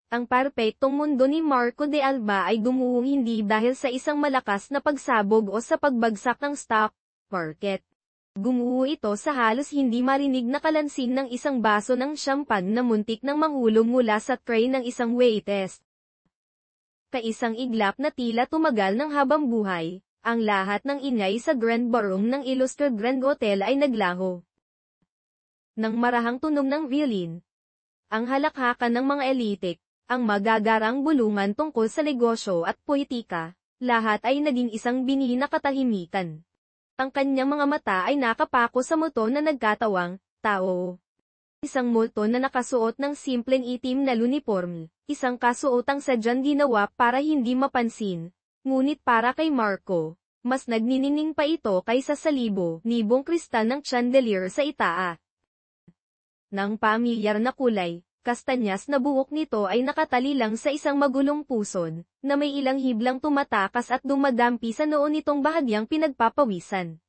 Ang perpektong mundo ni Marco de Alba ay gumuho hindi dahil sa isang malakas na pagsabog o sa pagbagsak ng stock market. Gumuho ito sa halos hindi marinig na kalansing ng isang baso ng champagne na muntik nang manghulog mula sa tray ng isang waitress. Kaisang iglap na tila tumagal ng habang buhay, ang lahat ng ingay sa Grand Ballroom ng Illustrious Grand Hotel ay naglaho. Nang marahang tunog ng violin, ang halakhakan ng mga elitik, ang magagarang bulungan tungkol sa negosyo at politika, lahat ay naging isang binhi na katahimikan. Ang kanyang mga mata ay nakapako sa multo na nagkatawang tao. Isang multo na nakasuot ng simpleng itim na uniforme, isang kasuotang sadyang ginawa para hindi mapansin, ngunit para kay Marco, mas nagniningning pa ito kaysa sa libo-libong kristal ng chandelier sa itaa. Nang pamilyar na kulay, kastanyas na buhok nito ay nakatali lang sa isang magulong puson, na may ilang hiblang tumatakas at dumadampi sa noon nitong bahagyang pinagpapawisan.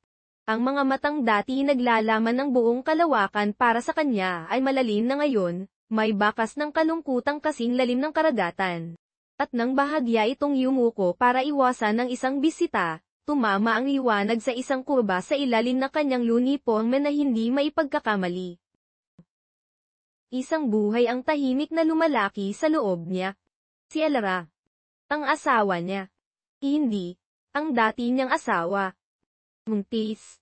Ang mga matang dati naglalaman ng buong kalawakan para sa kanya ay malalim na ngayon, may bakas ng kalungkutang kasing lalim ng karagatan. At nang bahagya itong yumuko para iwasan ng isang bisita, tumama ang liwanag sa isang kurba sa ilalim na kanyang uniforme na hindi maipagkakamali. Isang buhay ang tahimik na lumalaki sa loob niya. Si Elara. Ang asawa niya. Hindi. Ang dati niyang asawa. Muntis.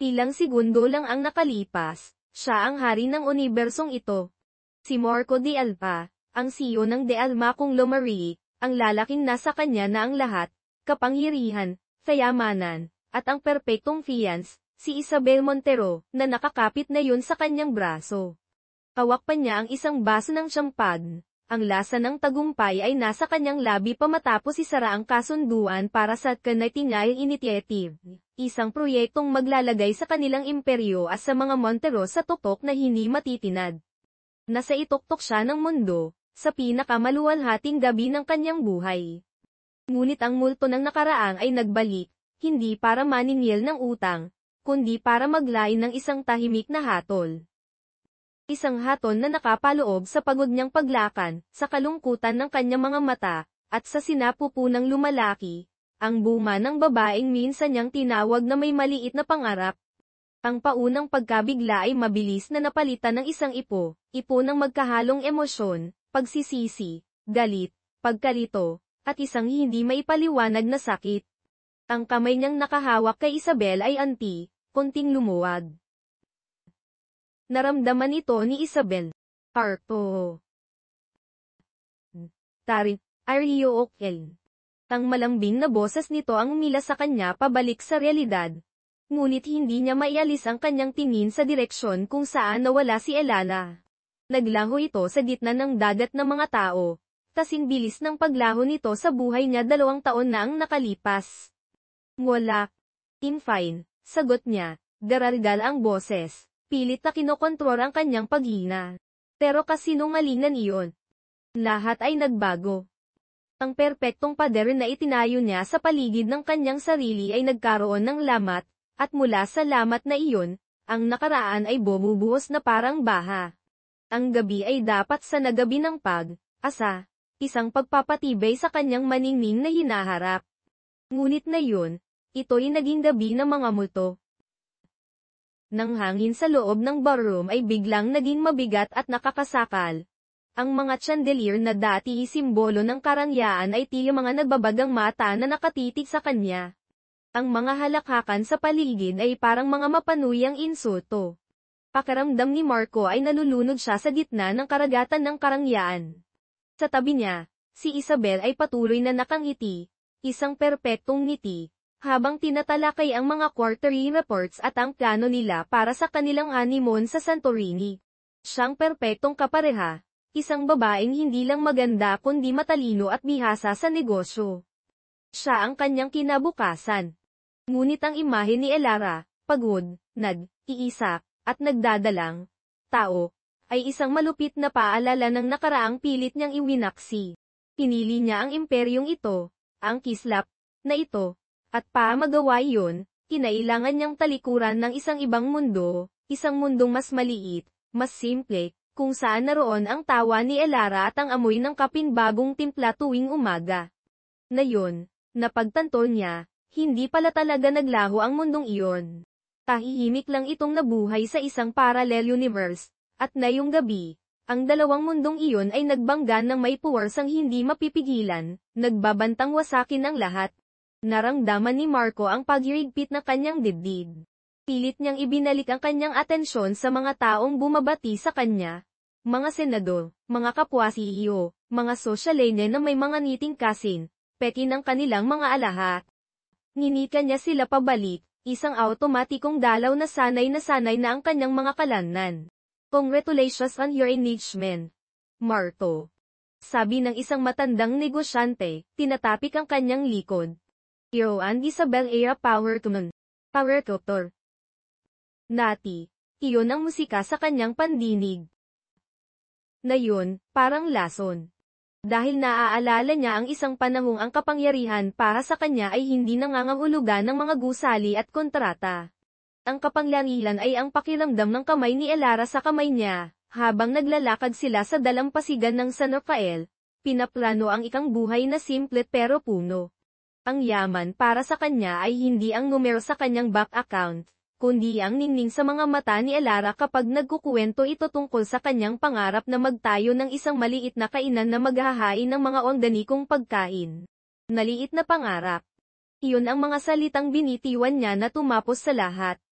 Ilang segundo lang ang nakalipas, siya ang hari ng unibersong ito. Si Marco de Alba, ang CEO ng De Alma Conglomerate, ang lalaking nasa kanya na ang lahat, kapangyarihan, kayamanan, at ang perpektong fiance, si Isabel Montero, na nakakapit na yun sa kanyang braso. Hawak pa niya ang isang baso ng champagne. Ang lasa ng tagumpay ay nasa kanyang labi pa matapos isara ang kasunduan para sa Kanitingal Initiative, isang proyektong maglalagay sa kanilang imperyo at sa mga Montero sa tuktok na hindi matitinad. Nasa ituktok siya ng mundo, sa pinakamaluwalhating gabi ng kanyang buhay. Ngunit ang multo ng nakaraang ay nagbalik, hindi para maningil ng utang, kundi para maglain ng isang tahimik na hatol. Isang hatol na nakapaloob sa pagod niyang paglakan, sa kalungkutan ng kanyang mga mata, at sa sinapupunang lumalaki, ang buma ng babaeng minsan niyang tinawag na may maliit na pangarap. Ang paunang pagkabigla ay mabilis na napalitan ng isang ipo ng magkahalong emosyon, pagsisisi, galit, pagkalito, at isang hindi maipaliwanag na sakit. Ang kamay niyang nakahawak kay Isabel ay konting lumuwag. Naramdaman ito ni Isabel. Arto. Tarin, are you okay? Ang malambing na boses nito ang umila sa kanya pabalik sa realidad. Ngunit hindi niya maialis ang kanyang tingin sa direksyon kung saan nawala si Elana. Naglaho ito sa gitna ng dagat ng mga tao. Kasing bilis ng paglaho nito sa buhay niya 2 taon na ang nakalipas. Wala. In fine, sagot niya, daraldal ang boses. Pilit na kinokontrol ang kanyang paghina. Pero kasinungalingan iyon. Lahat ay nagbago. Ang perpektong pader na itinayo niya sa paligid ng kanyang sarili ay nagkaroon ng lamat, at mula sa lamat na iyon, ang nakaraan ay bumubuhos na parang baha. Ang gabi ay dapat sa nagabi ng pag-asa, isang pagpapatibay sa kanyang maningning na hinaharap. Ngunit na yun, ito'y naging gabi ng mga multo. Nang hangin sa loob ng ballroom ay biglang naging mabigat at nakakasakal. Ang mga chandelier na dati simbolo ng karangyaan ay tila mga nagbabagang mata na nakatitig sa kanya. Ang mga halakhakan sa paligid ay parang mga mapanuyang insulto. Pakiramdam ni Marco ay nalulunod siya sa gitna ng karagatan ng karangyaan. Sa tabi niya, si Isabel ay patuloy na nakangiti, isang perpektong ngiti. Habang tinatalakay ang mga quarterly reports at ang plano nila para sa kanilang honeymoon sa Santorini. Siyang perpektong kapareha, isang babaeng hindi lang maganda kundi matalino at bihasa sa negosyo. Siya ang kanyang kinabukasan. Ngunit ang imahe ni Elara, pagod, nag-iisa, at nagdadalang tao, ay isang malupit na paalala ng nakaraang pilit niyang iwinaksi. Pinili niya ang imperyong ito, ang kislap na ito. At para magawa iyon, kinailangan niyang talikuran ng isang ibang mundo, isang mundong mas maliit, mas simple, kung saan naroon ang tawa ni Elara at ang amoy ng kapinbagong timpla tuwing umaga. Na yun, napagtanto niya, hindi pala talaga naglaho ang mundong iyon. Tahimik lang itong nabuhay sa isang parallel universe, at ngayong gabi, ang dalawang mundong iyon ay nagbangga ng may puwersang hindi mapipigilan, nagbabantang wasakin ang lahat. Naramdaman ni Marco ang paghirigpit na kanyang dibdib. Pilit niyang ibinalik ang kanyang atensyon sa mga taong bumabati sa kanya. Mga senador, mga kapwa CEO, mga sosyalenya na may mga ngiting kasin, peki ng kanilang mga alahat. Nginika niya sila pabalik, isang automatikong dalaw na sanay na ang kanyang mga kalannan. Congratulations on your engagement, Marco. Sabi ng isang matandang negosyante, tinatapik ang kanyang likod. Joan Isabel Era Power Couture. Nati, iyon ang musika sa kanyang pandinig. Na yun, parang lason. Dahil naaalala niya ang isang panahong ang kapangyarihan para sa kanya ay hindi nangangahulugan ng mga gusali at kontrata. Ang kapangyarihan ay ang pakiramdam ng kamay ni Elara sa kamay niya, habang naglalakad sila sa dalampasigan ng San Rafael, pinaplano ang ikang buhay na simple pero puno. Ang yaman para sa kanya ay hindi ang numero sa kanyang bank account, kundi ang ningning sa mga mata ni Elara kapag nagkukuwento ito tungkol sa kanyang pangarap na magtayo ng isang maliit na kainan na maghahain ng mga organikong pagkain. Maliit na pangarap. Iyon ang mga salitang binitiwan niya na tumapos sa lahat.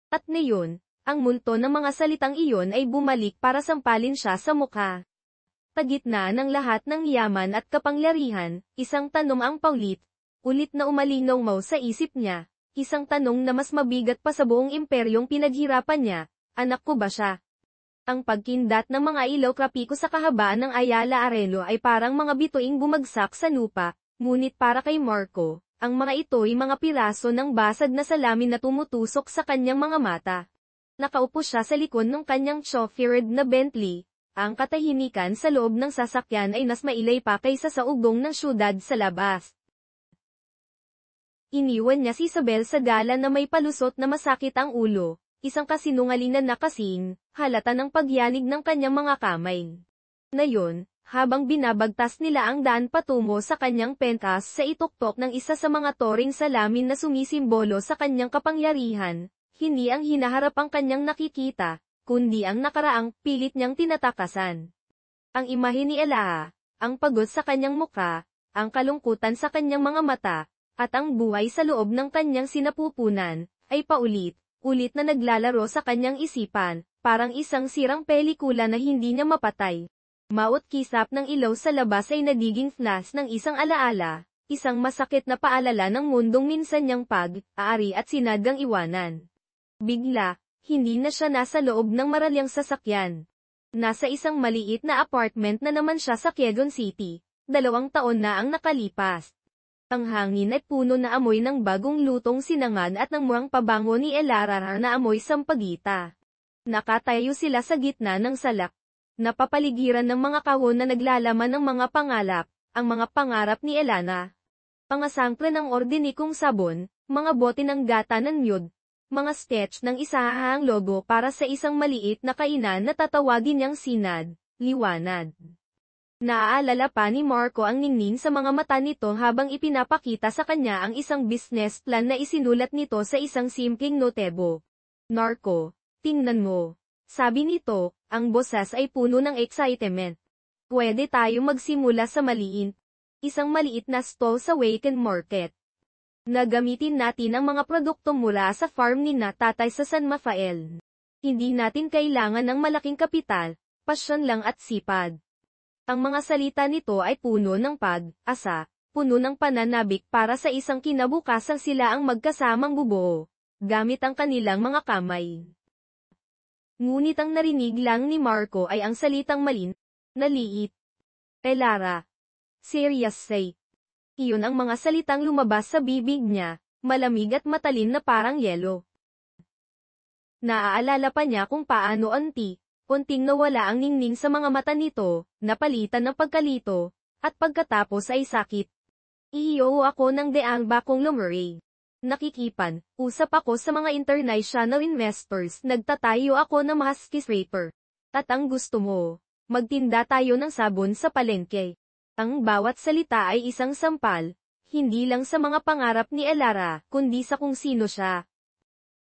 At ngayon, ang multo ng mga salitang iyon ay bumalik para sampalin siya sa mukha. Pagitna ng lahat ng yaman at kapangyarihan, isang tanong ang paulit-ulit na umalinaw sa isip niya. Isang tanong na mas mabigat pa sa buong imperyong pinaghirapan niya, anak ko ba siya? Ang pagkindat ng mga ilaw krapiko sa kahabaan ng Ayala Arelo ay parang mga bituing bumagsak sa lupa, ngunit para kay Marco, ang mga ito ay mga piraso ng basag na salamin na tumutusok sa kanyang mga mata. Nakaupo siya sa likod ng kanyang chauffeured na Bentley, ang katahimikan sa loob ng sasakyan ay mas mailay pa kaysa sa ugong ng syudad sa labas. Iniwan niya si Isabel sa gala na may palusot na masakit ang ulo, isang kasinungalingan na kasing, halata ng pagyanig ng kanyang mga kamay. Ngayon, habang binabagtas nila ang daan patungo sa kanyang pentas sa ituktok ng isa sa mga toring salamin na sumisimbolo sa kanyang kapangyarihan, hindi ang hinaharap ang kanyang nakikita, kundi ang nakaraang pilit niyang tinatakasan. Ang imahe ni Ella, ang pagod sa kanyang mukha, ang kalungkutan sa kanyang mga mata, at ang buhay sa loob ng kanyang sinapupunan, ay paulit-ulit na naglalaro sa kanyang isipan, parang isang sirang pelikula na hindi niya mapatay. Maut kisap ng ilaw sa labas ay nagiging flash ng isang alaala, isang masakit na paalala ng mundong minsan niyang pag-aari at sinadang iwanan. Bigla, hindi na siya nasa loob ng maralyang sasakyan. Nasa isang maliit na apartment na naman siya sa Quezon City, 2 taon na ang nakalipas. Ang hangin ay puno na amoy ng bagong lutong sinangag at ng mukhang pabango ni Elara na amoy sampagita. Nakatayo sila sa gitna ng salak. Napapaligiran ng mga kahon na naglalaman ng mga pangalap, ang mga pangarap ni Elana. Pangasangkla ng ordinikong sabon, mga bote ng gata ng niyod, mga sketch ng isahahang logo para sa isang maliit na kainan na tatawagin niyang Sinad, Liwanag. Naaalala pa ni Marco ang ningning sa mga mata nito habang ipinapakita sa kanya ang isang business plan na isinulat nito sa isang simpleng notebo. Narco, tingnan mo. Sabi nito, ang boses ay puno ng excitement. Pwede tayo magsimula sa isang maliit na stall sa weekend market. Nagamitin natin ang mga produkto mula sa farm ni Tatay sa San Rafael. Hindi natin kailangan ng malaking kapital, pasyon lang at sipag. Ang mga salita nito ay puno ng pag-asa, puno ng pananabik para sa isang kinabukasang sila ang magkasamang bubuo, gamit ang kanilang mga kamay. Ngunit ang narinig lang ni Marco ay ang salitang naliit. Elara. Serious say. Iyon ang mga salitang lumabas sa bibig niya, malamig at matalin na parang yelo. Naaalala pa niya kung paano unting nawala ang ningning sa mga mata nito, napalitan ng pagkalito, at pagkatapos ay sakit. Ihiyo ako ng deangba kong lumuri. Nakikipan, usap ako sa mga international investors, nagtatayo ako ng mga skyscraper. At ang gusto mo, magtinda tayo ng sabon sa palengke. Ang bawat salita ay isang sampal, hindi lang sa mga pangarap ni Elara, kundi sa kung sino siya.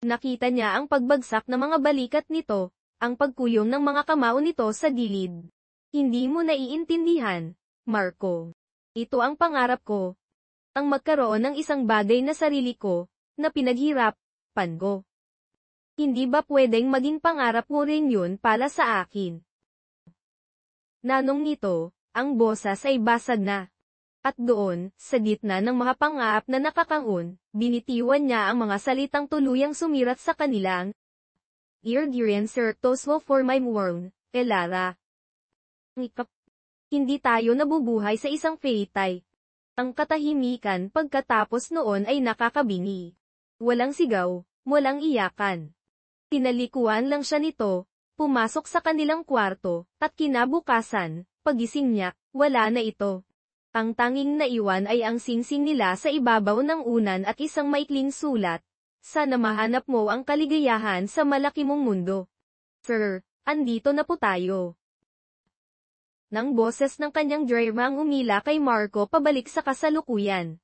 Nakita niya ang pagbagsak ng mga balikat nito, ang pagkuyong ng mga kamao nito sa gilid. Hindi mo naiintindihan, Marco. Ito ang pangarap ko. Ang magkaroon ng isang bagay na sarili ko, na pinaghirapan ko. Hindi ba pwedeng maging pangarap mo rin yun para sa akin? Nanong nito, ang bosas ay basag na. At doon, sa gitna ng mga pangaap na nakakaon, binitiwan niya ang mga salitang tuluyang sumirat sa kanilang Irdiran Certoswo for my world, Elara. Hindi tayo nabubuhay sa isang fairy. Ang katahimikan pagkatapos noon ay nakakabingi. Walang sigaw, walang iyakan. Tinalikuan lang siya nito, pumasok sa kanilang kwarto, at kinabukasan, pagising niya, wala na ito. Ang tanging naiwan ay ang singsing nila sa ibabaw ng unan at isang maikling sulat. Sana mahanap mo ang kaligayahan sa malaki mong mundo. Sir, andito na po tayo. Nang boses ng kanyang driver ang umila kay Marco pabalik sa kasalukuyan.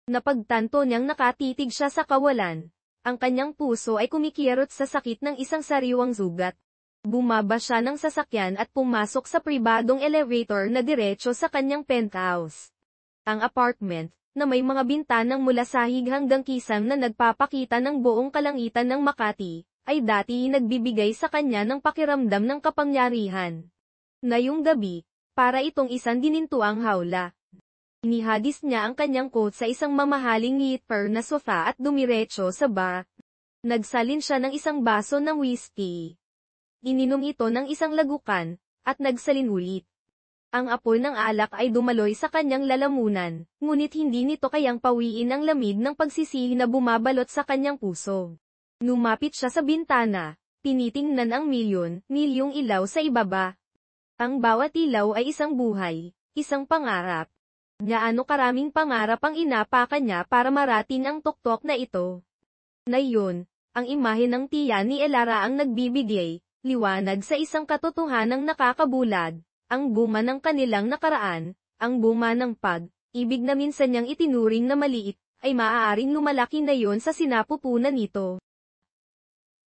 Napagtanto niyang nakatitig siya sa kawalan. Ang kanyang puso ay kumikirot sa sakit ng isang sariwang sugat. Bumaba siya ng sasakyan at pumasok sa pribadong elevator na diretso sa kanyang penthouse. Ang apartment, na may mga bintanang mula sahig hanggang kisang na nagpapakita ng buong kalangitan ng Makati, ay dati nagbibigay sa kanya ng pakiramdam ng kapangyarihan. Ngayong gabi, para itong isang dinintuang hawla. Inihadis niya ang kanyang coat sa isang mamahaling heater na sofa at dumiretso sa bar. Nagsalin siya ng isang baso ng whiskey. Ininom ito ng isang lagukan, at nagsalin ulit. Ang apoy ng alak ay dumaloy sa kanyang lalamunan, ngunit hindi nito kayang pawiin ang lamig ng pagsisihi na bumabalot sa kanyang puso. Lumapit siya sa bintana, tinitingnan ang milyong ilaw sa ibaba. Ang bawat ilaw ay isang buhay, isang pangarap. Gaano karaming pangarap ang inapaka niya para marating ang tuktok na ito. Ngayon, ang imahe ng tiya ni Elara ang nagbibigay, liwanag sa isang katotohanang nakakabulag, ang buma ng kanilang nakaraan, ang buma ng pag-ibig na minsan niyang itinuring na maliit, ay maaaring lumalaki na yon sa sinapupunan nito.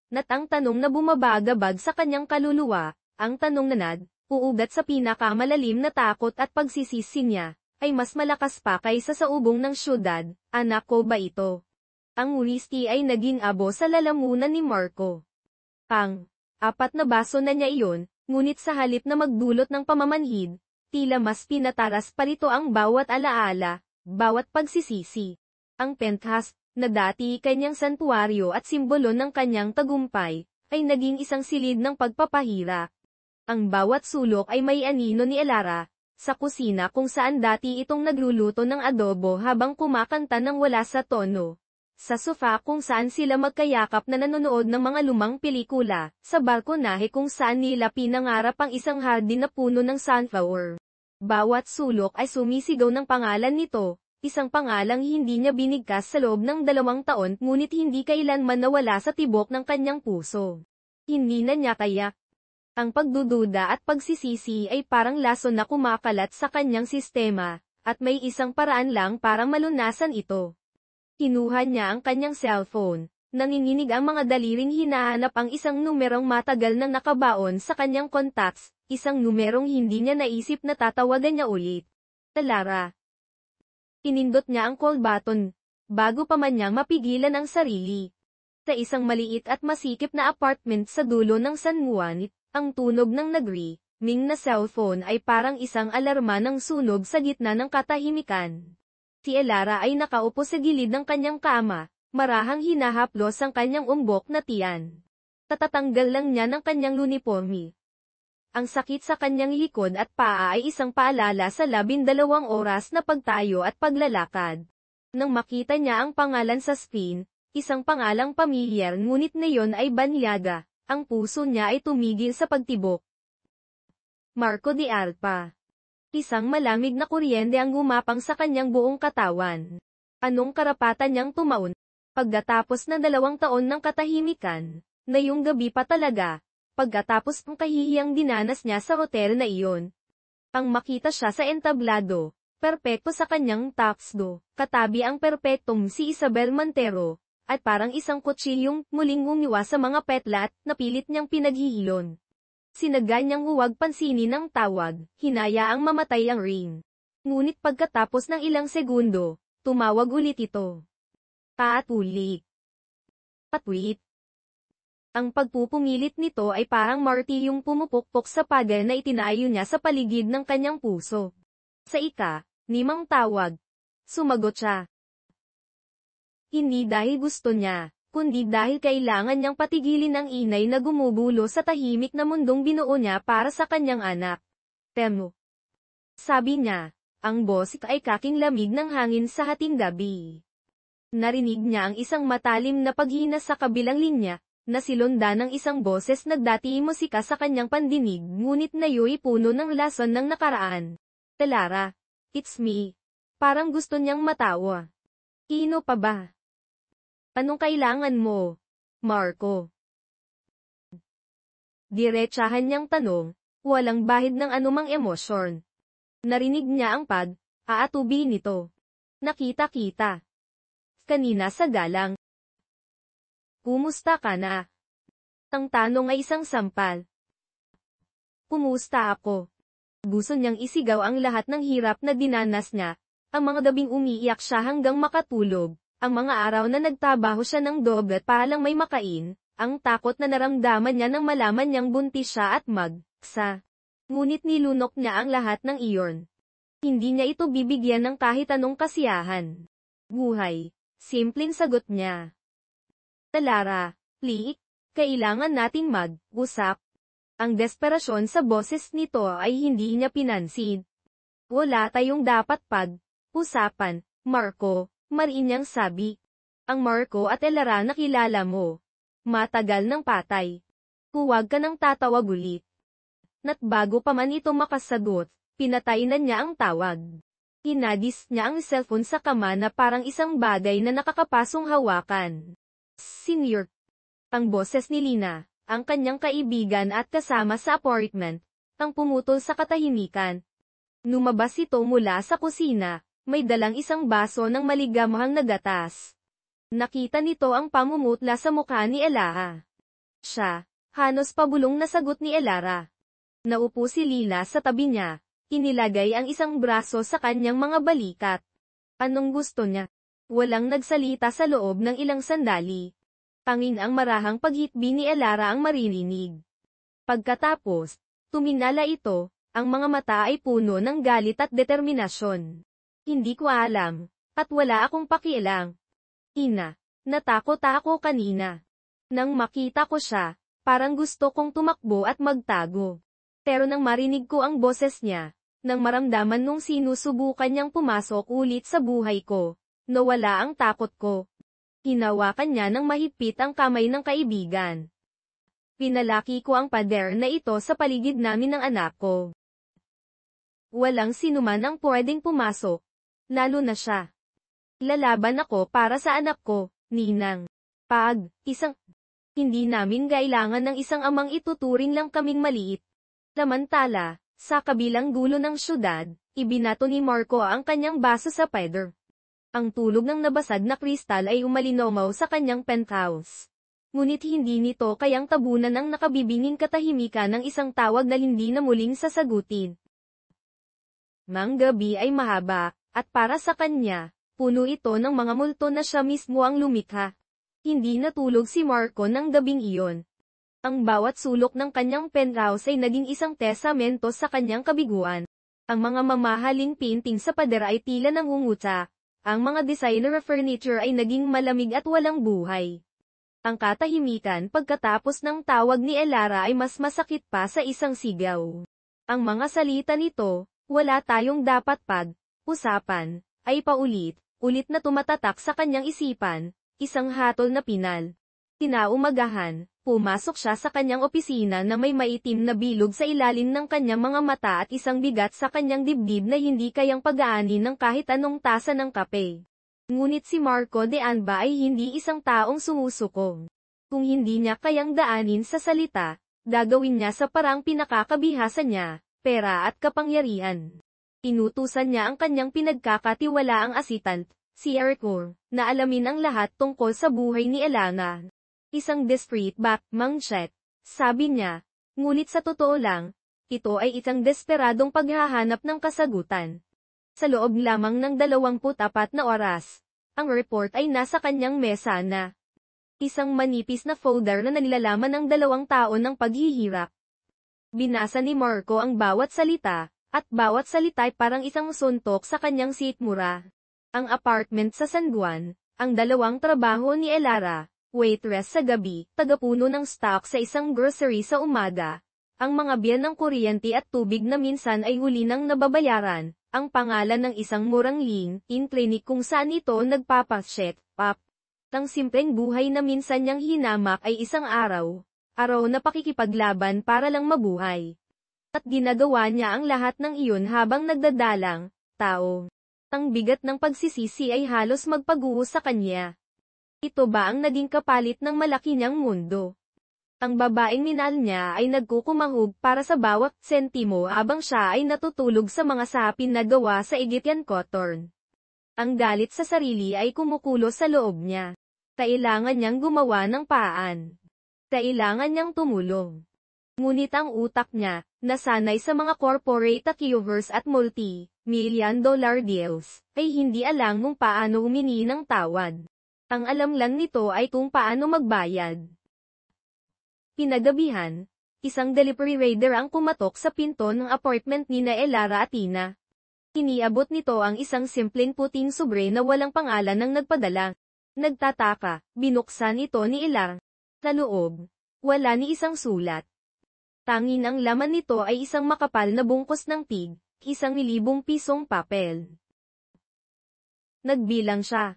Ang tanong na bumabagabag sa kanyang kaluluwa, ang tanong na uugat sa pinakamalalim na takot at pagsisisi niya, ay mas malakas pa kaysa sa ubong ng syudad, anak ko ba ito? Ang whiskey ay naging abo sa lalamunan ni Marco. Apat na baso na niya iyon, ngunit sa halip na magdulot ng pamamanhid, tila mas pinataras pa rito ang bawat alaala, bawat pagsisisi. Ang penthouse, na dati kanyang santuaryo at simbolo ng kanyang tagumpay, ay naging isang silid ng pagpapahirap. Ang bawat sulok ay may anino ni Elara, sa kusina kung saan dati itong nagluluto ng adobo habang kumakanta ng wala sa tono. Sa sofa kung saan sila magkayakap na nanonood ng mga lumang pelikula, sa balkonahe kung saan nila pinangarap ang isang hardin na puno ng sunflower. Bawat sulok ay sumisigaw ng pangalan nito, isang pangalang hindi niya binigkas sa loob ng 2 taon ngunit hindi kailanman nawala sa tibok ng kanyang puso. Hindi na niya kaya. Ang pagdududa at pagsisisi ay parang lason na kumakalat sa kanyang sistema, at may isang paraan lang para malunasan ito. Kinuha niya ang kanyang cellphone, nanginginig ang mga daliring hinahanap ang isang numerong matagal nang nakabaon sa kanyang contacts, isang numerong hindi niya naisip na tatawagan niya ulit. Elara. Pinindot niya ang call button, bago pa man niyang mapigilan ang sarili. Sa isang maliit at masikip na apartment sa dulo ng San Juan, ang tunog ng nagri-ring na cellphone ay parang isang alarma ng sunog sa gitna ng katahimikan. Si Elara ay nakaupo sa gilid ng kanyang kama, marahang hinahaplos ang kanyang umbok na tiyan. Tatatanggal lang niya ng kanyang uniforme. Ang sakit sa kanyang likod at paa ay isang paalala sa 12 oras na pagtayo at paglalakad. Nang makita niya ang pangalan sa screen, isang pangalang pamilyar ngunit ngayon ay Banyaga, ang puso niya ay tumigil sa pagtibok. Marco de Alpa. Isang malamig na kuryente ang gumapang sa kanyang buong katawan. Anong karapatan niyang tumaon? Pagkatapos na 2 taon ng katahimikan, ngayong gabi pa talaga, Pagkatapos ng kahihiyang dinanas niya sa hotel na iyon, ang makita siya sa entablado, perpekto sa kanyang tuxedo, katabi ang perpektong si Isabel Montero, at parang isang kutsilyong muling umiwa sa mga petla at napilit niyang pinaghihilon. Sinaga niyang huwag pansinin ang tawag, hinayaang mamatay ang ring. Ngunit pagkatapos ng ilang segundo, tumawag ulit ito. Paatulik. Patwit. Ang pagpupumilit nito ay parang martilyong pumupukpok sa pader na itinayo niya sa paligid ng kanyang puso. Sa ika-5 tawag, sumagot siya. Hindi dahil gusto niya, kundi dahil kailangan niyang patigilin ang inay na gumugulo sa tahimik na mundong binuo niya para sa kanyang anak. Temo. Sabi niya, ang boses ay kaking lamig ng hangin sa hating gabi. Narinig niya ang isang matalim na paghina sa kabilang linya, na silonda ng isang boses nagdati musika sa kanyang pandinig ngunit nayo'y puno ng lason ng nakaraan. Lara, it's me. Parang gusto niyang matawa. Ino pa ba? Anong kailangan mo, Marco? Diretsahan niyang tanong, walang bahid ng anumang emosyon. Narinig niya ang pag-aatubi nito. Nakita-kita. Kanina sa galang. Kumusta ka na? Ang tanong ay isang sampal. Kumusta ako? Gusto niyang isigaw ang lahat ng hirap na dinanas niya, ang mga gabing umiiyak siya hanggang makatulog, ang mga araw na nagtabaho siya ng doble para lang may makain, ang takot na naramdaman niya nang malaman niyang buntis siya at mag-sa. Ngunit nilunok niya ang lahat ng iyon. Hindi niya ito bibigyan ng kahit anong kasiyahan. Buhay. Simpleng sagot niya. Lara, Lee, kailangan nating mag-usap. Ang desperasyon sa boses nito ay hindi niya pinansin. Wala tayong dapat pag-usapan, Marco, mariin niyang sabi. Ang Marco at Lara na kilala mo. Matagal ng patay. Huwag ka nang tatawag ulit. Na't bago pa man ito makasagot, pinatay na niya ang tawag. Hinadis niya ang cellphone sa kama na parang isang bagay na nakakapasong hawakan. Senior. Ang boses ni Lina, ang kanyang kaibigan at kasama sa apartment, ang pumutol sa katahimikan. Lumabas ito mula sa kusina, may dalang isang baso ng maligamhang na gatas. Nakita nito ang pamumutla sa mukha ni Ella. Siya, halos pabulong na sagot ni Elara. Naupo si Lila sa tabi niya, inilagay ang isang braso sa kanyang mga balikat. Anong gusto niya? Walang nagsalita sa loob ng ilang sandali. Tanging ang marahang paghitbi ni Elara ang maririnig. Pagkatapos, tuminala ito, ang mga mata ay puno ng galit at determinasyon. Hindi ko alam, at wala akong pakialam. Ina, natakot ako kanina. Nang makita ko siya, parang gusto kong tumakbo at magtago. Pero nang marinig ko ang boses niya, nang maramdaman nung sinusubukan niyang pumasok ulit sa buhay ko, nawala ang takot ko. Hinawakan niya ng mahigpit ang kamay ng kaibigan. Pinalaki ko ang pader na ito sa paligid namin ng anak ko. Walang sinuman ang pwedeng pumasok, lalo na siya. Lalaban ako para sa anak ko, Ninang. Hindi namin kailangan ng isang amang ituturing lang kaming maliit. Samantala, sa kabilang dulo ng syudad, ibinato ni Marco ang kanyang baso sa pader. Ang tulog ng nabasag na kristal ay umalinomaw sa kanyang penthouse. Ngunit hindi nito kayang tabunan ang nakabibinging katahimikan ng isang tawag na hindi na muling sasagutin. Mang gabi ay mahaba, at para sa kanya, puno ito ng mga multo na siya mismo ang lumikha. Hindi natulog si Marco ng gabing iyon. Ang bawat sulok ng kanyang penthouse ay naging isang testamento sa kanyang kabiguan. Ang mga mamahaling painting sa pader ay tila nangunguta. Ang mga designer furniture ay naging malamig at walang buhay. Ang katahimikan pagkatapos ng tawag ni Elara ay mas masakit pa sa isang sigaw. Ang mga salita nito, wala tayong dapat pag-usapan, ay paulit-ulit na tumatatak sa kanyang isipan, isang hatol na pinal. Kinaumagahan, pumasok siya sa kanyang opisina na may maitim na bilog sa ilalim ng kanyang mga mata at isang bigat sa kanyang dibdib na hindi kayang pag-aanin ng kahit anong tasa ng kape. Ngunit si Marco de Anba ay hindi isang taong sumusuko. Kung hindi niya kayang daanin sa salita, Gagawin niya sa parang pinakakabihasa niya, pera at kapangyarihan. Inutusan niya ang kanyang pinagkakatiwalaang assistant, si Ercor, na alamin ang lahat tungkol sa buhay ni Elana. Isang discreet background, sabi niya, ngunit sa totoo lang, ito ay isang desperadong paghahanap ng kasagutan. Sa loob lamang ng 24 na oras, ang report ay nasa kanyang mesa na. Isang manipis na folder na nilalaman ng 2 taon ng paghihirap. Binasa ni Marco ang bawat salita, at bawat salita ay parang isang suntok sa kanyang sikmura. Ang apartment sa San Juan, ang 2 trabaho ni Elara, waitress sa gabi, tagapuno ng stock sa isang grocery sa umaga, ang mga biyan ng kuryente at tubig na minsan ay huli nang nababayaran, ang pangalan ng isang murang in clinic kung saan ito nagpapasyet, pap. Ang simpleng buhay na minsan niyang hinamak ay isang araw na pakikipaglaban para lang mabuhay. At ginagawa niya ang lahat ng iyon habang nagdadalang, tao. Ang bigat ng pagsisisi ay halos magpaguho sa kanya. Ito ba ang naging kapalit ng malaki niyang mundo? Ang babaeng minahal niya ay nagkukumahog para sa bawat sentimo habang siya ay natutulog sa mga sapin na gawa sa Egyptian cotton. Ang galit sa sarili ay kumukulo sa loob niya. Kailangan niyang gumawa ng paraan. Kailangan niyang tumulong. Ngunit ang utak niya, nasanay sa mga corporate takeovers at multi-million-dollar deals, ay hindi alam kung paano humingi ng tawad. Ang alam lang nito ay kung paano magbayad. Pinagabihan, isang delivery rider ang kumatok sa pinto ng apartment ni Elara at Tina. Iniabot nito ang isang simpleng puting sobre na walang pangalan ng nagpadala. Nagtataka, binuksan ito ni Elara. Sa loob, wala ni isang sulat. Tanging ang laman nito ay isang makapal na bungkos ng tig, 1,000 pisong papel. Nagbilang siya.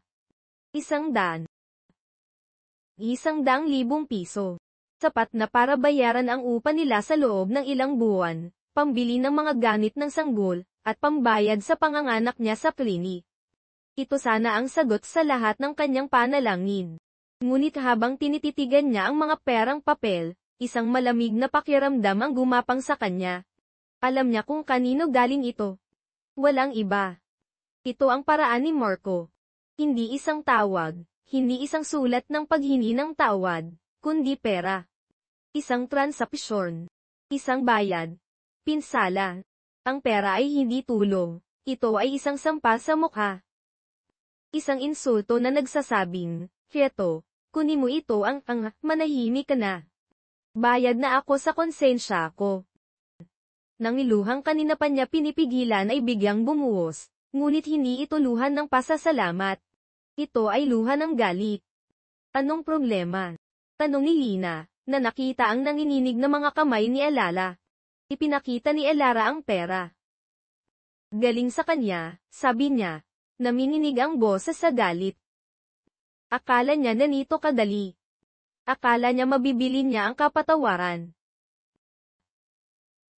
100. 100,000 piso. Sapat na para bayaran ang upa nila sa loob ng ilang buwan, pambili ng mga gamit ng sanggol, at pambayad sa panganganak niya sa klinik. Ito sana ang sagot sa lahat ng kanyang panalangin. Ngunit habang tinititigan niya ang mga perang papel, isang malamig na pakiramdam ang gumapang sa kanya. Alam niya kung kanino galing ito. Walang iba. Ito ang paraan ni Marco. Hindi isang tawag, hindi isang sulat ng paghingi ng tawad, kundi pera. Isang transaksyon. Isang bayad. Pinsala. Ang pera ay hindi tulong. Ito ay isang sampa sa mukha. Isang insulto na nagsasabing, Kieto, kunin mo ito manahimik ka na. Bayad na ako sa konsensya ko. Nang iluhang kanina pa niya pinipigilan ay bigyang bumuhos, ngunit hindi ito luhan ng pasasalamat. Ito ay luha ng galit. Anong problema? Tanong ni Lina, na nakita ang nanginginig na mga kamay ni Elala. Ipinakita ni Elara ang pera. Galing sa kanya, sabi niya, naminginig ang boses sa galit. Akala niya na nito kadali. Akala niya mabibili niya ang kapatawaran.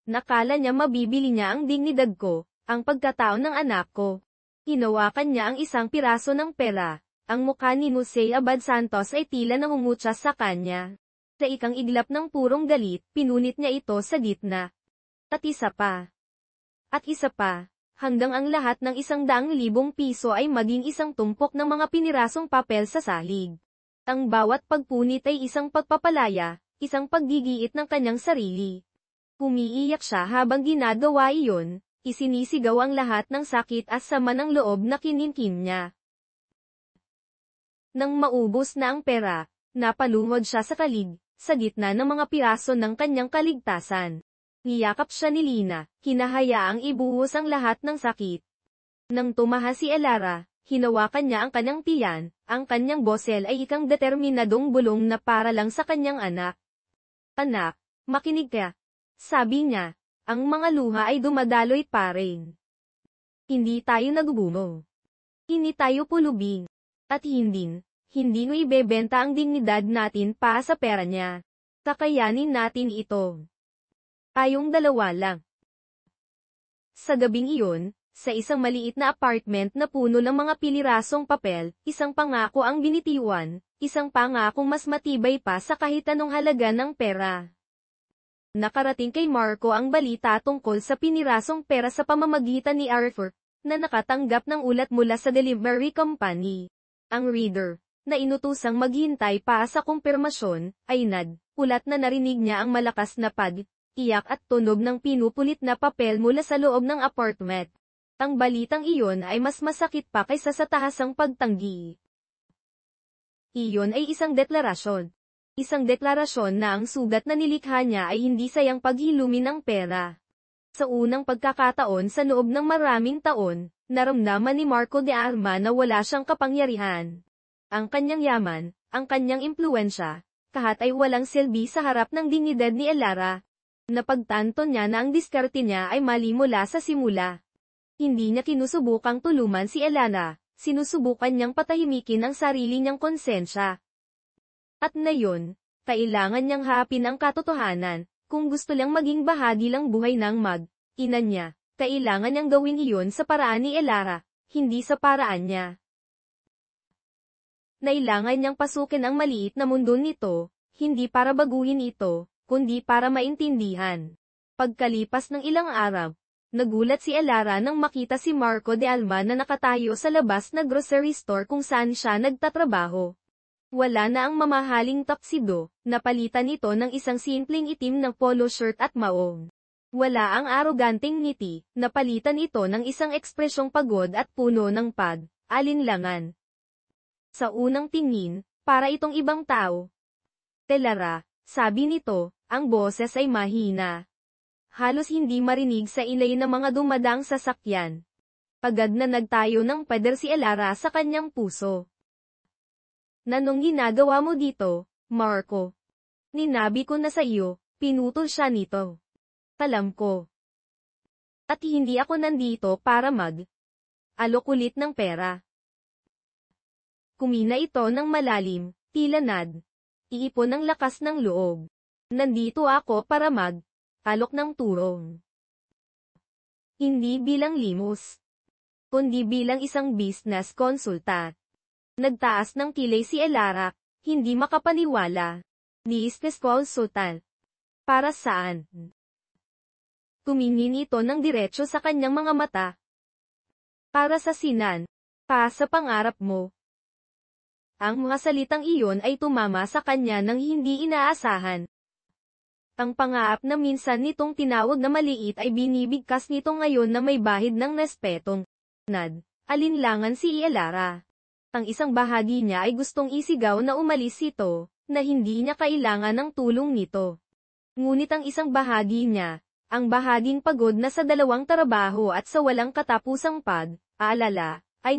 Nakala niya mabibili niya ang dignidad ko, ang pagkatao ng anak ko. Hinawakan niya ang isang piraso ng pera. Ang mukha ni Jose Abad Santos ay tila nangungutya sa kanya. Sa ikang iglap ng purong galit, pinunit niya ito sa gitna. At isa pa. At isa pa. Hanggang ang lahat ng 100,000 piso ay maging isang tumpok ng mga pinirasong papel sa salig. Ang bawat pagpunit ay isang pagpapalaya, isang paggigiit ng kanyang sarili. Umiiyak siya habang ginagawa iyon, isinisigaw ang lahat ng sakit at sama ng loob na kininkim niya. Nang maubos na ang pera, napalungod siya sa kalig, sa gitna ng mga piraso ng kanyang kaligtasan. Niyakap siya ni Lina, hinahayaang ibuhos ang lahat ng sakit. Nang tumaha si Elara, hinawakan niya ang kanyang tiyan, ang kanyang bosel ay ikang determinadong bulong na para lang sa kanyang anak. Anak, makinig ka. Sabi niya, ang mga luha ay dumadaloy pa rin. Hindi tayo nagugumo. Hindi tayo pulubing. At hindi mo ibebenta ang dignidad natin para sa pera niya. Kakayanin natin ito. Tayong dalawa lang. Sa gabing iyon, sa isang maliit na apartment na puno ng mga pilirasong papel, isang pangako ang binitiwan, isang pangakong mas matibay pa sa kahit anong halaga ng pera. Nakarating kay Marco ang balita tungkol sa pinirasong pera sa pamamagitan ni Arthur, na nakatanggap ng ulat mula sa delivery company. Ang reader, na inutusang maghintay pa sa kumpirmasyon, ay ulat na narinig niya ang malakas na iyak at tunog ng pinupulit na papel mula sa loob ng apartment. Ang balitang iyon ay mas masakit pa kaysa sa tahasang pagtanggi. Iyon ay isang deklarasyon. Isang deklarasyon na ang sugat na nilikha niya ay hindi sayang paghilumi ng pera. Sa unang pagkakataon sa loob ng maraming taon, naramdaman ni Marco de Arma na wala siyang kapangyarihan. Ang kanyang yaman, ang kanyang impluwensya, kahat ay walang silbi sa harap ng dignidad ni Elara. Napagtanto niya na ang diskarte niya ay mali mula sa simula. Hindi niya kinusubukang tuluman si Elara, sinusubukan niyang patahimikin ang sarili niyang konsensya. At ngayon, kailangan niyang haapin ang katotohanan, kung gusto lang maging bahagi lang buhay ng ina niya, kailangan niyang gawin iyon sa paraan ni Elara, hindi sa paraan niya. Kailangan niyang pasukin ang maliit na mundo nito, hindi para baguhin ito, kundi para maintindihan. Pagkalipas ng ilang araw, nagulat si Elara nang makita si Marco de Alma na nakatayo sa labas na grocery store kung saan siya nagtatrabaho. Wala na ang mamahaling tuxedo, napalitan ito ng isang simpleng itim na polo shirt at maong. Wala ang aroganteng ngiti, napalitan ito ng isang ekspresyong pagod at puno ng alinlangan. Sa unang tingin, para itong ibang tao. Elara, sabi nito, ang boses ay mahina. Halos hindi marinig sa ilay ng mga dumadaang sasakyan. Agad na nagtayo ng pader si Elara sa kanyang puso. Nanong ginagawa mo dito, Marco? Ninabi ko na sa iyo, pinutol siya nito. Alam ko. At hindi ako nandito para alok ulit ng pera. Kumina ito ng malalim, tila iipon ng lakas ng loob. Nandito ako para alok ng turong. Hindi bilang limos, kundi bilang isang business consultant. Nagtaas ng kilay si Elara, hindi makapaniwala. Business consultant. Para saan? Tumingin ito ng diretso sa kanyang mga mata. Para sa sinan. Sa pangarap mo. Ang mga salitang iyon ay tumama sa kanya nang hindi inaasahan. Ang pangaap na minsan nitong tinawag na maliit ay binibigkas nito ngayon na may bahid ng respetong alinlangan si Elara. Ang isang bahagi niya ay gustong isigaw na umalis ito, na hindi niya kailangan ng tulong nito. Ngunit ang isang bahagi niya, ang bahaging pagod na sa dalawang trabaho at sa walang katapusang aalala, ay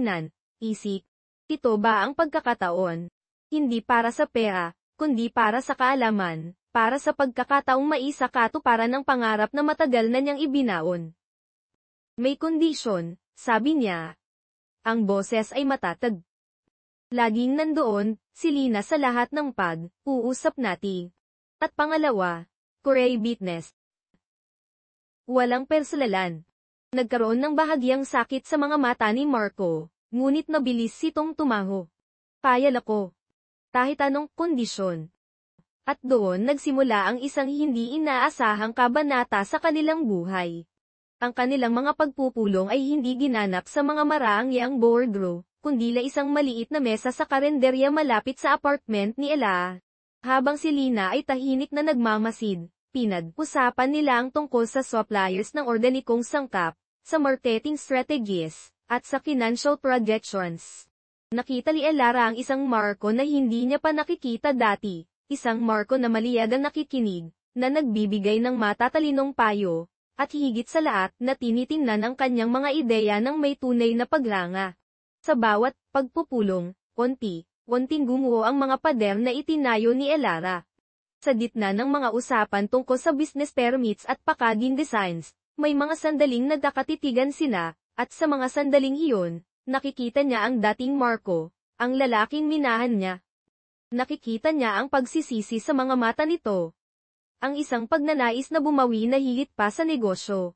isip. Ito ba ang pagkakataon? Hindi para sa pera, kundi para sa kaalaman, para sa pagkakataong maisakatuparan ng pangarap na matagal na niyang ibinaon. May kondisyon, sabi niya. Ang boses ay matatag. Laging nandoon, si Lina sa lahat ng uusap natin. At pangalawa, Courageousness. Walang personalan. Nagkaroon ng bahagyang sakit sa mga mata ni Marco, ngunit mabilis sitong tumaho. Payal ako. Kahit anong kondisyon. At doon nagsimula ang isang hindi inaasahang kabanata sa kanilang buhay. Ang kanilang mga pagpupulong ay hindi ginanap sa mga maraang-yaang boardroom, kundi isang maliit na mesa sa karenderya malapit sa apartment ni Ella. Habang si Lina ay tahimik na nagmamasid, pinag-usapan nila ang tungkol sa suppliers ng organikong sangkap, sa marketing strategies, at sa financial projections. Nakita ni Elara ang isang Marco na hindi niya pa nakikita dati, isang Marco na maliyag ang nakikinig, na nagbibigay ng matatalinong payo, at higit sa lahat na tinitingnan ang kanyang mga ideya ng may tunay na paglanga. Sa bawat pagpupulong, konting gumuho ang mga pader na itinayo ni Elara. Sa gitna ng mga usapan tungkol sa business permits at packaging designs, may mga sandaling nagkakatitigan sila, at sa mga sandaling iyon, nakikita niya ang dating Marco, ang lalaking minahan niya. Nakikita niya ang pagsisisi sa mga mata nito. Ang isang pagnanais na bumawi na higit pa sa negosyo.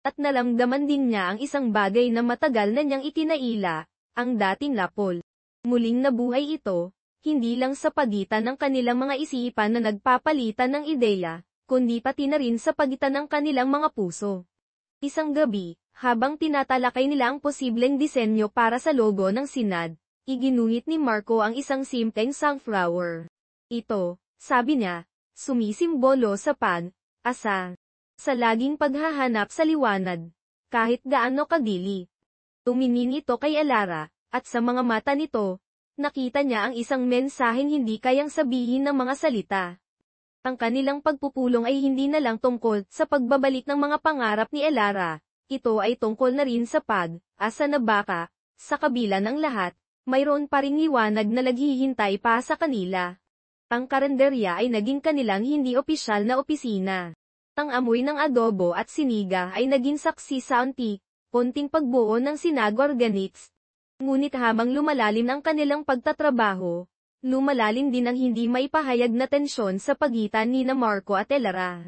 At nalamdaman din niya ang isang bagay na matagal na niyang itinaila, ang dating lapol. Muling nabuhay ito, hindi lang sa pagitan ng kanilang mga isipan na nagpapalitan ng ideya, kundi pati na rin sa pagitan ng kanilang mga puso. Isang gabi, habang tinatalakay nila ang posibleng disenyo para sa logo ng Sinad, iginuhit ni Marco ang isang simpleng sunflower. Ito, sabi niya, sumisimbolo sa pag-asa. Sa laging paghahanap sa liwanag, kahit gaano kadili. Tumingin ito kay Elara, at sa mga mata nito, nakita niya ang isang mensaheng hindi kayang sabihin ng mga salita. Ang kanilang pagpupulong ay hindi na lang tungkol sa pagbabalik ng mga pangarap ni Elara, ito ay tungkol na rin sa pag-asa na baka, sa kabila ng lahat, mayroon pa ring liwanag na naghihintay pa sa kanila. Ang karenderya ay naging kanilang hindi opisyal na opisina. Ang amoy ng adobo at siniga ay naging saksi sa konting pagbuo ng Sinag Organics. Ngunit habang lumalalim ang kanilang pagtatrabaho, lumalalim din ang hindi maipahayag na tensyon sa pagitan ni Marco at Elara.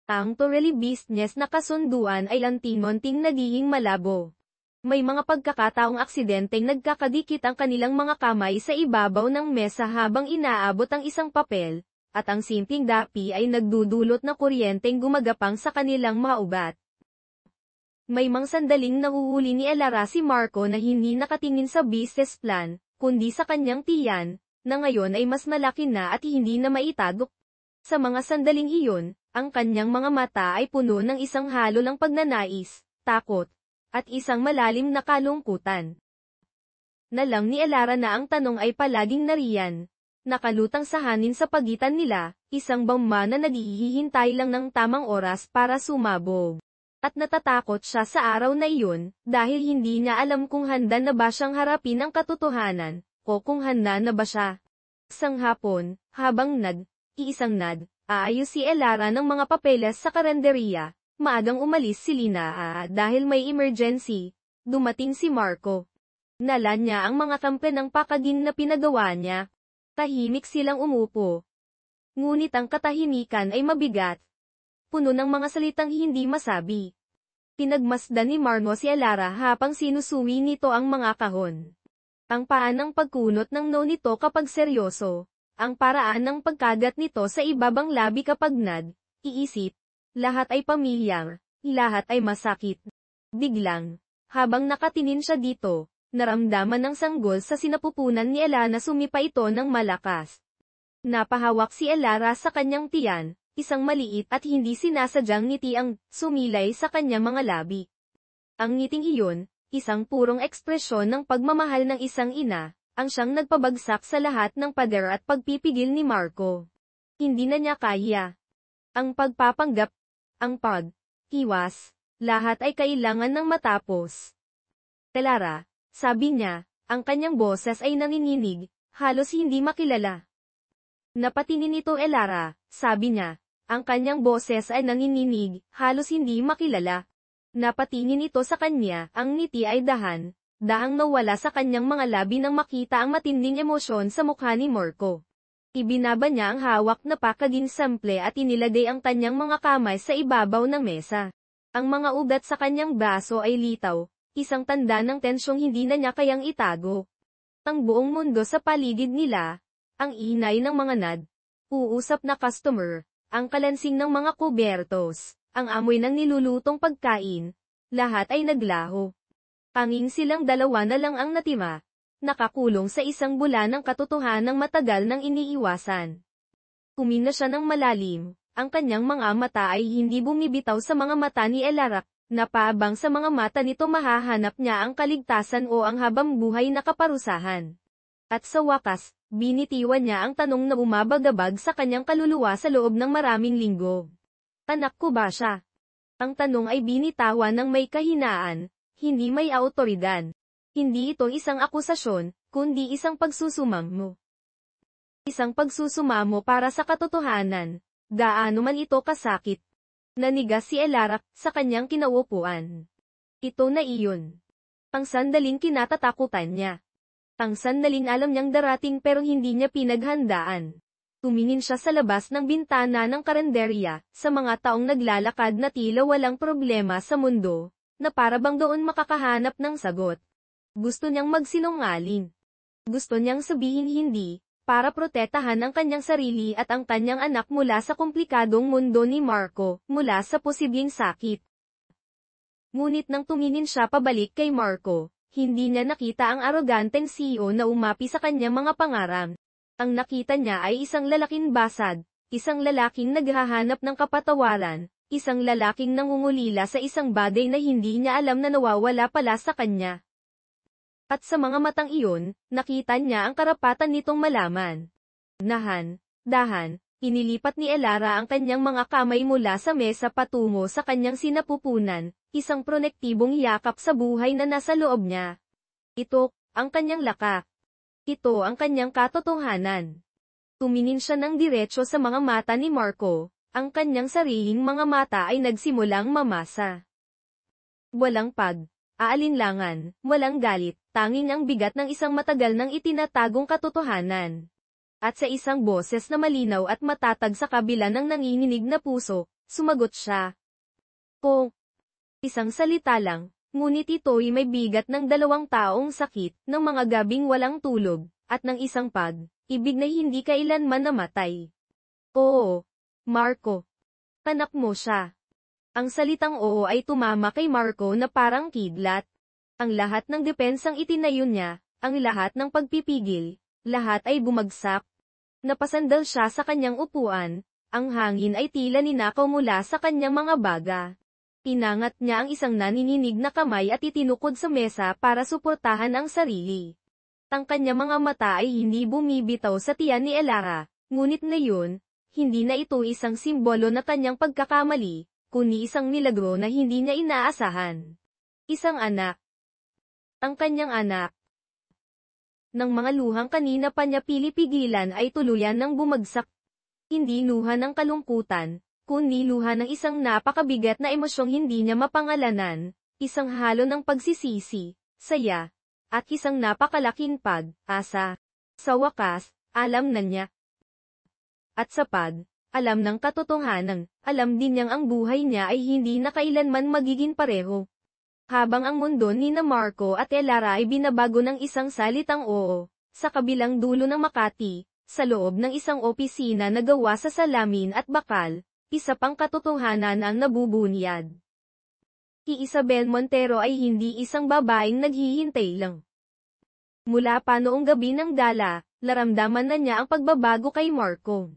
Ang Torelli business na kasunduan ay unti-unting nagiging malabo. May mga pagkakataong aksidenteng nagkakadikit ang kanilang mga kamay sa ibabaw ng mesa habang inaabot ang isang papel, at ang simpleng dapi ay nagdudulot na kuryenteng gumagapang sa kanilang mga ugat. May mga sandaling nahuhuli ni Elara si Marco na hindi nakatingin sa business plan, kundi sa kanyang tiyan, na ngayon ay mas malaki na at hindi na maitagok. Sa mga sandaling iyon, ang kanyang mga mata ay puno ng isang halo ng pagnanais, takot, at isang malalim na kalungkutan. Nalang ni Elara na ang tanong ay palaging nariyan. Nakalutang sa hanin sa pagitan nila, isang bangma na naghihintay lang ng tamang oras para sumabog. At natatakot siya sa araw na iyon, dahil hindi niya alam kung handa na ba siyang harapin ang katotohanan, o kung handa na ba siya. Isang hapon, habang iisang aayos si Elara ng mga papeles sa karenderya, maagang umalis si Lina dahil may emergency, dumating si Marco. Nala niya ang mga kampe ng pakaging na pinagawa niya. Tahimik silang umupo. Ngunit ang katahimikan ay mabigat. Puno ng mga salitang hindi masabi. Pinagmasdan ni Marco si Elara habang sinusuwi nito ang mga kahon. Ang paanang pagkunot ng no nito kapag seryoso, ang paraan ng pagkagat nito sa ibabang labi kapag iisip, lahat ay pamilyar, lahat ay masakit. Biglang, habang nakatingin siya dito, naramdaman ng sanggol sa sinapupunan ni Elara na sumipa ito ng malakas. Napahawak si Elara sa kanyang tiyan, isang maliit at hindi sinasadyang ngiti ang sumilay sa kanyang mga labi. Ang ngiting iyon, isang purong ekspresyon ng pagmamahal ng isang ina, ang siyang nagpabagsak sa lahat ng pader at pagpipigil ni Marco. Hindi na niya kaya. Ang pagpapanggap, ang pag-iwas, lahat ay kailangan ng matapos. Elara, sabi niya, ang kanyang boses ay nanginginig, halos hindi makilala. Napatingin ito Elara, sabi niya, ang kanyang boses ay nanginginig, halos hindi makilala. Napatingin ito sa kanya, ang ngiti ay dahang nawala sa kanyang mga labi nang makita ang matinding emosyon sa mukha ni Marco. Ibinaba niya ang hawak na pakaging sample at inilagay ang kanyang mga kamay sa ibabaw ng mesa. Ang mga ugat sa kanyang braso ay litaw, isang tanda ng tensyong hindi na niya kayang itago. Ang buong mundo sa paligid nila, ang ingay ng mga uusap na customer, ang kalansing ng mga kubertos, ang amoy ng nilulutong pagkain, lahat ay naglaho. Tanging silang dalawa na lang ang natima, nakakulong sa isang bula ng katotohanang matagal nang iniiwasan. Huminga siya ng malalim, ang kanyang mga mata ay hindi bumibitaw sa mga mata ni Elara, napaabang sa mga mata nito mahahanap niya ang kaligtasan o ang habang buhay na kaparusahan. At sa wakas, binitiwan niya ang tanong na umabagabag sa kanyang kaluluwa sa loob ng maraming linggo. Anak ko ba siya? Ang tanong ay binitawan ng may kahinaan, hindi may awtoridad. Hindi ito isang akusasyon, kundi isang pagsusumamo. Isang pagsusumamo para sa katotohanan, gaano man ito kasakit. Nanigas si Elara sa kanyang kinauupuan. Ito na iyon. Ang sandaling kinatatakutan niya. Ang sandaling alam niyang darating pero hindi niya pinaghandaan. Tumingin siya sa labas ng bintana ng karenderya, sa mga taong naglalakad na tila walang problema sa mundo, na para bang doon makakahanap ng sagot. Gusto niyang magsinungaling. Gusto niyang sabihin hindi, para protetahan ang kanyang sarili at ang kanyang anak mula sa komplikadong mundo ni Marco, mula sa posibleng sakit. Ngunit nang tumingin siya pabalik kay Marco, hindi niya nakita ang aroganteng CEO na umapi sa kanyang mga pangarap. Ang nakita niya ay isang lalaking basad, isang lalaking naghahanap ng kapatawaran, isang lalaking nangungulila sa isang bagay na hindi niya alam na nawawala pala sa kanya. At sa mga matang iyon, nakita niya ang karapatan nitong malaman. Dahan, inilipat ni Elara ang kanyang mga kamay mula sa mesa patungo sa kanyang sinapupunan, isang pronektibong yakap sa buhay na nasa loob niya. Ito, ang kanyang laka. Ito ang kanyang katotohanan. Tumingin siya ng diretso sa mga mata ni Marco, ang kanyang sariling mga mata ay nagsimulang mamasa. Walang aalinlangan, walang galit, tanging ang bigat ng isang matagal nang itinatagong katotohanan. At sa isang boses na malinaw at matatag sa kabila ng nanginginig na puso, sumagot siya. Isang salita lang, ngunit ito'y may bigat ng 2 taong sakit, ng mga gabing walang tulog, at ng isang ibig na hindi kailanman namatay. Oo, Marco. Anak mo siya. Ang salitang oo ay tumama kay Marco na parang kidlat. Ang lahat ng depensang itinayo niya, ang lahat ng pagpipigil, lahat ay bumagsak. Napasandal siya sa kanyang upuan, ang hangin ay tila ninakaw mula sa kanyang mga baga. Inangat niya ang isang nanginginig na kamay at itinukod sa mesa para suportahan ang sarili. Ang kanyang mga mata ay hindi bumibitaw sa tiyan ni Elara, ngunit ngayon, hindi na ito isang simbolo na kanyang pagkakamali, kundi isang milagro na hindi niya inaasahan. Isang anak. Ang kanyang anak. Nang mga luhang kanina pa niya pinipigilan ay tuluyan ng bumagsak. Hindi luha ng kalungkutan, kundi luha ng isang napakabigat na emosyong hindi niya mapangalanan, isang halo ng pagsisisi, saya, at isang napakalaking pag-asa. Sa wakas, alam na niya. At sa alam ng katotohanan, alam din niyang ang buhay niya ay hindi na kailanman magiging pareho. Habang ang mundo ni na Marco at Elara ay binabago ng isang salitang oo, sa kabilang dulo ng Makati, sa loob ng isang opisina na gawa sa salamin at bakal, isa pang katotohanan ang nabubunyad. Si Isabel Montero ay hindi isang babaeng naghihintay lang. Mula pa noong gabi ng gala, naramdaman na niya ang pagbabago kay Marco.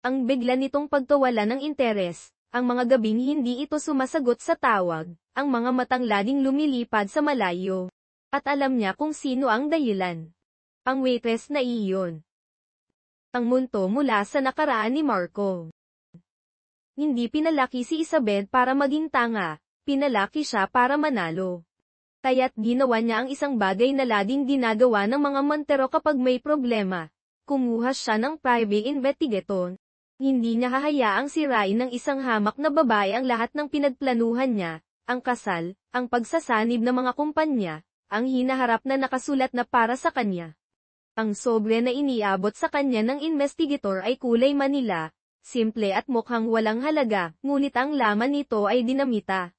Ang bigla nitong pagkawala ng interes, ang mga gabing hindi ito sumasagot sa tawag, ang mga matang laging lumilipad sa malayo. At alam niya kung sino ang dahilan. Ang waitress na iyon. Ang munto mula sa nakaraan ni Marco. Hindi pinalaki si Isabel para maging tanga, pinalaki siya para manalo. Kaya't ginawa niya ang isang bagay na laging ginagawa ng mga Montero kapag may problema. Kumuha siya ng private investigator. Hindi niya hahayaang sirain ng isang hamak na babae ang lahat ng pinagplanuhan niya, ang kasal, ang pagsasanib ng mga kumpanya, ang hinaharap na nakasulat na para sa kanya. Ang sobre na iniabot sa kanya ng investigator ay kulay Manila, simple at mukhang walang halaga, ngunit ang laman nito ay dinamita.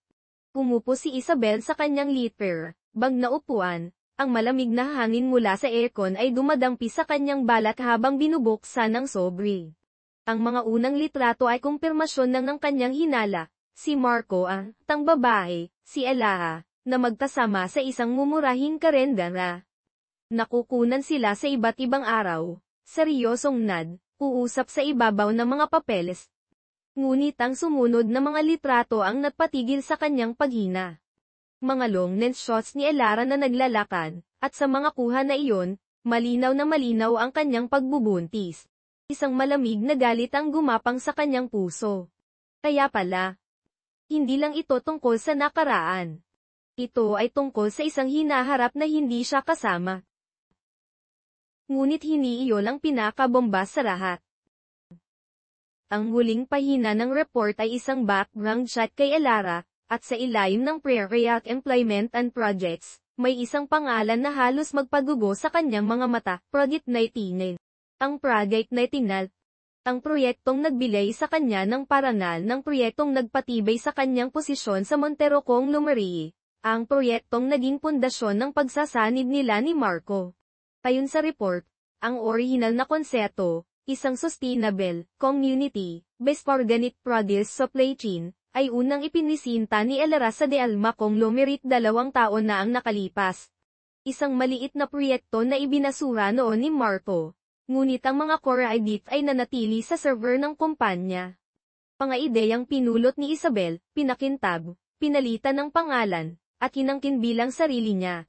Umupo si Isabel sa kanyang litper, bag na upuan, ang malamig na hangin mula sa aircon ay dumadampi sa kanyang balat habang binubuksan ng sobre. Ang mga unang litrato ay kumpirmasyon ng kanyang hinala, si Marco ang babae, si Elara, na magkasama sa isang mumurahing karendara. Nakukunan sila sa iba't ibang araw, seryosong uusap sa ibabaw ng mga papeles. Ngunit ang sumunod na mga litrato ang nagpatigil sa kanyang paghina. Mga long lens shots ni Elara na naglalakad, at sa mga kuha na iyon, malinaw na malinaw ang kanyang pagbubuntis. Isang malamig na galit ang gumapang sa kanyang puso. Kaya pala, hindi lang ito tungkol sa nakaraan. Ito ay tungkol sa isang hinaharap na hindi siya kasama. Ngunit hindi iyon ang pinakabomba sa lahat. Ang huling pahina ng report ay isang background shot kay Elara, at sa ilalim ng Prairie Employment and Projects, may isang pangalan na halos magpagugo sa kanyang mga mata, Project 19. Ang Project 19, ang proyektong nagbigay sa kanya ng parangal ng proyektong nagpatibay sa kanyang posisyon sa Montero Conglomerate, ang proyektong naging pundasyon ng pagsasanib nila ni Marco. Ayon sa report, Ang orihinal na konsepto, isang sustainable, community-based organic produce supply chain, ay unang ipinisinta ni Elara sa De Alma Conglomerate 2 taon na ang nakalipas. Isang maliit na proyekto na ibinasura noon ni Marco. Ngunit ang mga core idea ay nanatili sa server ng kumpanya. Pangaideyang pinulot ni Isabel, pinakintab, pinalitan ng pangalan, at hinangkin bilang sarili niya.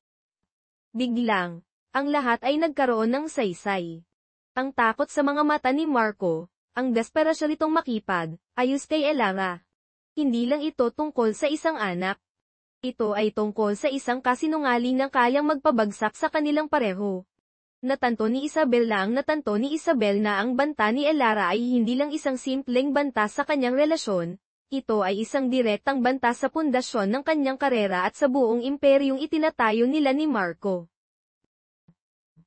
Biglang, ang lahat ay nagkaroon ng saysay. Ang takot sa mga mata ni Marco, ang desperasyon nitong makipag, ayos kay Elara. Hindi lang ito tungkol sa isang anak. Ito ay tungkol sa isang kasinungaling na kayang magpabagsak sa kanilang pareho. Natanto ni Isabel na ang banta ni Elara ay hindi lang isang simpleng banta sa kanyang relasyon, ito ay isang direktang banta sa pundasyon ng kanyang karera at sa buong imperyong itinatayo nila ni Marco.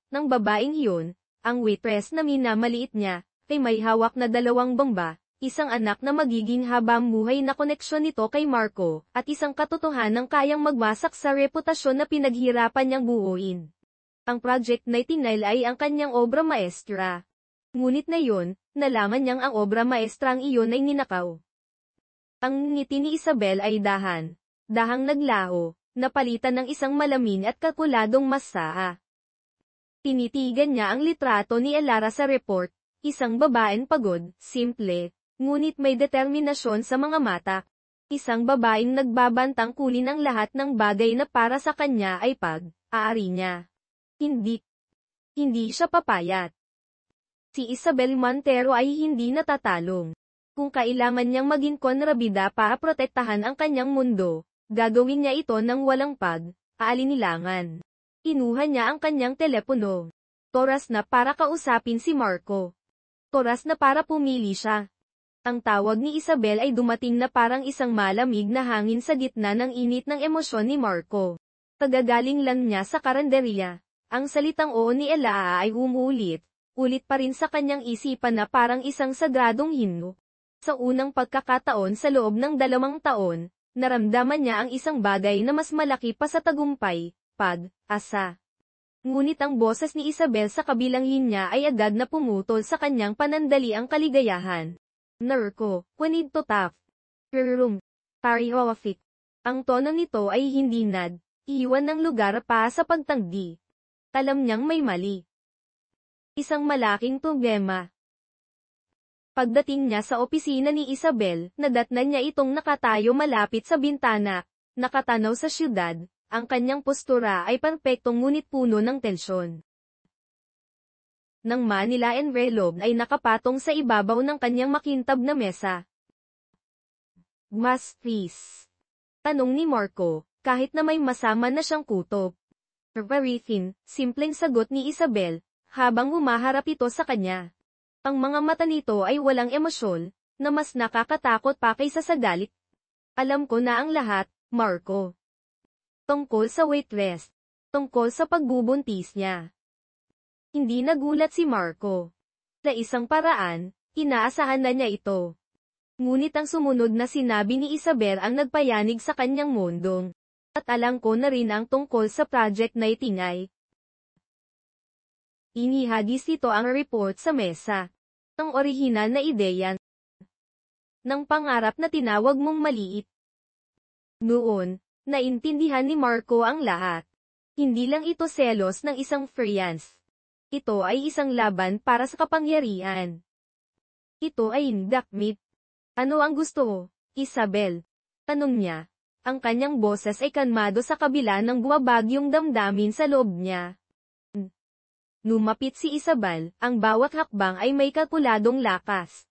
Nang babaeng iyon, ang waitress na minamaliit niya, ay may hawak na 2 bomba, isang anak na magiging habang-buhay na koneksyon nito kay Marco, at isang katotohanang kayang magwasak sa reputasyon na pinaghirapan niyang buuin. Ang Project Nightingale ay ang kanyang obra maestra. Ngunit na yun, nalaman niyang ang obra maestrang iyon ay ninakaw. Ang ngiti ni Isabel ay dahang naglaho, napalitan ng isang malamin at kalkuladong masa. Tinitigan niya ang litrato ni Elara sa report, isang babaeng pagod, simple, ngunit may determinasyon sa mga mata. Isang babaeng nagbabantang kunin ang lahat ng bagay na para sa kanya ay pag-aari niya. Hindi siya papayat. Si Isabel Montero ay hindi natatalong. Kung kailangan niyang maging kontrabida para protektahan ang kanyang mundo, gagawin niya ito ng walang pag-aalinilangan. Inuha niya ang kanyang telepono. Oras na para kausapin si Marco. Oras na para pumili siya. Ang tawag ni Isabel ay dumating na parang isang malamig na hangin sa gitna ng init ng emosyon ni Marco. Kagagaling lang niya sa karinderya. Ang salitang oo ni Elara ay ulit pa rin sa kanyang isipan na parang isang sagradong himno. Sa unang pagkakataon sa loob ng 2 taon, naramdaman niya ang isang bagay na mas malaki pa sa tagumpay, pag-asa. Ngunit ang boses ni Isabel sa kabilang linya ay agad na pumutol sa kanyang panandaliang kaligayahan. Narko, wanid to taf. Room. Parihoafik. Ang tono nito ay hindi iwan ng lugar pa sa pagtanggi. Alam niyang may mali. Isang malaking problema. Pagdating niya sa opisina ni Isabel, nadatnan niya itong nakatayo malapit sa bintana, nakatanaw sa syudad, ang kanyang postura ay perpektong ngunit puno ng tensyon. Nang Manila envelope ay nakapatong sa ibabaw ng kanyang makintab na mesa. Mas please. Tanong ni Marco, kahit na may masama na siyang kutob. Very thin, simpleng sagot ni Isabel, habang humaharap ito sa kanya. Ang mga mata nito ay walang emosyon, na mas nakakatakot pa kaysa sa galit. Alam ko na ang lahat, Marco. Tungkol sa waitress. Tungkol sa pagbubuntis niya. Hindi nagulat si Marco. Sa isang paraan, inaasahan na niya ito. Ngunit ang sumunod na sinabi ni Isabel ang nagpayanig sa kanyang mundong. At alam ko na rin ang tungkol sa Project Nightingale. Inihagis ito ang report sa mesa. Ang orihinal na ideya ng pangarap na tinawag mong maliit. Noon, naintindihan ni Marco ang lahat. Hindi lang ito selos ng isang freelance. Ito ay isang laban para sa kapangyarihan. Ito ay indakmit. Ano ang gusto mo, Isabel? Tanong niya. Ang kanyang boses ay kalmado sa kabila ng bumabagyong damdamin sa loob niya. Lumapit si Isabel, ang bawat hakbang ay may kalkuladong lakas.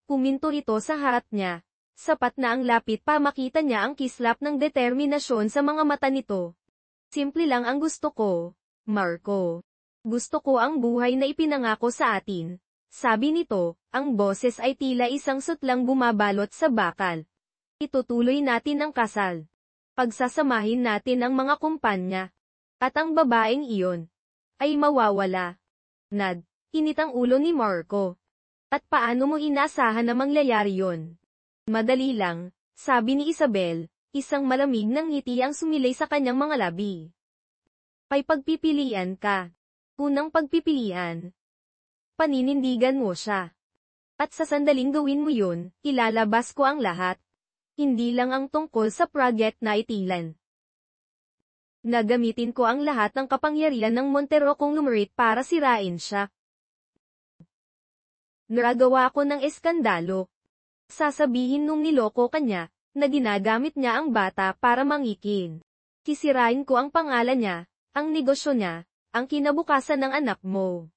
Puminto ito sa harap niya. Sapat na ang lapit pa makita niya ang kislap ng determinasyon sa mga mata nito. Simple lang ang gusto ko, Marco. Gusto ko ang buhay na ipinangako sa atin. Sabi nito, ang boses ay tila isang sutlang bumabalot sa bakal. Itutuloy natin ang kasal. Pagsasamahin natin ang mga kumpanya. At ang babaeng iyon ay mawawala. Init ang ulo ni Marco. At paano mo inaasahan na mangyayari yon? Madali lang, sabi ni Isabel, isang malamig ng ngiti ang sumilay sa kanyang mga labi. May pagpipilian ka. Unang pagpipilian. Paninindigan mo siya. At sa sandaling gawin mo yun, ilalabas ko ang lahat. Hindi lang ang tungkol sa project na itilan. Nagamitin ko ang lahat ng kapangyarihan ng Montero kung Lumerit para sirain siya. Naragawa ko ng eskandalo. Sasabihin nung niloko kanya, na ginagamit niya ang bata para mangikin. Sisirain ko ang pangalan niya, ang negosyo niya, ang kinabukasan ng anak mo.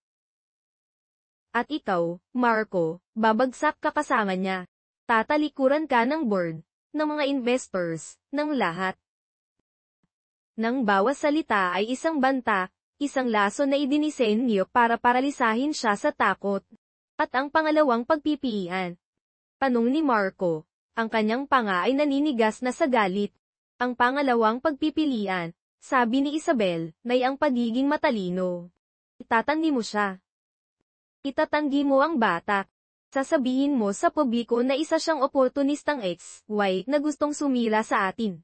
At ikaw, Marco, babagsak ka kasama niya. Tatalikuran ka ng board, ng mga investors, ng lahat. Nang bawat salita ay isang banta, isang laso na idinisenyo para paralisahin siya sa takot. At ang pangalawang pagpipilian. Tanong ni Marco. Ang kanyang panga ay naninigas na sa galit. Ang pangalawang pagpipilian, sabi ni Isabel, ay ang pagiging matalino. Itatanggi mo siya. Itatanggi mo ang bata. Sasabihin mo sa publiko na isa siyang oportunistang ex-wife na gustong sumira sa atin.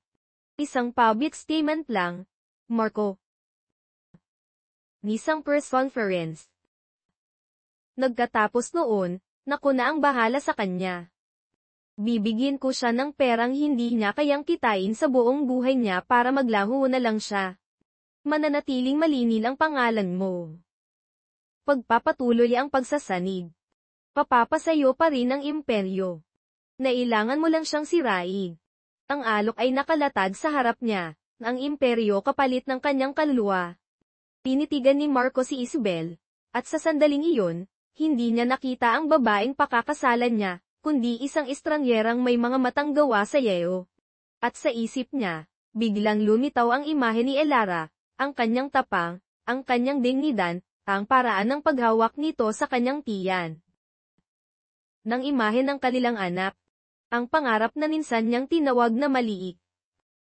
Isang public statement lang, Marco. Isang press conference. Nagkatapos noon, naku na ang bahala sa kanya. Bibigyan ko siya ng perang hindi niya kayang kitain sa buong buhay niya para maglaho na lang siya. Mananatiling malinil ang pangalan mo. Pagpapatuloy ang pagsasanig. Papapasayo pa rin ang imperyo. Nailangan mo lang siyang sirain. Ang alok ay nakalatag sa harap niya, ang imperyo kapalit ng kanyang kaluluwa. Tinitigan ni Marco si Isabel, at sa sandaling iyon, hindi niya nakita ang babaeng pakakasalan niya, kundi isang estrangerang may mga matang gawa sa yeo. At sa isip niya, biglang lumitaw ang imahe ni Elara, ang kanyang tapang, ang kanyang dignidad, ang paraan ng paghawak nito sa kanyang tiyan. Nang imahe ng kanilang anak, ang pangarap na minsan niyang tinawag na maliit.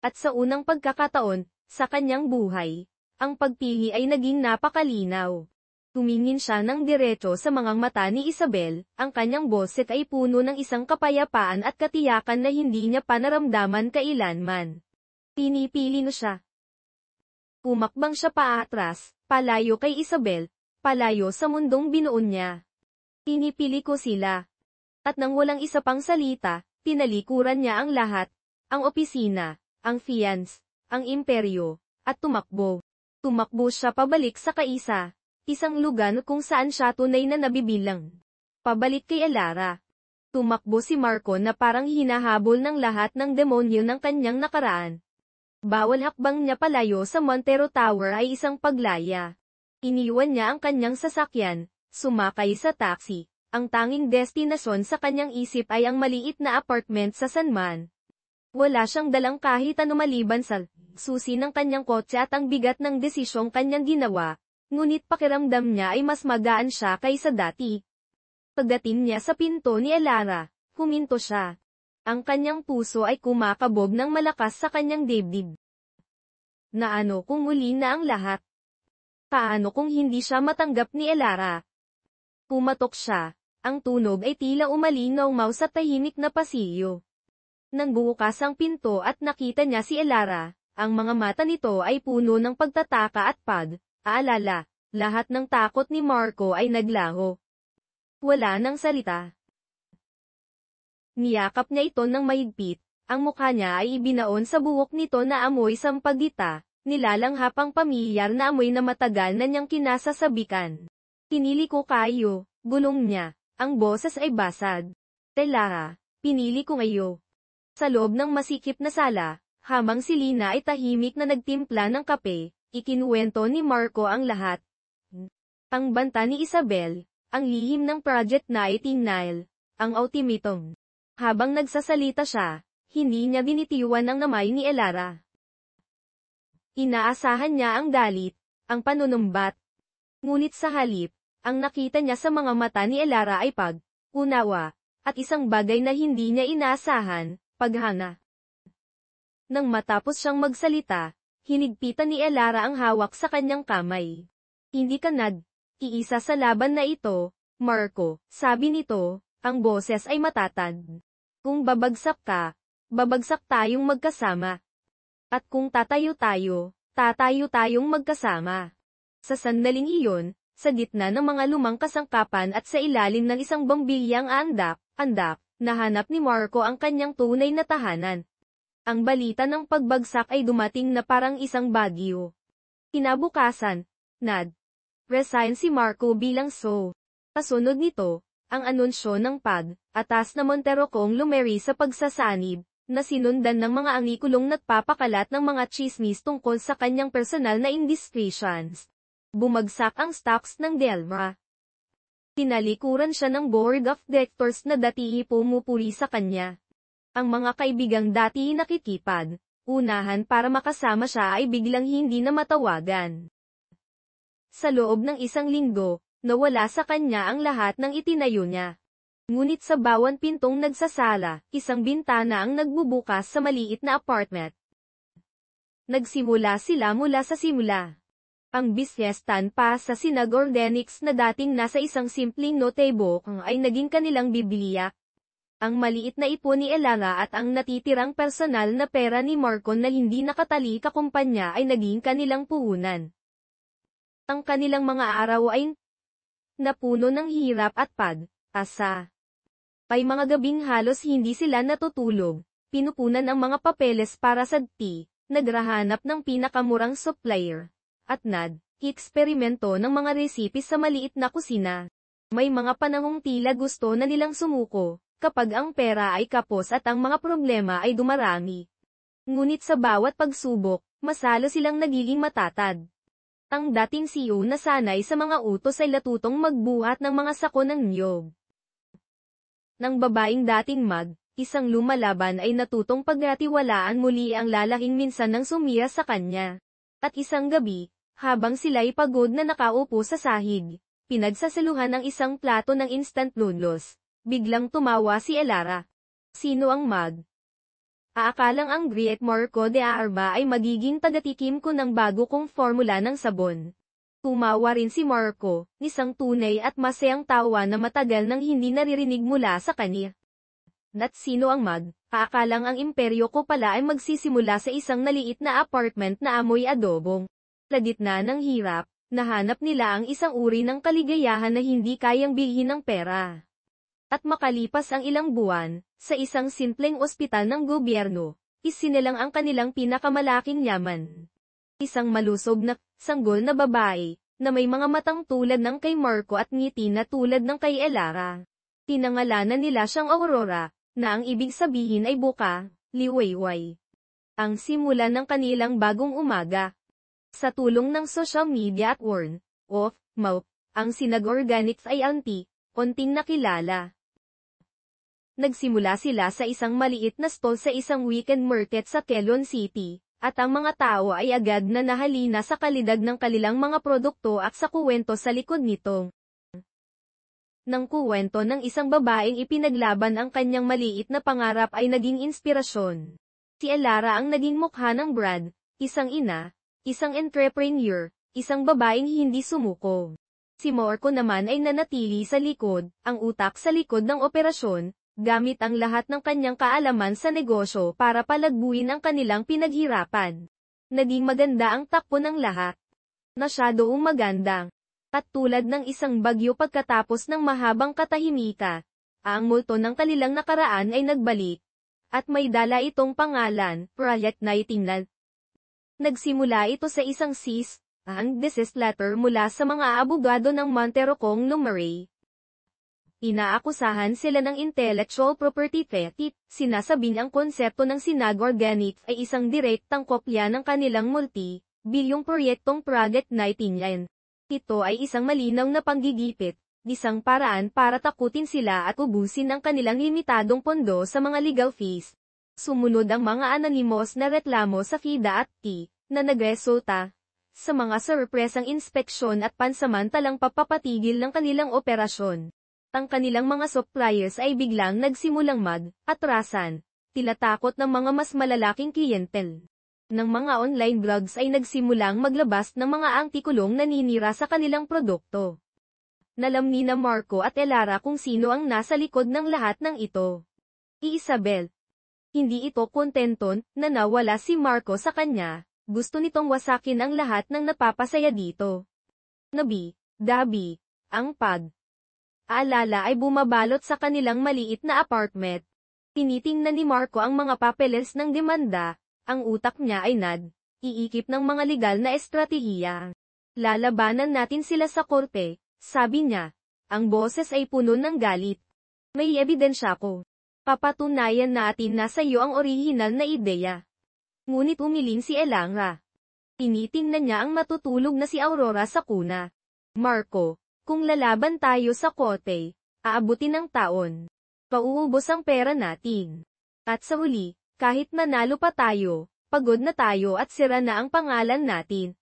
At sa unang pagkakataon, sa kanyang buhay, ang pagpili ay naging napakalinaw. Tumingin siya ng diretso sa mga mata ni Isabel, ang kanyang boses ay puno ng isang kapayapaan at katiyakan na hindi niya panaramdaman kailanman. Pinipili na siya. Pumakbang siya paatras, palayo kay Isabel, palayo sa mundong binuon niya. Pinipili ko sila. At nang walang isa pang salita, tinalikuran niya ang lahat, ang opisina, ang fiance, ang imperyo, at tumakbo. Tumakbo siya pabalik sa kaisa. Isang lugar kung saan siya tunay na nabibilang. Pabalik kay Elara. Tumakbo si Marco na parang hinahabol ng lahat ng demonyo ng kanyang nakaraan. Bawal hakbang niya palayo sa Montero Tower ay isang paglaya. Iniwan niya ang kanyang sasakyan, sumakay sa taxi. Ang tanging destinasyon sa kanyang isip ay ang maliit na apartment sa San Man. Wala siyang dalang kahit ano maliban sa susi ng kanyang kotse at ang bigat ng desisyong kanyang ginawa. Ngunit pakiramdam niya ay mas magaan siya kaysa dati. Pagdating niya sa pinto ni Elara, huminto siya. Ang kanyang puso ay kumakabog ng malakas sa kanyang dibdib. Naano kung muli na ang lahat? Paano kung hindi siya matanggap ni Elara? Pumatok siya. Ang tunog ay tila umalinaw sa tahimik na pasilyo. Nang bukas ang pinto at nakita niya si Elara, ang mga mata nito ay puno ng pagtataka at pag-aalala. Lahat ng takot ni Marco ay naglaho. Wala nang salita. Niyakap niya ito ng mahigpit, ang mukha niya ay ibinaon sa buhok nito na amoy sampagita, nilalanghap ang pamilyar na amoy na matagal na niyang kinasasabikan. Pinili ko kayo, bulong niya, ang boses ay basad. Elara, pinili ko ngayo. Sa loob ng masikip na sala, habang si Lina ay tahimik na nagtimpla ng kape, ikinuwento ni Marco ang lahat. Ang banta ni Isabel, ang lihim ng Project Nightingale, ang ultimatum. Habang nagsasalita siya, hindi niya binitiwan ang namay ni Elara. Inaasahan niya ang galit, ang panunumbat. Ngunit sa halip, ang nakita niya sa mga mata ni Elara ay pag-unawa, at isang bagay na hindi niya inaasahan, paghanga. Nang matapos siyang magsalita, hinigpitan ni Elara ang hawak sa kanyang kamay. Hindi ka nag-iisa sa laban na ito, Marco, sabi nito, ang boses ay matatag. Kung babagsak ka, babagsak tayong magkasama. At kung tatayo tayo, tatayo tayong magkasama. Sa sandaling iyon, sa gitna ng mga lumang kasangkapan at sa ilalim ng isang bombilyang andak, nahanap ni Marco ang kanyang tunay na tahanan. Ang balita ng pagbagsak ay dumating na parang isang bagyo. Kinabukasan, resign si Marco bilang Kasunod nito, ang anunsyo ng atas na Montero kong lumeri sa pagsasanib, na sinundan ng mga angikulong nagpapakalat ng mga chismis tungkol sa kanyang personal na indiscretions. Bumagsak ang stocks ng Delma. Tinalikuran siya ng board of directors na dati pumupuri sa kanya. Ang mga kaibigang dati nakikipag, unahan para makasama siya ay biglang hindi na matawagan. Sa loob ng isang linggo, nawala sa kanya ang lahat ng itinayo niya. Ngunit sa bawat pintong nagsasala, isang bintana ang nagbubukas sa maliit na apartment. Nagsimula sila mula sa simula. Ang bisyestan pa sa Sinag Organics na dating nasa isang simpleng notebook ay naging kanilang bibliya. Ang maliit na ipon ni Elanga at ang natitirang personal na pera ni Marco na hindi nakatali kakumpanya ay naging kanilang puhunan. Ang kanilang mga araw ay napuno ng hirap at pag-asa. May mga gabing halos hindi sila natutulog, pinupunan ang mga papeles para sa naghahanap ng pinakamurang supplier, at eksperimento ng mga resipe sa maliit na kusina. May mga panahong tila gusto na nilang sumuko, kapag ang pera ay kapos at ang mga problema ay dumarami. Ngunit sa bawat pagsubok, masalo silang nagiging matatag. Ang dating CEO na sanay sa mga utos ay latutong magbuhat ng mga sako ng niyog. Nang babaeng dating isang lumalaban ay natutong pagkatiwalaan muli ang lalaking minsan nang sumira sa kanya. At isang gabi, habang sila'y pagod na nakaupo sa sahig, pinagsasaluhan ng isang plato ng instant noodles. Biglang tumawa si Elara. Sino ang Aakalang ang Griet Marco de Arba ay magiging tagatikim ko ng bago kong formula ng sabon. Tumawa rin si Marco, isang tunay at masayang tawa na matagal nang hindi naririnig mula sa kanya. At sino ang Aakalang ang imperyo ko pala ay magsisimula sa isang naliit na apartment na amoy adobong. Sa gitna ng hirap, nahanap nila ang isang uri ng kaligayahan na hindi kayang bilhin ng pera. At makalipas ang ilang buwan, sa isang simpleng ospital ng gobyerno, isinilang ang kanilang pinakamalaking yaman. Isang malusog na, sanggol na babae, na may mga matang tulad ng kay Marco at ngiti na tulad ng kay Elara. Tinangalanan nila siyang Aurora, na ang ibig sabihin ay buka, liwayway. Ang simula ng kanilang bagong umaga. Sa tulong ng social media at word of mouth, ang Sinag Organics ay konting nakilala. Nagsimula sila sa isang maliit na stall sa isang weekend market sa Quezon City, at ang mga tao ay agad na nahalina sa kalidad ng kanilang mga produkto at sa kuwento sa likod nito. Nang kuwento ng isang babaeng ipinaglaban ang kanyang maliit na pangarap ay naging inspirasyon. Si Elara ang naging mukha ng brand, isang ina, isang entrepreneur, isang babaeng hindi sumuko. Si Marco naman ay nanatili sa likod, ang utak sa likod ng operasyon, gamit ang lahat ng kanyang kaalaman sa negosyo para palagbuin ang kanilang pinaghirapan. Naging maganda ang takbo ng lahat. Masyadong magandang. At tulad ng isang bagyo pagkatapos ng mahabang katahimikan, ang multo ng kanilang nakaraan ay nagbalik. At may dala itong pangalan, Project Nightingale. Nagsimula ito sa isang ang desist letter mula sa mga abogado ng Montero kong Lumare. Inaakusahan sila ng intellectual property theft. Sinasabing ang konsepto ng Sinag Organics ay isang direktang kopya ng kanilang multi-bilyong proyektong Project Nightingale. Ito ay isang malinaw na panggigipit, isang paraan para takutin sila at ubusin ang kanilang limitadong pondo sa mga legal fees. Sumunod ang mga anonymous na reklamo sa FIDA at na nagresulta sa mga sorpresang inspeksyon at pansamantalang papapatigil ng kanilang operasyon. Ang kanilang mga suppliers ay biglang nagsimulang atrasan, tilatakot ng mga mas malalaking klientel. Ng mga online blogs ay nagsimulang maglabas ng mga artikulong naninira sa kanilang produkto. Nalam ni na Marco at Elara kung sino ang nasa likod ng lahat ng ito. Isabel. Hindi ito kontenton na nawala si Marco sa kanya, gusto nitong wasakin ang lahat ng napapasaya dito. Nabi, Gabi, ang pag-aalala ay bumabalot sa kanilang maliit na apartment. Tinitingnan ni Marco ang mga papeles ng demanda, ang utak niya ay iikip ng mga legal na estratehiya. Lalabanan natin sila sa korte, sabi niya. Ang boses ay puno ng galit. May ebidensya ko. Papatunayan natin na sa iyo ang orihinal na ideya. Ngunit umiling si Elangra. Tinitingnan niya ang matutulog na si Aurora sa kuna. Marco, kung lalaban tayo sa korte, aabutin ng taon. Pauubos ang pera natin. At sa huli, kahit nanalo pa tayo, pagod na tayo at sira na ang pangalan natin.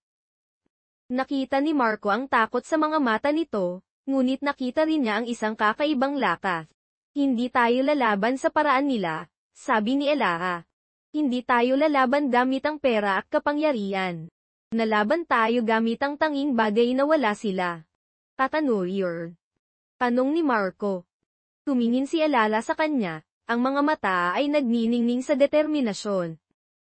Nakita ni Marco ang takot sa mga mata nito, ngunit nakita rin niya ang isang kakaibang lakas. Hindi tayo lalaban sa paraan nila, sabi ni Elara. Hindi tayo lalaban gamit ang pera at kapangyarihan. Nalaban tayo gamit ang tanging bagay na wala sila. Tatanurier. Tanong ni Marco. Tumingin si Alala sa kanya, ang mga mata ay nagniningning sa determinasyon.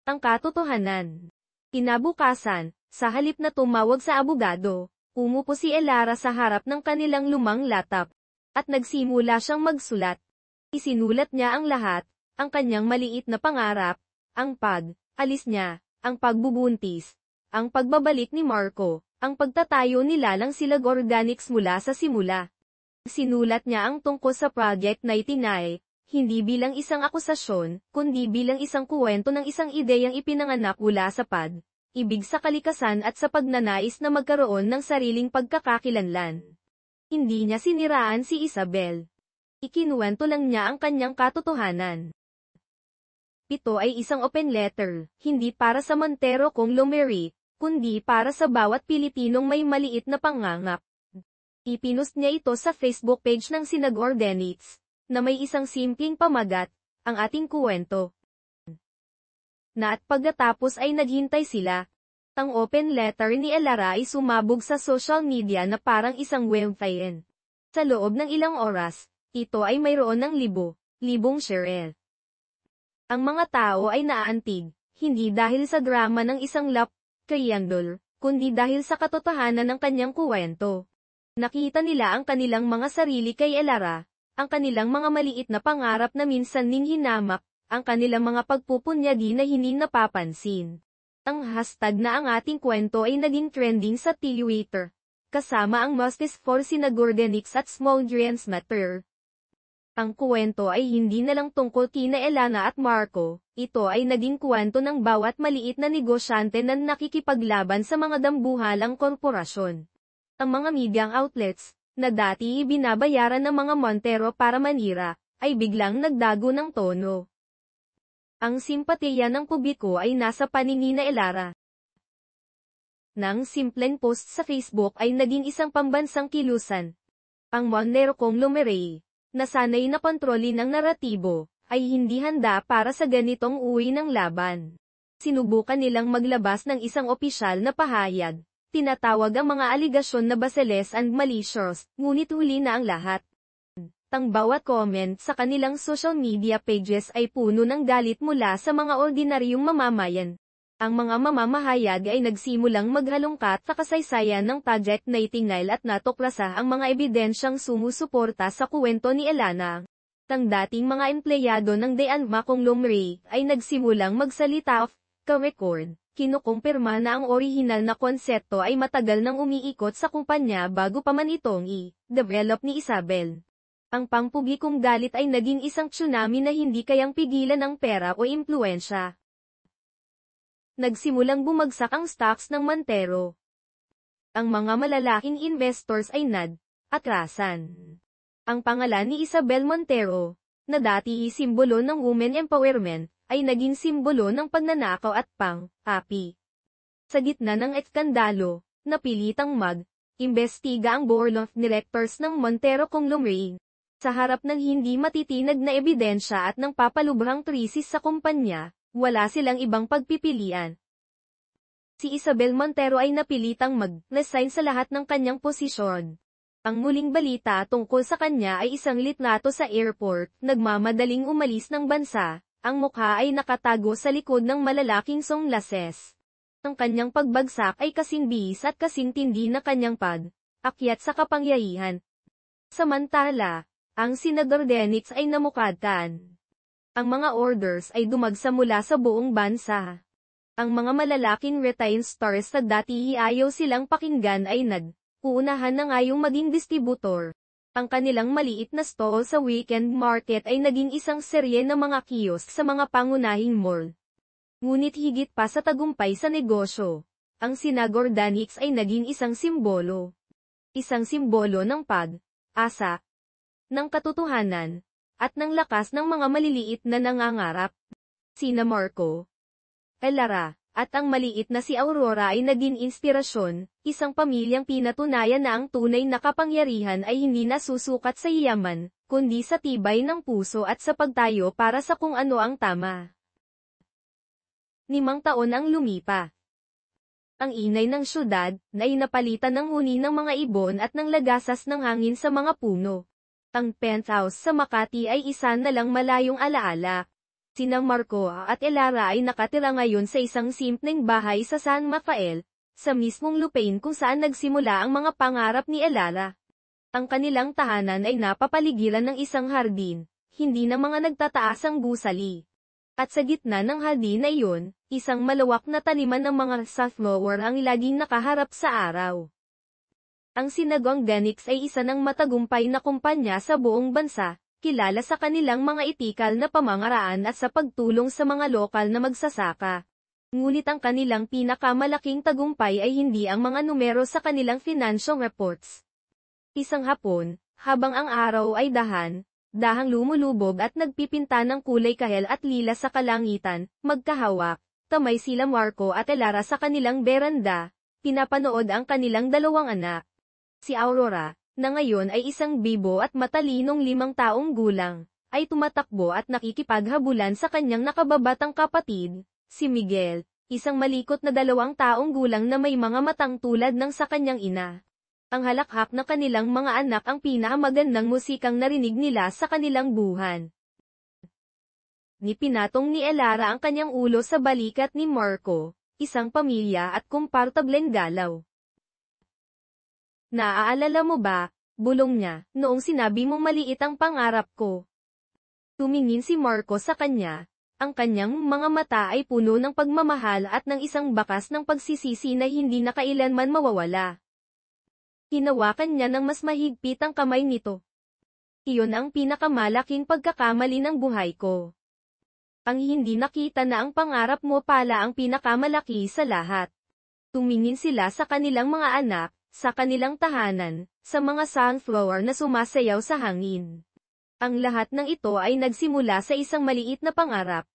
Ang katotohanan. Kinabukasan, sa halip na tumawag sa abogado, umupo si Elara sa harap ng kanilang lumang laptop, at nagsimula siyang magsulat. Isinulat niya ang lahat, ang kanyang maliit na pangarap, ang pag-alis niya, ang pagbubuntis, ang pagbabalik ni Marco, ang pagtatayo nila ng Silag Organics mula sa simula. Sinulat niya ang tungkol sa Project 99, hindi bilang isang akusasyon, kundi bilang isang kuwento ng isang ideyang ipinanganak mula sa ibig sa kalikasan at sa pagnanais na magkaroon ng sariling pagkakakilanlan. Hindi niya siniraan si Isabel. Ikinuwento lang niya ang kanyang katotohanan. Ito ay isang open letter, hindi para sa Montero Conglomerate, kundi para sa bawat Pilipinong may maliit na pangangap. Ipinost niya ito sa Facebook page ng Sinag Organics, na may isang simpleng pamagat, ang ating kuwento. Na at pagkatapos ay naghintay sila. Ang open letter ni Elara ay sumabog sa social media na parang isang webfile. Sa loob ng ilang oras, ito ay mayroon ng libong share. Ang mga tao ay naaantig, hindi dahil sa drama ng isang triangle, kundi dahil sa katotohanan ng kanyang kuwento. Nakita nila ang kanilang mga sarili kay Elara, ang kanilang mga maliit na pangarap na minsan ning hinamak, ang kanilang mga pagpupunyagi na hindi napapansin. Ang hashtag na ang ating kwento ay naging trending sa Twitter, kasama ang Justice for Sinag Organics at Small Dreams Matter. Ang kuwento ay hindi na lang tungkol kina Elana at Marco, ito ay naging kwento ng bawat maliit na negosyante na nakikipaglaban sa mga dambuhalang korporasyon. Ang mga medyang outlets, na dati ibinabayaran ng mga Montero para manira, ay biglang nagdago ng tono. Ang simpatiya ng publiko ay nasa paningin na Elara. Nang simpleng post sa Facebook ay naging isang pambansang kilusan. Ang Montero Conglomerate, na sanay na kontrolin ng naratibo, ay hindi handa para sa ganitong uri ng laban. Sinubukan nilang maglabas ng isang opisyal na pahayag. Tinatawag ang mga aligasyon na baseless and malicious, ngunit huli na ang lahat. Ang bawat comment sa kanilang social media pages ay puno ng galit mula sa mga ordinaryong mamamayan. Ang mga mamamahayag ay nagsimulang maghalongkat sa kasaysayan ng Project 99 at natuklasa ang mga ebidensyang sumusuporta sa kuwento ni Elana. Ang dating mga empleyado ng Daanma Conglomerate ay nagsimulang magsalita off-the-record. Kinukumpirma na ang orihinal na konsepto ay matagal nang umiikot sa kumpanya bago pa man itong i-develop ni Isabel. Ang pampublikong galit ay naging isang tsunami na hindi kayang pigilan ng pera o impluensya. Nagsimulang bumagsak ang stocks ng Montero. Ang mga malalaking investors ay atrasan. Ang pangalan ni Isabel Montero, na dati simbolo ng women empowerment, ay naging simbolo ng pagnanakaw at pang-api. Sa gitna ng eskandalo, napilitang mag-imbestiga ang board of directors ng Montero Conglomerate. Sa harap ng hindi matitinag na ebidensya at ng papalubhang krisis sa kumpanya, wala silang ibang pagpipilian. Si Isabel Montero ay napilitang mag-resign sa lahat ng kanyang posisyon. Ang muling balita tungkol sa kanya ay isang litrato sa airport, nagmamadaling umalis ng bansa, ang mukha ay nakatago sa likod ng malalaking sunglasses. Ang kanyang pagbagsak ay kasing bihis at kasing tindi na kanyang pag-akyat sa kapangyarihan. Samantala, ang Senador Denix ay namukadkan. Ang mga orders ay dumagsa mula sa buong bansa. Ang mga malalaking retained stars na dati ayaw silang pakinggan ay uunahan na ngayong maging distributor. Ang kanilang maliit na stall sa weekend market ay naging isang serye ng mga kiosk sa mga pangunahing mall. Ngunit higit pa sa tagumpay sa negosyo, ang Senador Denix ay naging isang simbolo. Isang simbolo ng pag-asa, ng katotohanan, at ng lakas ng mga maliliit na nangangarap. Sina Marco, Elara, at ang maliit na si Aurora ay naging inspirasyon, isang pamilyang pinatunayan na ang tunay na kapangyarihan ay hindi nasusukat sa yaman, kundi sa tibay ng puso at sa pagtayo para sa kung ano ang tama. 5 taon ang lumipa. Ang inay ng syudad, na inapalitan ng huni ng mga ibon at ng lagasas ng hangin sa mga puno. Ang penthouse sa Makati ay isa na lang malayong alaala. Sina Marco at Elara ay nakatira ngayon sa isang simpleng bahay sa San Rafael, sa mismong lupain kung saan nagsimula ang mga pangarap ni Elara. Ang kanilang tahanan ay napapaligiran ng isang hardin, hindi na mga nagtataas ang gusali. At sa gitna ng hardin na iyon, isang malawak na taniman ng mga sunflower ang laging nakaharap sa araw. Ang Senador Denix ay isa ng matagumpay na kumpanya sa buong bansa, kilala sa kanilang mga etikal na pamangaraan at sa pagtulong sa mga lokal na magsasaka. Ngunit ang kanilang pinakamalaking tagumpay ay hindi ang mga numero sa kanilang financial reports. Isang hapon, habang ang araw ay dahang lumulubog at nagpipinta ng kulay kahel at lila sa kalangitan, magkahawak, tamay sila Marco at Elara sa kanilang beranda, pinapanood ang kanilang dalawang anak. Si Aurora, na ngayon ay isang bibo at matalinong 5 taong gulang, ay tumatakbo at nakikipaghabulan sa kanyang nakababatang kapatid, si Miguel, isang malikot na 2 taong gulang na may mga matang tulad ng sa kanyang ina. Ang halakhak na kanilang mga anak ang pinakamagandang musikang narinig nila sa kanilang buhan. Pinatong ni Elara ang kanyang ulo sa balikat ni Marco, isang pamilya at komportableng galaw. Naaalala mo ba, bulong niya, noong sinabi mong maliit ang pangarap ko? Tumingin si Marco sa kanya, ang kanyang mga mata ay puno ng pagmamahal at ng isang bakas ng pagsisisi na hindi na kailanman mawawala. Hinawakan niya ng mas mahigpit ang kamay nito. Iyon ang pinakamalaking pagkakamali ng buhay ko. Ang hindi nakita na ang pangarap mo pala ang pinakamalaki sa lahat. Tumingin sila sa kanilang mga anak, sa kanilang tahanan, sa mga sunflower na sumasayaw sa hangin. Ang lahat ng ito ay nagsimula sa isang maliit na pangarap.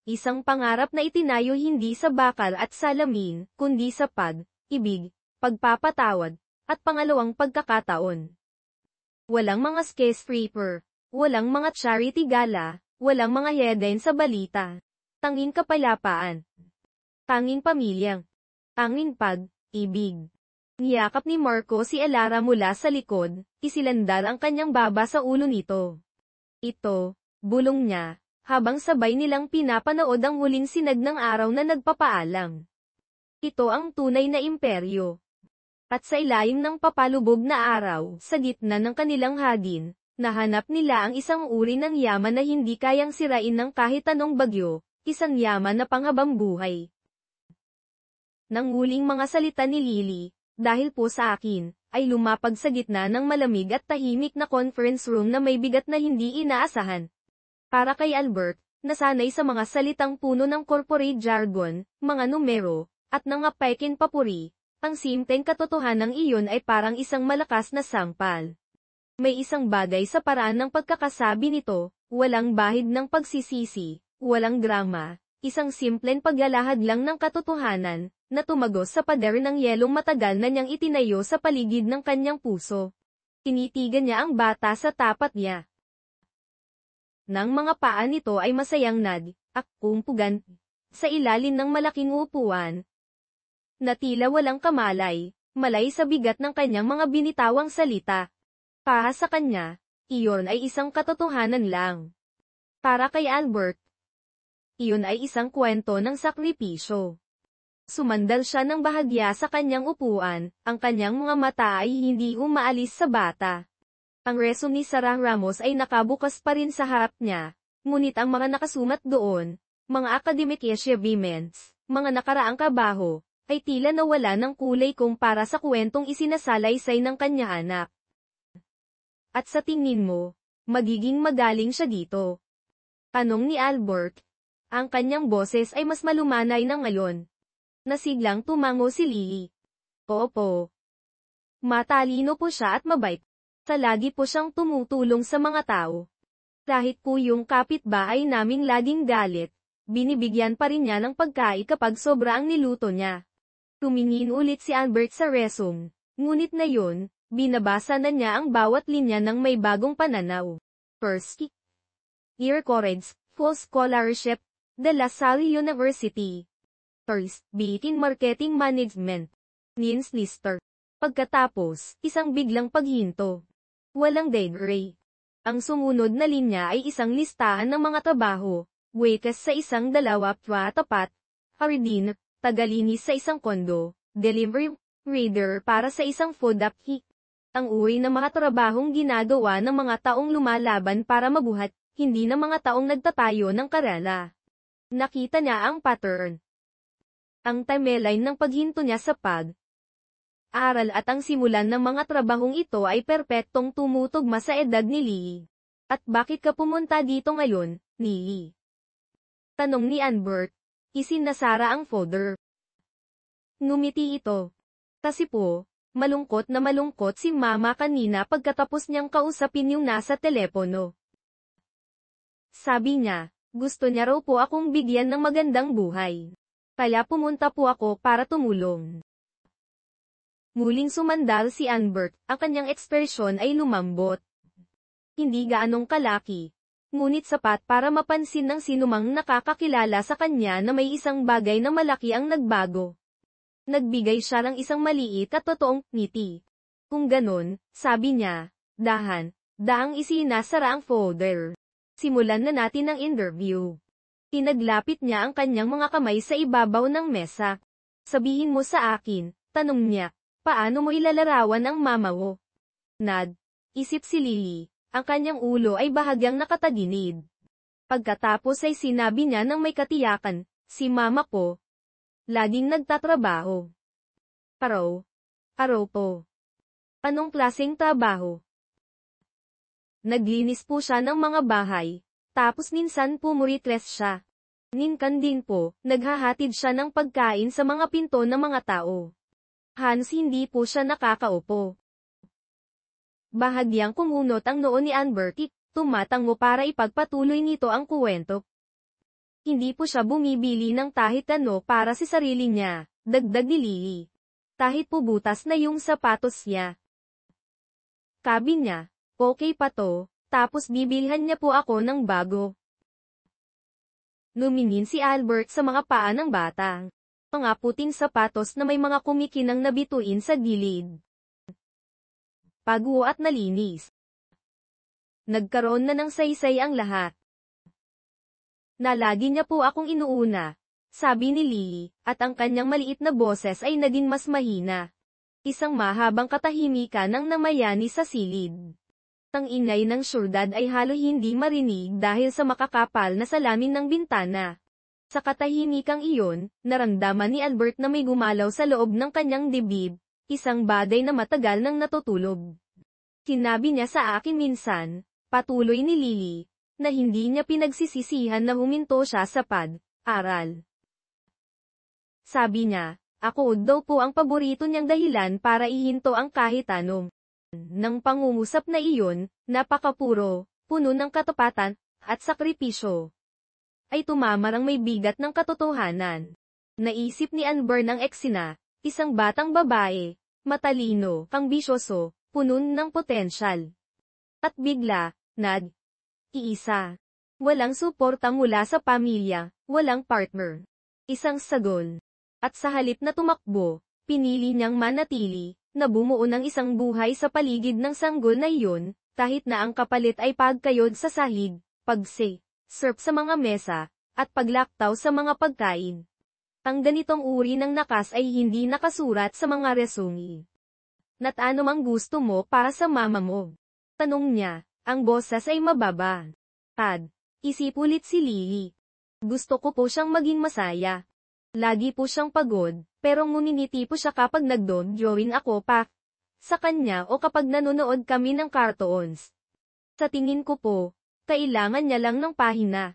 Isang pangarap na itinayo hindi sa bakal at salamin, kundi sa pag-ibig, pagpapatawad, at pangalawang pagkakataon. Walang mga skyscraper, walang mga charity gala, walang mga headline sa balita. Tanging kapayapaan. Tanging pamilyang. Tanging pag-ibig. Niyakap ni Marco si Elara mula sa likod, isilandar ang kanyang baba sa ulo nito. Ito, bulong niya, habang sabay nilang pinapanood ang huling sinag ng araw na nagpapaalam. Ito ang tunay na imperyo. At sa ilalim ng papalubog na araw, sa gitna ng kanilang hardin, nahanap nila ang isang uri ng yaman na hindi kayang sirain ng kahit anong bagyo, isang yaman na panghabambuhay. Nang huling mga salita ni Lily, dahil po sa akin, ay lumapag sa gitna ng malamig at tahimik na conference room na may bigat na hindi inaasahan. Para kay Albert, nasanay sa mga salitang puno ng corporate jargon, mga numero, at mga pekin papuri, ang simpleng katotohanan iyon ay parang isang malakas na sampal. May isang bagay sa paraan ng pagkakasabi nito, walang bahid ng pagsisisi, walang drama, isang simpleng paglalahad lang ng katotohanan, na tumagos sa pader ng yelong matagal na niyang itinayo sa paligid ng kanyang puso. Tinitigan niya ang bata sa tapat niya. Nang mga paa nito ay masayang kumpugan sa ilalim ng malaking upuan, na tila walang kamalay, malay sa bigat ng kanyang mga binitawang salita. Para sa kanya, iyon ay isang katotohanan lang. Para kay Albert, iyon ay isang kwento ng sakripisyo. Sumandal siya ng bahagya sa kanyang upuan, ang kanyang mga mata ay hindi umaalis sa bata. Ang resume ni Sarah Ramos ay nakabukas pa rin sa harap niya, ngunit ang mga nakasumat doon, mga academic achievements, mga nakaraang trabaho, ay tila nawala ng kulay kumpara sa kwentong isinasalaysay ng kanya anak. At sa tingin mo, magiging magaling siya dito? Tanong ni Albert. Ang kanyang boses ay mas malumanay na ngayon. Nasiglang tumango si Lily. Opo. Matalino po siya at mabait. Lagi po siyang tumutulong sa mga tao. Kahit po yung kapitbahay naming laging galit, binibigyan pa rin niya ng pagkain kapag sobra ang niluto niya. Tumingin ulit si Albert sa resume, ngunit na yun, binabasa na niya ang bawat linya ng may bagong pananaw. First year college, full scholarship, De La Salle University. First, BA in Marketing Management. Nins Lister. Pagkatapos, isang biglang paghinto. Walang degree. Ang sumunod na linya ay isang listahan ng mga trabaho, waitress sa isang tapat, hardin, tagalinis sa isang kondo, delivery reader para sa isang food appli. Ang uri ng mga trabahong ginagawa ng mga taong lumalaban para mabuhat, hindi ng mga taong nagtatayo ng karala. Nakita niya ang pattern. Ang timeline ng paghinto niya sa pag-aral at ang simulan ng mga trabahong ito ay perpektong tumutugma sa edad ni Lee. At bakit ka pumunta dito ngayon, Lee? Tanong ni Albert. Isinasara ang folder. Ngumiti ito. Kasi po, malungkot na malungkot si Mama kanina pagkatapos niyang kausapin yung nasa telepono. Sabi niya, gusto niya raw po akong bigyan ng magandang buhay. Kaya pumunta po ako para tumulong. Muling sumandal si Albert, ang kanyang ekspresyon ay lumambot. Hindi gaanong kalaki, ngunit sapat para mapansin ng sinumang nakakakilala sa kanya na may isang bagay na malaki ang nagbago. Nagbigay siya ng isang maliit at totoong ngiti. Kung ganon, sabi niya, daang isinasara ang folder. Simulan na natin ang interview. Tinaglapit niya ang kanyang mga kamay sa ibabaw ng mesa. Sabihin mo sa akin, tanong niya, paano mo ilalarawan ang mama mo? Isip si Lily, ang kanyang ulo ay bahagyang nakataginid. Pagkatapos ay sinabi niya ng may katiyakan, si mama ko, laging nagtatrabaho. Araw po. Anong klaseng trabaho? Naglinis po siya ng mga bahay. Tapos minsan pumuritres siya. Minsan din po, naghahatid siya ng pagkain sa mga pinto ng mga tao. Hans hindi po siya nakakaupo. Bahagyang kumunot ang noo ni Albert, tumatango para ipagpatuloy nito ang kuwento. Hindi po siya bumibili ng kahit ano para sa sarili niya, dagdag ni Lily. Kahit po butas na yung sapatos niya. Sabi niya, okay pa to. Tapos bibilhan niya po ako ng bago. Lumingin si Albert sa mga paa ng bata. Mga puting sapatos na may mga kumikinang na bituin sa gilid. Paguo at nalinis. Nagkaroon na ng saysay ang lahat. Nalagi niya po akong inuuna, sabi ni Lily, at ang kanyang maliit na boses ay naging mas mahina. Isang mahabang katahimikan ang namayani sa silid. Ang ingay ng syudad ay halo hindi marinig dahil sa makakapal na salamin ng bintana. Sa katahimikang iyon, naramdaman ni Albert na may gumalaw sa loob ng kanyang dibdib, isang bagay na matagal nang natutulog. Sinabi niya sa akin minsan, patuloy ni Lily, na hindi niya pinagsisisihan na huminto siya sa pag-aral. Sabi niya, ako daw po ang paborito niyang dahilan para ihinto ang kahit anong. Nang pangungusap na iyon, napakapuro, puno ng katapatan, at sakripisyo. Ay tumamarang may bigat ng katotohanan. Naisip ni Anber ng eksina, isang batang babae, matalino, ambisyoso, puno ng potensyal. At bigla, iisa. Walang suporta mula sa pamilya, walang partner. Isang sagol. At sa halip na tumakbo, pinili niyang manatili, na bumuo ng isang buhay sa paligid ng sanggol na iyon, kahit na ang kapalit ay pagkayod sa sahig, serve sa mga mesa, at paglaktaw sa mga pagkain. Ang ganitong uri ng nakas ay hindi nakasurat sa mga resume. Nat ano mang gusto mo para sa mama mo? Tanong niya. Ang boses ay mababa. Isip ulit si Lily. Gusto ko po siyang maging masaya. Lagi po siyang pagod, pero nguminiti po siya kapag nagdo-drawing ako pa sa kanya o kapag nanonood kami ng cartoons. Sa tingin ko po, kailangan niya lang ng pahina.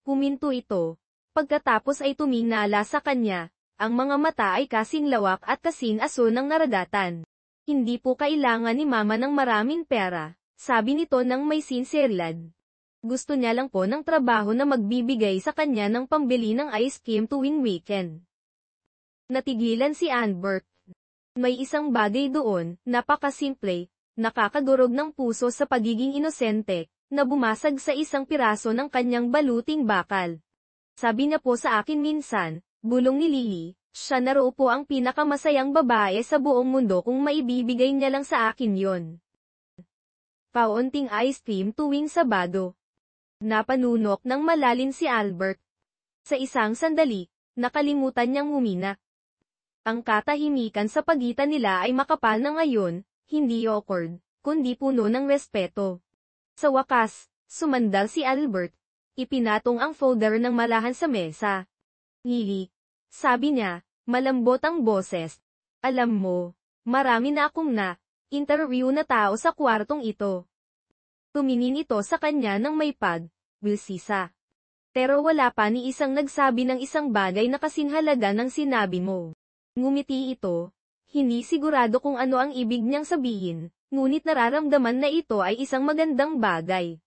Huminto ito. Pagkatapos ay tumingala sa kanya, ang mga mata ay kasing lawak at kasing aso ng naragatan. Hindi po kailangan ni mama ng maraming pera, sabi nito ng may sinseridad. Gusto niya lang po ng trabaho na magbibigay sa kanya ng pambili ng ice cream tuwing weekend. Natigilan si Albert. May isang bagay doon, napakasimple, nakakadurog ng puso sa pagiging inosente, na bumasag sa isang piraso ng kanyang baluting bakal. Sabi niya po sa akin minsan, bulong ni Lily, siya na raw po ang pinakamasayang babae sa buong mundo kung maibibigay niya lang sa akin yon. Kaunting ice cream tuwing Sabado. Napanunok ng malalim si Albert. Sa isang sandali, nakalimutan niyang humina. Ang katahimikan sa pagitan nila ay makapal na ngayon, hindi awkward, kundi puno ng respeto. Sa wakas, sumandal si Albert. Ipinatong ang folder ng malahan sa mesa. Lily, sabi niya, malambot ang boses. Alam mo, marami na akong interview na tao sa kwartong ito. Tumingin ito sa kanya ng may pag-wilsisa. Pero wala pa ni isang nagsabi ng isang bagay na kasing halaga ng sinabi mo. Ngumiti ito, hindi sigurado kung ano ang ibig niyang sabihin, ngunit nararamdaman na ito ay isang magandang bagay.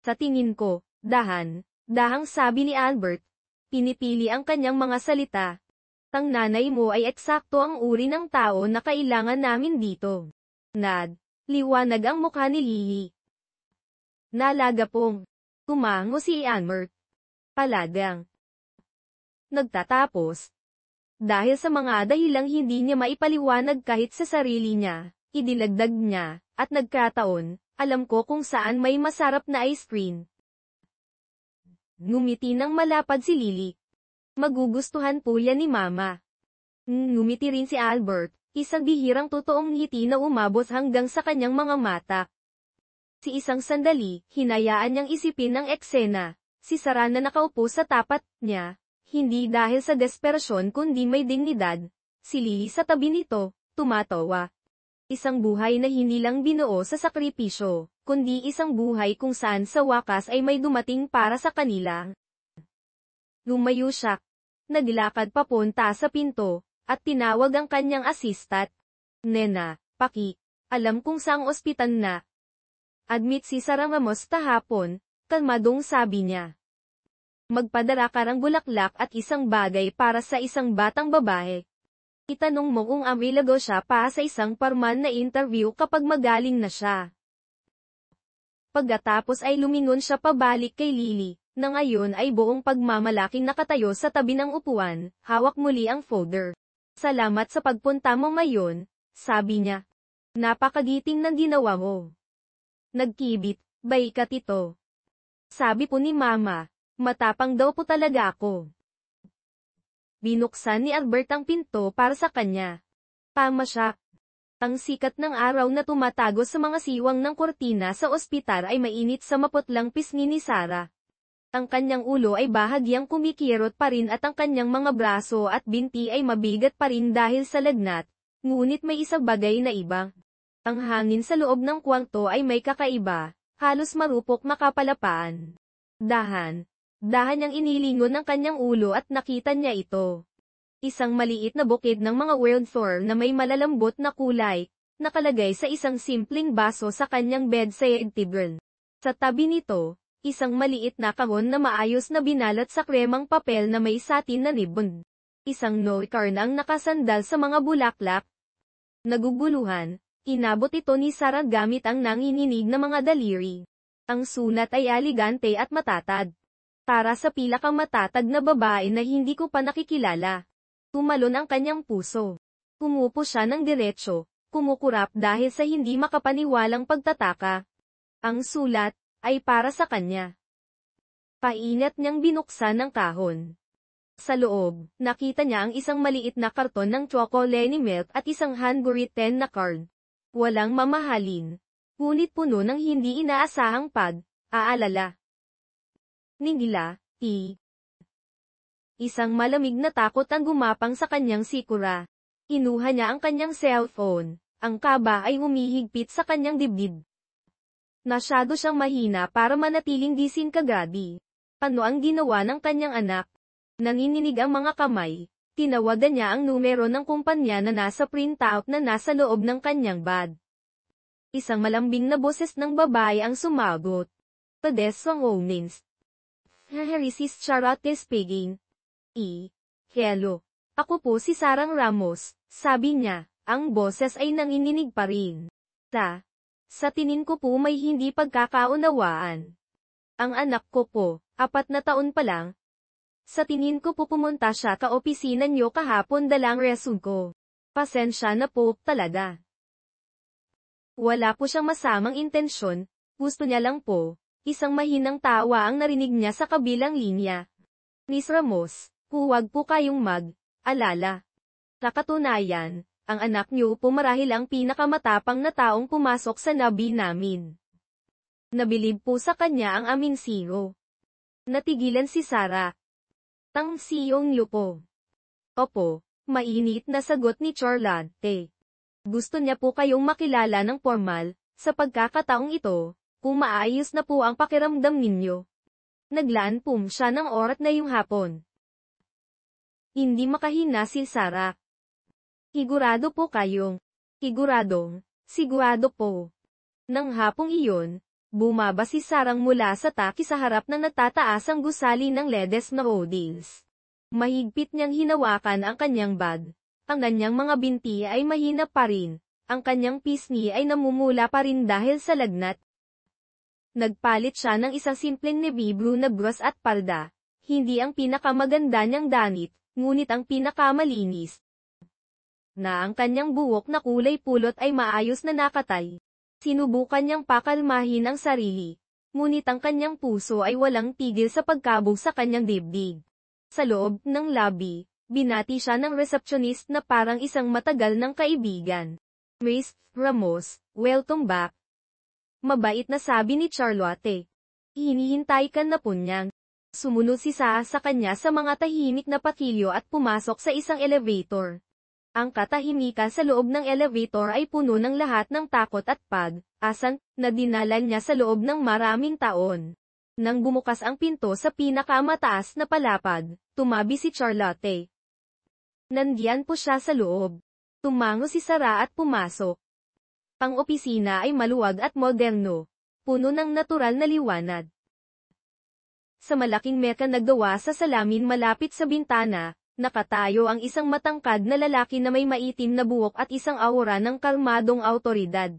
Sa tingin ko, dahang sabi ni Albert, pinipili ang kanyang mga salita. Tang nanay mo ay eksakto ang uri ng tao na kailangan namin dito. Liwanag ang mukha ni Lily. Nalaga pong. Tumango si Albert. Palagang. Nagtatapos. Dahil sa mga dahilang hindi niya maipaliwanag kahit sa sarili niya, idinagdag niya, at nagkataon, alam ko kung saan may masarap na ice cream. Ngumiti ng malapad si Lily. Magugustuhan po yan ni Mama. Ngumiti rin si Albert, isang bihirang totoong ngiti na umabot hanggang sa kanyang mga mata. Si isang sandali, hinayaan niyang isipin ang eksena. Si Sarah na nakaupo sa tapat niya, hindi dahil sa desperasyon kundi may dignidad. Si Lily sa tabi nito, tumatawa. Isang buhay na hindi lang binuo sa sakripisyo, kundi isang buhay kung saan sa wakas ay may dumating para sa kanila. Lumayo siya. Naglakad papunta sa pinto, at tinawag ang kanyang assistant. Nena, alam kung saang ospital na. Admit si Sarah Ramos kahapon, kalmadong sabi niya. Magpadala ka ng bulaklak at isang bagay para sa isang batang babae. Itanong mo kung available siya pa sa isang parman na interview kapag magaling na siya. Pagkatapos ay lumingon siya pabalik kay Lily, na ngayon ay buong pagmamalaking nakatayo sa tabi ng upuan, hawak muli ang folder. Salamat sa pagpunta mo ngayon, sabi niya. Napakagiting ng ginawa mo. Nagkibit, baikat ito. Sabi po ni Mama. Matapang daw po talaga ako. Binuksan ni Albert ang pinto para sa kanya. Tama siya. Ang sikat ng araw na tumatago sa mga siwang ng kortina sa ospital ay mainit sa maputlang pisngi ni Sarah. Ang kanyang ulo ay bahagyang kumikirot pa rin at ang kanyang mga braso at binti ay mabigat pa rin dahil sa lagnat, ngunit may isang bagay na iba. Ang hangin sa loob ng kwarto ay may kakaiba, halos marupok makapalapaan. Dahan niyang inilingon ng kanyang ulo at nakita niya ito. Isang maliit na bukid ng mga wildflower na may malalambot na kulay, nakalagay sa isang simpleng baso sa kanyang bedside table. Sa tabi nito, isang maliit na kahon na maayos na binalat sa kremang papel na may satin na ribbon. Isang notecar na ang nakasandal sa mga bulaklak. Naguguluhan, inabot ito ni Sarah gamit ang nanginginig na mga daliri. Ang sulat ay elegante at matatag. Para sa pinakamatatag na babae na hindi ko pa nakikilala. Tumalon ang kanyang puso. Pumupo siya ng diretsyo, kumukurap dahil sa hindi makapaniwalang pagtataka. Ang sulat ay para sa kanya. Painat niyang binuksan ang kahon. Sa loob, nakita niya ang isang maliit na karton ng chocolate milk at isang handwritten na card. Walang mamahalin. Ngunit puno ng hindi inaasahang pag-aalala. Ningila, Isang malamig na takot ang gumapang sa kanyang sikura. Kinuha niya ang kanyang cellphone. Ang kaba ay humihigpit sa kanyang dibdib. Masyado siyang mahina para manatiling gising kagabi. Ano ang ginawa ng kanyang anak? Nanginginig ang mga kamay. Tinawagan niya ang numero ng kumpanya na nasa printout na nasa loob ng kanyang bag. Isang malambing na boses ng babae ang sumagot. Todesong Owens. This Charlotte speaking. Hello. Ako po si Sarang Ramos, sabi niya. Ang boses ay nanginginig pa rin. Sa tingin ko po may hindi pagkakaunawaan. Ang anak ko po, 4 na taon pa lang. Sa tingin ko po pumunta siya ka opisina niyo kahapon dalang resume ko. Pasensya na po talaga. Wala po siyang masamang intensyon, gusto niya lang po. Isang mahinang tawa ang narinig niya sa kabilang linya. Miss Ramos, huwag po kayong mag-alala. Sa katunayan, ang anak niyo po marahil ang pinakamatapang na taong pumasok sa nabi namin. Nabilib po sa kanya ang aming CEO. Natigilan si Sarah. Tang siyong niyo po. Opo, mainit na sagot ni Charlotte. Gusto niya po kayong makilala ng formal, sa pagkakataong ito, kung maayos na po ang pakiramdam ninyo. Naglaan po siya ng oras na yung hapon. Hindi makahina si Sarah. Sigurado po kayong. Sigurado po. Nang hapong iyon, bumaba si Sarang mula sa taki sa harap ng nagtataasang gusali ng Ledes na Odils. Mahigpit niyang hinawakan ang kanyang bag. Ang kanyang mga binti ay mahina pa rin. Ang kanyang pisngi ay namumula pa rin dahil sa lagnat. Nagpalit siya ng isang simpleng navy blue na bras at palda. Hindi ang pinakamaganda niyang danit, ngunit ang pinakamalinis. Na ang kanyang buhok na kulay pulot ay maayos na nakatay. Sinubukan niyang pakalmahin ang sarili. Ngunit ang kanyang puso ay walang tigil sa pagkabog sa kanyang dibdib. Sa loob ng lobby, binati siya ng receptionist na parang isang matagal ng kaibigan. Miss Ramos, welcome back. Mabait na sabi ni Charlotte. Hinihintay ka na po niyang. Sumunod si Sa kanya sa mga tahimik na pakilyo at pumasok sa isang elevator. Ang katahimikan sa loob ng elevator ay puno ng lahat ng takot at pag-asang na dinala niya sa loob ng maraming taon. Nang bumukas ang pinto sa pinakamataas na palapag, tumabi si Charlotte. Nandiyan po siya sa loob. Tumango si Sarah at pumasok. Ang opisina ay maluwag at moderno, puno ng natural na liwanag. Sa malaking meka naggawa sa salamin malapit sa bintana, nakatayo ang isang matangkad na lalaki na may maitim na buhok at isang aura ng kalmadong autoridad.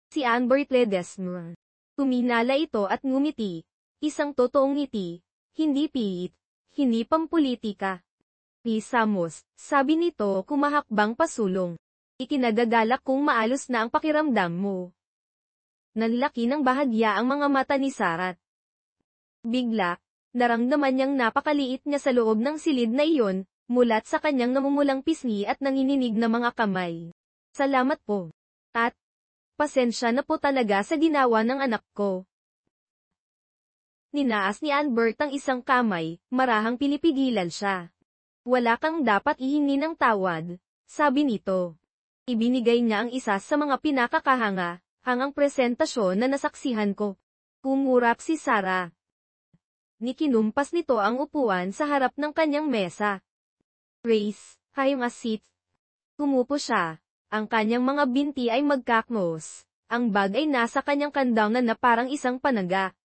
Si Albert Ledesma. Tuminala ito at ngumiti. Isang totoong ngiti, hindi piit, hindi pampolitika. Pisamos, sabi nito kumahakbang pasulong. Ikinagagalak kung maalos na ang pakiramdam mo. Nanlaki ng bahagya ang mga mata ni Sarat. Bigla, naramdaman niyang napakaliit niya sa loob ng silid na iyon, mulat sa kanyang namumulang pisngi at nanginginig na mga kamay. Salamat po. At, pasensya na po talaga sa ginawa ng anak ko. Ninaas ni Albert ang isang kamay, marahang pinipigilan siya. Wala kang dapat ihingi ng tawad, sabi nito. Ibinigay niya ang isa sa mga hangang presentasyon na nasaksihan ko. Kumurap si Sarah. Nikinumpas nito ang upuan sa harap ng kanyang mesa. Grace, have a seat. Kumupo siya. Ang kanyang mga binti ay magkaknos. Ang bag ay nasa kanyang kandang na parang isang panaga.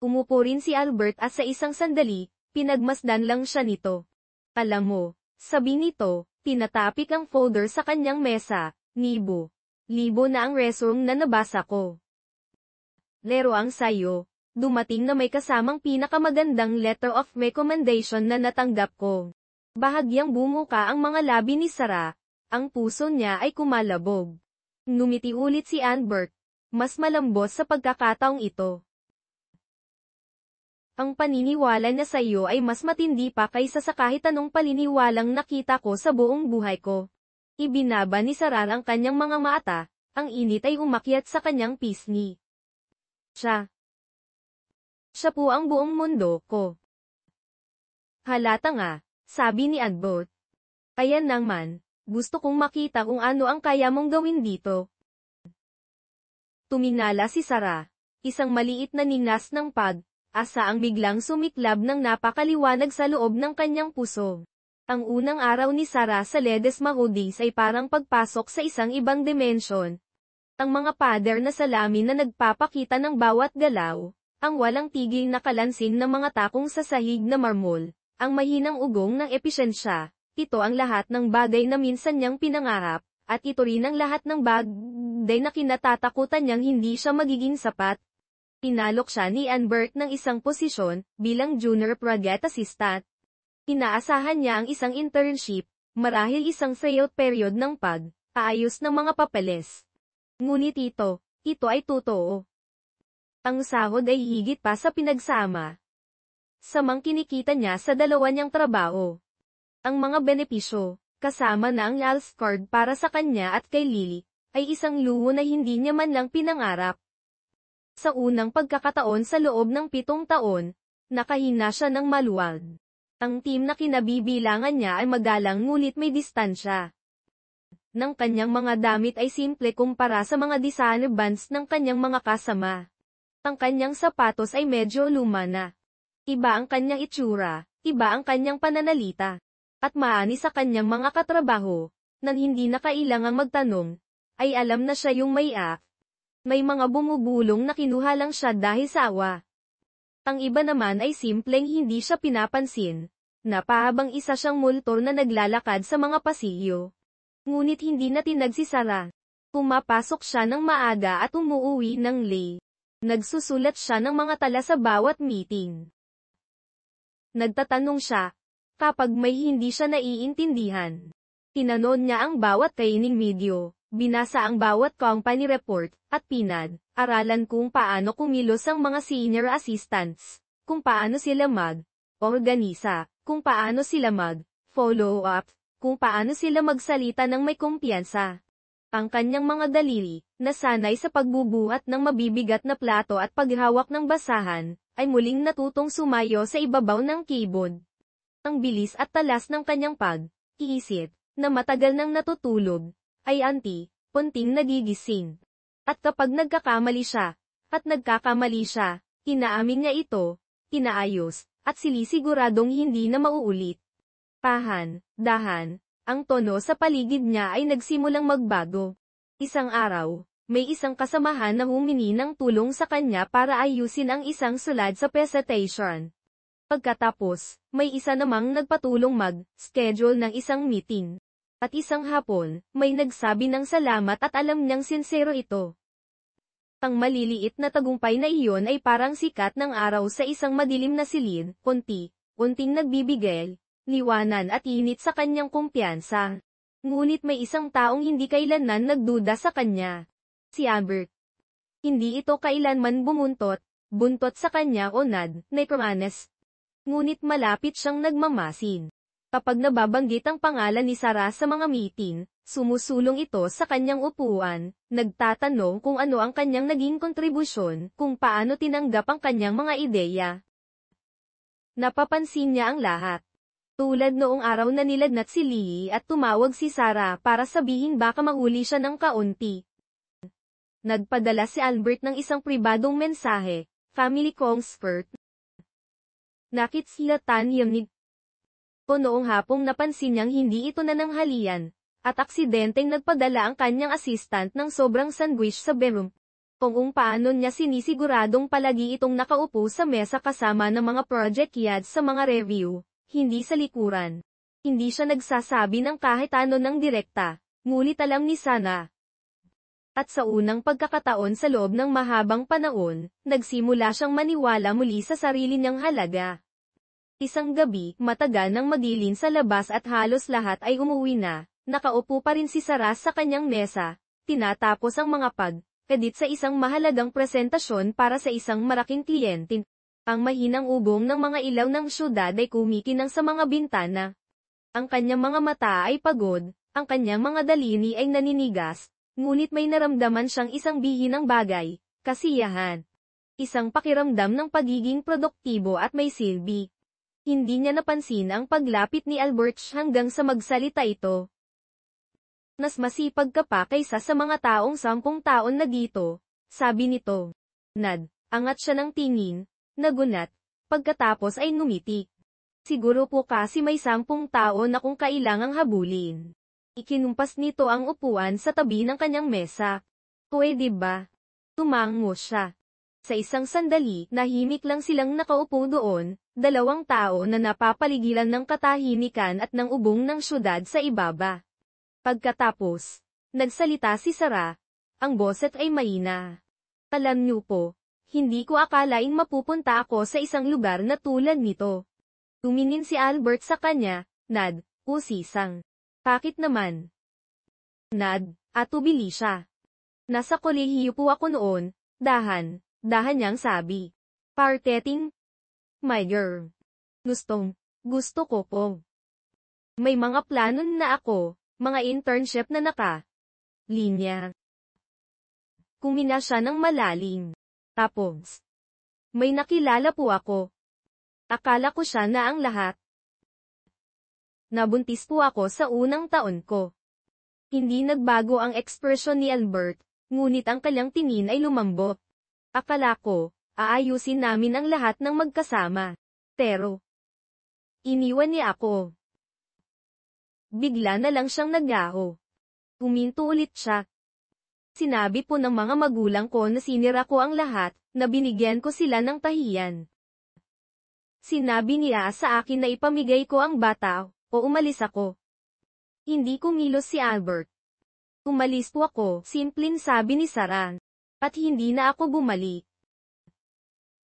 Umupo rin si Albert at sa isang sandali, pinagmasdan lang siya nito. Alam mo, sabi nito, tinatapik ang folder sa kanyang mesa, libo na ang resume na nabasa ko. Lero ang sayo, dumating na may kasamang pinakamagandang letter of recommendation na natanggap ko. Bahagyang bumuka ang mga labi ni Sarah, ang puso niya ay kumalabog. Ngumiti ulit si Albert, mas malambot sa pagkakataong ito. Ang paniniwala niya sa iyo ay mas matindi pa kaysa sa kahit anong paniniwalang nakita ko sa buong buhay ko. Ibinaba ni Sarah ang kanyang mga mata, ang init ay umakyat sa kanyang pisngi. Siya po ang buong mundo ko. Halata nga, sabi ni Adbot. Kaya naman, gusto kong makita kung ano ang kaya mong gawin dito. Tumingala si Sarah, isang maliit na ninas ng pag-asa ang biglang sumiklab ng napakaliwanag sa loob ng kanyang puso. Ang unang araw ni Sarah sa Ledesma Holdings ay parang pagpasok sa isang ibang dimensyon. Ang mga pader na salamin na nagpapakita ng bawat galaw, ang walang tigil na kalansin ng mga takong sa sahig na marmol, ang mahinang ugong ng episyensya, ito ang lahat ng bagay na minsan niyang pinangarap, at ito rin ang lahat ng bagay na kinatatakutan niyang hindi siya magiging sapat. Tinalok siya ni Albert ng isang posisyon, bilang junior project assistant. Inaasahan niya ang isang internship, marahil isang trial period ng pag-aayos ng mga papeles. Ngunit ito ay totoo. Ang sahod ay higit pa sa pinagsama. Samang kinikita niya sa dalawa niyang trabaho. Ang mga benepisyo, kasama na ang ALS card para sa kanya at kay Lily, ay isang luho na hindi niya man lang pinangarap. Sa unang pagkakataon sa loob ng 7 taon, nakahina siya ng maluwag. Ang team na kinabibilangan niya ay magalang ngunit may distansya. Ng kanyang mga damit ay simple kumpara sa mga designer bands ng kanyang mga kasama. Ang kanyang sapatos ay medyo luma na. Iba ang kanyang itsura, iba ang kanyang pananalita. At maani sa kanyang mga katrabaho, nang hindi na kailangang magtanong, ay alam na siya yung may-ak. May mga bumubulong na kinuha lang siya dahil sa awa. Ang iba naman ay simpleng hindi siya pinapansin, na pahabang isa siyang multor na naglalakad sa mga pasilyo. Ngunit hindi na tinag si Sarah. Pumapasok siya ng maaga at umuuwi ng late. Nagsusulat siya ng mga tala sa bawat meeting. Nagtatanong siya, kapag may hindi siya naiintindihan. Tinanong niya ang bawat training video, binasa ang bawat company report, at pinag-aralan kung paano kumilos ang mga senior assistants, kung paano sila mag-organisa, kung paano sila mag-follow up, kung paano sila magsalita ng may kumpiyansa. Ang kanyang mga daliri, na sanay sa pagbubuhat ng mabibigat na plato at paghawak ng basahan, ay muling natutong sumayo sa ibabaw ng keyboard. Ang bilis at talas ng kanyang pag-iisip, na matagal nang natutulog, ay unti-unting nagigising. At kapag nagkakamali siya, inaamin niya ito, inaayos, at sinisiguradong hindi na mauulit. Dahan, ang tono sa paligid niya ay nagsimulang magbago. Isang araw, may isang kasamahan na humingi ng tulong sa kanya para ayusin ang isang sulat sa presentation. Pagkatapos, may isa namang nagpatulong mag-schedule ng isang meeting. At isang hapon, may nagsabi ng salamat at alam niyang sincero ito. Ang maliliit na tagumpay na iyon ay parang sikat ng araw sa isang madilim na silid, unti-unting nagbibigay liwanan at init sa kanyang kumpiyansa. Ngunit may isang taong hindi kailanman nagduda sa kanya. Si Albert. Hindi ito kailanman buntot sa kanya o necromanes. Ngunit malapit siyang nagmamasin. Kapag nababanggit ang pangalan ni Sarah sa mga meeting, sumusulong ito sa kanyang upuan, nagtatanong kung ano ang kanyang naging kontribusyon, kung paano tinanggap ang kanyang mga ideya. Napapansin niya ang lahat. Tulad noong araw na nilagnat si Lee at tumawag si Sarah para sabihin baka mahuli siya ng kaunti. Nagpadala si Albert ng isang pribadong mensahe, family comfort. Nakitsilatan yamig. O noong hapong napansin niyang hindi ito nananghalian, at aksidenteng nagpadala ang kanyang assistant ng sobrang sandwich sa bedroom. Kung paano niya sinisiguradong palagi itong nakaupo sa mesa kasama ng mga project yads sa mga review. Hindi sa likuran. Hindi siya nagsasabi ng kahit ano ng direkta, ngunit alam ni Sana. At sa unang pagkakataon sa loob ng mahabang panahon, nagsimula siyang maniwala muli sa sarili niyang halaga. Isang gabi, matagal nang magilin sa labas at halos lahat ay umuwi na, nakaupo pa rin si Sarah sa kanyang mesa, tinatapos ang mga pag-edit sa isang mahalagang presentasyon para sa isang malaking kliyente. Ang mahinang ugong ng mga ilaw ng syudad ay kumikinang sa mga bintana. Ang kanyang mga mata ay pagod, ang kanyang mga daliri ay naninigas, ngunit may naramdaman siyang isang bihinang bagay, kasiyahan. Isang pakiramdam ng pagiging produktibo at may silbi. Hindi niya napansin ang paglapit ni Albert hanggang sa magsalita ito. Mas masipag ka pa kaysa sa mga taong 10 taon na dito, sabi nito. Nad, angat siya ng tingin, nagunat, pagkatapos ay ngumiti. Siguro po kasi may 10 tao na kung kailangang habulin. Ikinumpas nito ang upuan sa tabi ng kanyang mesa. Pwede ba? Tumango siya. Sa isang sandali, nahimik lang silang nakaupo doon, 2 tao na napapaligiran ng katahimikan at ng ubong ng syudad sa ibaba. Pagkatapos, nagsalita si Sarah, ang boses ay mahina. Alam niyo po, hindi ko akalaing mapupunta ako sa isang lugar na tulad nito. Tumingin si Albert sa kanya, Nad, usisang. Bakit naman? Nad, atubili siya. Nasa kolehiyo po ako noon, dahan niyang sabi. Parketing? My girl. Gusto ko po. May mga plano na ako, mga internship na linya. Kumina siya ng malalim. Tapos, may nakilala po ako. Akala ko siya na ang lahat. Nabuntis po ako sa unang taon ko. Hindi nagbago ang ekspresyon ni Albert, ngunit ang kanyang tingin ay lumambot. Akala ko, aayusin namin ang lahat ng magkasama. Pero, iniwan niya ako. Bigla na lang siyang naggaho. Huminto ulit siya. Sinabi po ng mga magulang ko na sinira ko ang lahat, na binigyan ko sila ng tahiyan. Sinabi niya sa akin na ipamigay ko ang bata, o umalis ako. Hindi kumilos si Albert. Umalis po ako, simpleng sabi ni Sarah. At hindi na ako bumalik.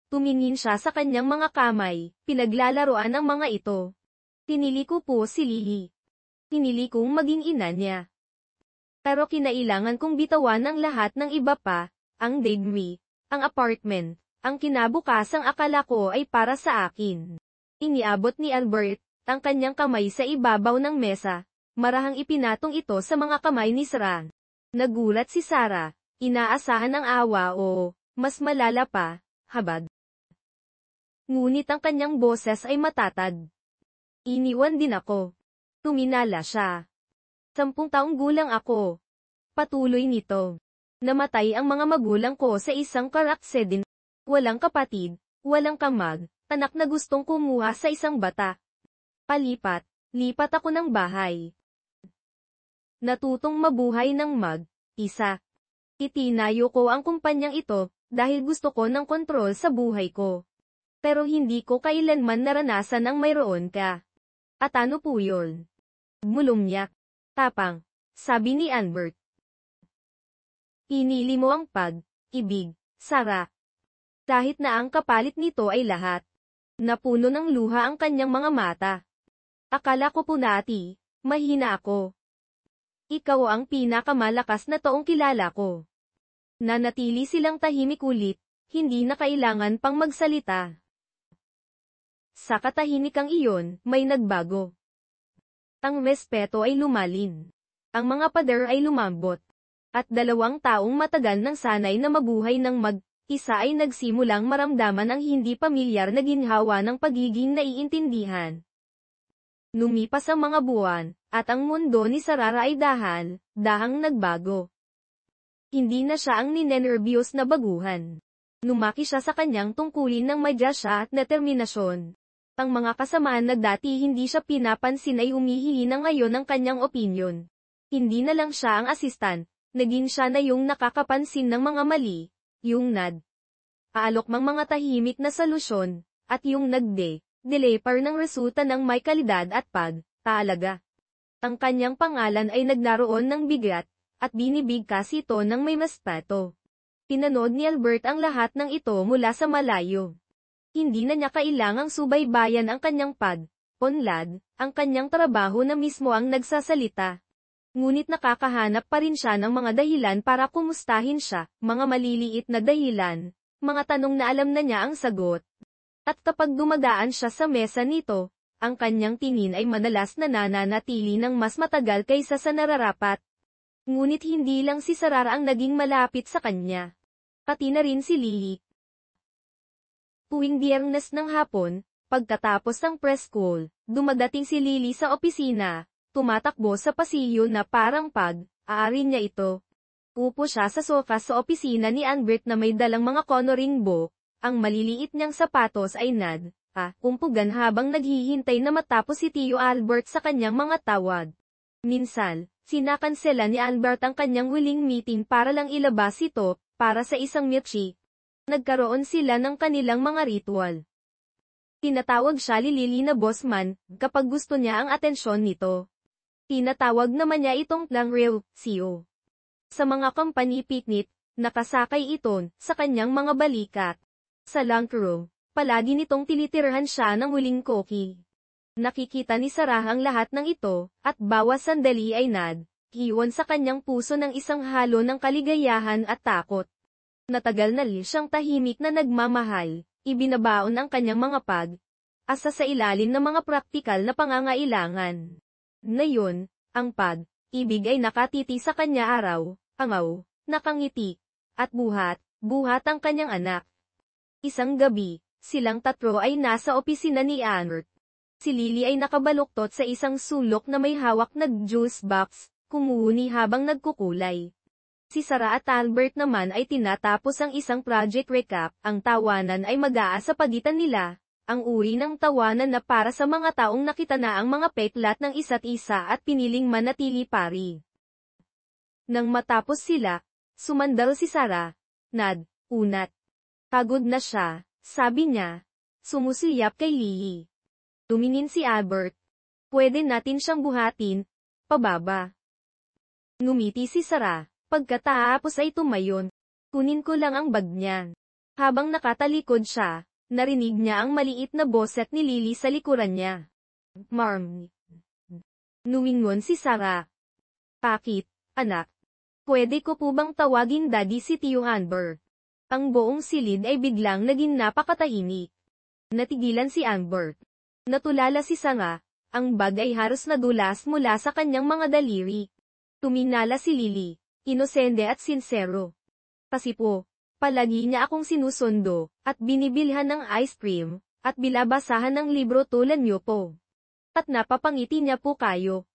Tumingin siya sa kanyang mga kamay, pinaglalaroan ang mga ito. Pinili ko po si Lily. Pinili kong maging ina niya. Pero kinailangan kong bitawan ang lahat ng iba pa, ang degree, ang apartment, ang kinabukasang akala ko ay para sa akin. Iniabot ni Albert, ang kanyang kamay sa ibabaw ng mesa, marahang ipinatong ito sa mga kamay ni Sarah. Nagulat si Sarah. Inaasahan ng awa o, mas malala pa, habag. Ngunit ang kanyang boses ay matatag. Iniwan din ako. Tuminala siya. 10 taong gulang ako. Patuloy nito. Namatay ang mga magulang ko sa isang car accident. Walang kapatid, walang kamag, anak na gustong kumuha sa isang bata. Lipat ako ng bahay. Natutong mabuhay ng isa. Itinayo ko ang kumpanyang ito, dahil gusto ko ng kontrol sa buhay ko. Pero hindi ko kailanman naranasan ang mayroon ka. At ano po yun? Mulumyak. Tapang. Sabi ni Albert. Pinili mo ang pag-ibig, Sarah. Kahit na ang kapalit nito ay lahat. Napuno ng luha ang kanyang mga mata. Akala ko po nati, mahina ako. Ikaw ang pinakamalakas na taong kilala ko. Nanatili silang tahimik ulit, hindi na kailangan pang magsalita. Sa katahimikang iyon, may nagbago. Ang respeto ay lumalim. Ang mga pader ay lumambot. At 2 taong matagal nang sanay na mabuhay ng isa ay nagsimulang maramdaman ang hindi pamilyar na ginhawa ng pagiging naiintindihan. Lumipas ang mga buwan, at ang mundo ni Sarah ay dahang nagbago. Hindi na siya ang ninenerbyos na baguhan. Lumaki siya sa kanyang tungkulin ng madyasya at determinasyon. Ang mga kasamaan na dati hindi siya pinapansin ay humihingi na ngayon ng kanyang opinyon. Hindi na lang siya ang asistan, naging siya na yung nakakapansin ng mga mali, yung aalok mang mga tahimik na solusyon, at yung deliver ng resulta ng may kalidad at pag-taalaga. Ang kanyang pangalan ay nagnaroon ng bigat, at binibigkas ito ng may respeto. Pinanood ni Albert ang lahat ng ito mula sa malayo. Hindi na niya kailangang subaybayan ang kanyang pag-unlad, ang kanyang trabaho na mismo ang nagsasalita. Ngunit nakakahanap pa rin siya ng mga dahilan para kumustahin siya, mga maliliit na dahilan, mga tanong na alam na niya ang sagot. At kapag dumadaan siya sa mesa nito, ang kanyang tingin ay madalas nananatili ng mas matagal kaysa sa nararapat. Ngunit hindi lang si Sarah ang naging malapit sa kanya. Pati na rin si Lily. Tuwing Biyernes ng hapon, pagkatapos ng press call, dumadating si Lily sa opisina, tumatakbo sa pasilyo na parang pag-aari niya ito. Upo siya sa sofa sa opisina ni Albert na may dalang mga coloring book, ang maliliit niyang sapatos ay umpugan habang naghihintay na matapos si Tio Albert sa kanyang mga tawag. Minsan, sinakansela ni Albert ang kanyang huling meeting para lang ilabas ito, para sa isang milkshake. Nagkaroon sila ng kanilang mga ritual. Tinatawag siya ni Lily na bossman, kapag gusto niya ang atensyon nito. Tinatawag naman niya itong lang real CEO. Sa mga company picnic, nakasakay ito sa kanyang mga balikat. Sa lunchroom, palagi nitong tinitirhan siya ng huling cookie. Nakikita ni Sarah ang lahat ng ito, at bawat sandali ay hiwan sa kanyang puso ng isang halo ng kaligayahan at takot. Natagal na siyang tahimik na nagmamahal, ibinabaon ang kanyang mga asa sa ilalim ng mga praktikal na pangangailangan. Ngayon, ang ibig ay nakatiti sa kanya angaw, nakangiti, at buhat ang kanyang anak. Isang gabi, silang tatlo ay nasa opisina ni Albert. Si Lily ay nakabaluktot sa isang sulok na may hawak na juice box, kumuhuni habang nagkukulay. Si Sarah at Albert naman ay tinatapos ang isang project recap. Ang tawanan ay mag-aasa pagitan nila, ang uri ng tawanan na para sa mga taong nakita na ang mga peklat ng isa't isa at piniling manatili pari. Nang matapos sila, sumandal si Sarah. Unat. Pagod na siya, sabi niya. Sumusiliyap kay Lily. Tumingin si Albert. Pwede natin siyang buhatin, pababa. Ngumiti si Sarah. Pagkatapos ay tumayon. Kunin ko lang ang bag niya. Habang nakatalikod siya, narinig niya ang maliit na boset ni Lily sa likuran niya. Marm. Numingon si Sarah. Bakit, anak? Pwede ko po bang tawagin daddy si Tio Amber? Ang buong silid ay biglang naging napakatahimik. Natigilan si Albert. Natulala si Sarah. Ang bag ay halos nadulas mula sa kanyang mga daliri. Tuminala si Lily. Inosente at sinsero. Kasi po, palagi niya akong sinusundo, at binibilhan ng ice cream, at bilabasahan ng libro tulad niyo po. At napapangiti niya po kayo.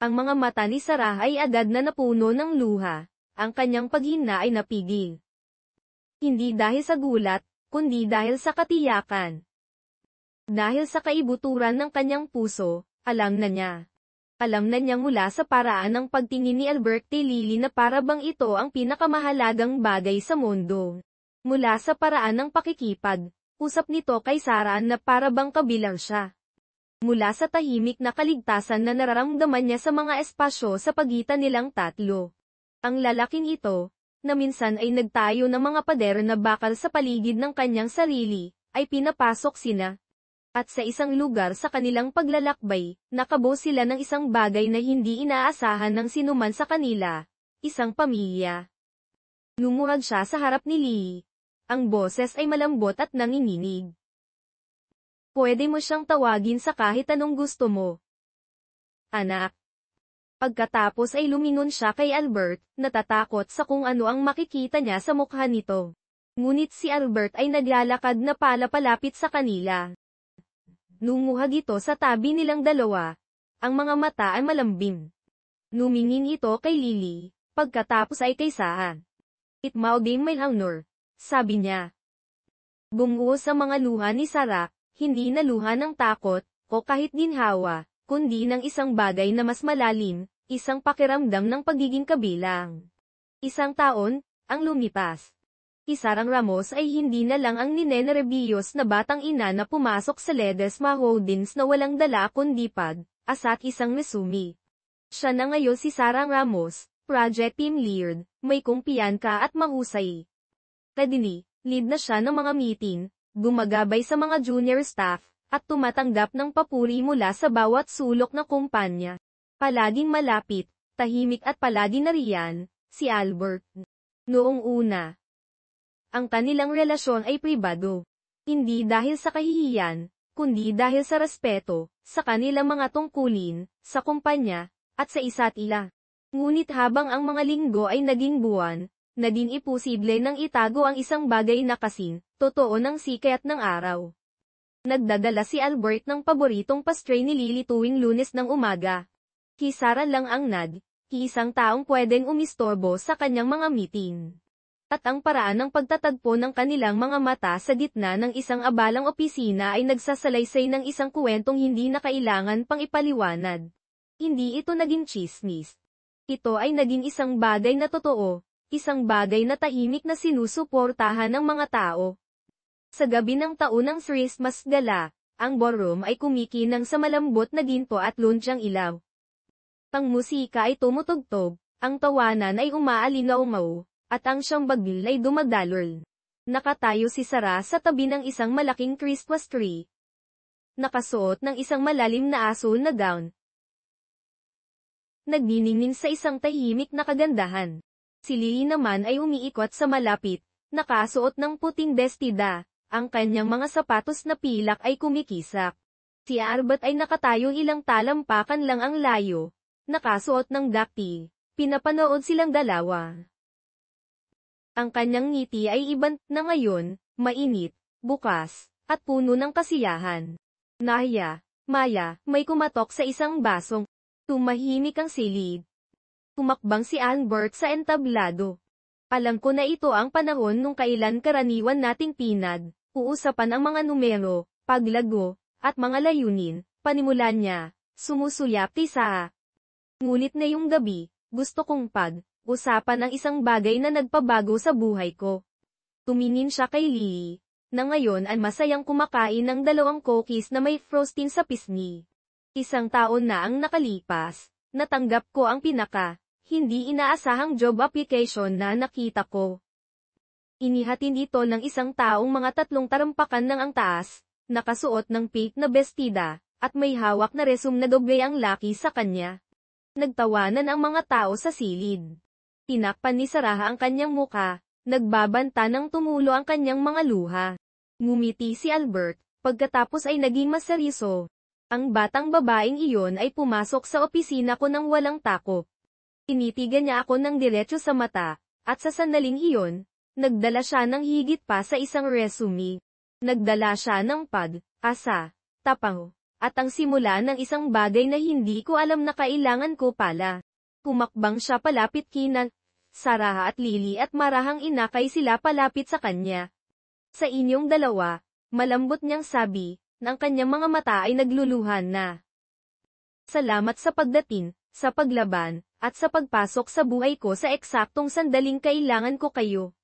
Ang mga mata ni Sarah ay agad na napuno ng luha, ang kanyang paghina ay napigil. Hindi dahil sa gulat, kundi dahil sa katiyakan. Dahil sa kaibuturan ng kanyang puso, alam na niya. Alam na niyang mula sa paraan ng pagtingin ni Albert kay Lily na para bang ito ang pinakamahalagang bagay sa mundo. Mula sa paraan ng usap nito kay Sarah na para bang kabilang siya. Mula sa tahimik na kaligtasan na nararamdaman niya sa mga espasyo sa pagitan nilang tatlo. Ang lalaking ito, na minsan ay nagtayo ng mga pader na bakal sa paligid ng kanyang sarili, ay pinapasok sina. At sa isang lugar sa kanilang paglalakbay, nakabuo sila ng isang bagay na hindi inaasahan ng sinuman sa kanila, isang pamilya. Lumurag siya sa harap ni Lily. Ang boses ay malambot at nanginginig. Pwede mo siyang tawagin sa kahit anong gusto mo. Anak. Pagkatapos ay lumingon siya kay Albert, natatakot sa kung ano ang makikita niya sa mukha nito. Ngunit si Albert ay naglalakad na palapalapit sa kanila. Numuhag ito sa tabi nilang dalawa. Ang mga mata ay malambing. Numingin ito kay Lily, pagkatapos ay kay Sarah. Itmauding may honor, sabi niya. Bumuo sa mga luha ni Sarah, hindi na luha ng takot, o kahit ginhawa, kundi ng isang bagay na mas malalim, isang pakiramdam ng pagiging kabilang. Isang taon, ang lumipas. Si Sarah Ramos ay hindi na lang ang ninenerbyos na batang ina na pumasok sa Ledesma Holdings na walang dala kundi asa at isang resume. Siya na ngayon si Sarah Ramos, project team lead, may kumpiyanka at mahusay. Kadini, lead na siya ng mga meeting, gumagabay sa mga junior staff, at tumatanggap ng papuri mula sa bawat sulok ng kumpanya. Palaging malapit, tahimik at palagi nariyan, si Albert. Noong una, ang kanilang relasyon ay pribado. Hindi dahil sa kahihiyan, kundi dahil sa respeto, sa kanilang mga tungkulin, sa kumpanya, at sa isa't ila. Ngunit habang ang mga linggo ay naging buwan, naging imposible nang itago ang isang bagay na kasing totoo ng sikat ng araw. Nagdadala si Albert ng paboritong pastry ni Lily tuwing Lunes ng umaga. Kisara lang ang isang taong pwedeng umistorbo sa kanyang mga meeting. At ang paraan ng pagtatagpo ng kanilang mga mata sa gitna ng isang abalang opisina ay nagsasalaysay ng isang kuwentong hindi na kailangan pang ipaliwanag. Hindi ito naging tsismis. Ito ay naging isang bagay na totoo, isang bagay na tahimik na sinusuportahan ng mga tao. Sa gabi ng taunang Christmas gala, ang ballroom ay kumikinang sa malambot na ginto at lunsyang ilaw. Ang musika ay tumutugtog, ang tawanan ay umaalingaw, at ang siyambagil ay dumadalol. Nakatayo si Sarah sa tabi ng isang malaking Christmas tree. Nakasuot ng isang malalim na asul na gown. Nagniningning sa isang tahimik na kagandahan. Si Lily naman ay umiikot sa malapit, nakasuot ng puting bestida. Ang kanyang mga sapatos na pilak ay kumikisak. Si Albert ay nakatayo ilang talampakan lang ang layo, nakasuot ng dakti. Pinapanood silang dalawa. Ang kanyang ngiti ay iba na ngayon, mainit, bukas, at puno ng kasiyahan. Maya, may kumatok sa isang basong. Tumahimik ang silid. Tumakbang si Albert sa entablado. Alam ko na ito ang panahon nung kailan karaniwan nating uusapan ang mga numero, paglago, at mga layunin, panimulan niya, sumusuyap sa. Ngunit na yung gabi, gusto kong usapan ang isang bagay na nagpabago sa buhay ko. Tumingin siya kay Lee, na ngayon ay masayang kumakain ng 2 cookies na may frosting sa pisngi. Isang taon na ang nakalipas, natanggap ko ang hindi inaasahang job application na nakita ko. Inihatid ito ng isang taong mga 3 tarampakan ng ang taas, nakasuot ng pink na bestida, at may hawak na resume na doble ang laki sa kanya. Nagtawanan ang mga tao sa silid. Tinakpan ni Sarah ang kanyang muka, nagbabanta ng tumulo ang kanyang mga luha. Ngumiti si Albert, pagkatapos ay naging maseryoso. Ang batang babaeng iyon ay pumasok sa opisina ko ng walang takot. Tinitigan niya ako ng diretso sa mata, at sa sandaling iyon, nagdala siya ng higit pa sa isang resume. Nagdala siya ng asa, tapang, at ang simula ng isang bagay na hindi ko alam na kailangan ko pala. Pumakbang siya palapit kina Sarah at Lily at marahang inakay sila palapit sa kanya. Sa inyong dalawa, malambot niyang sabi, ng kanyang mga mata ay nagluluhan na. Salamat sa pagdating, sa paglaban, at sa pagpasok sa buhay ko sa eksaktong sandaling kailangan ko kayo.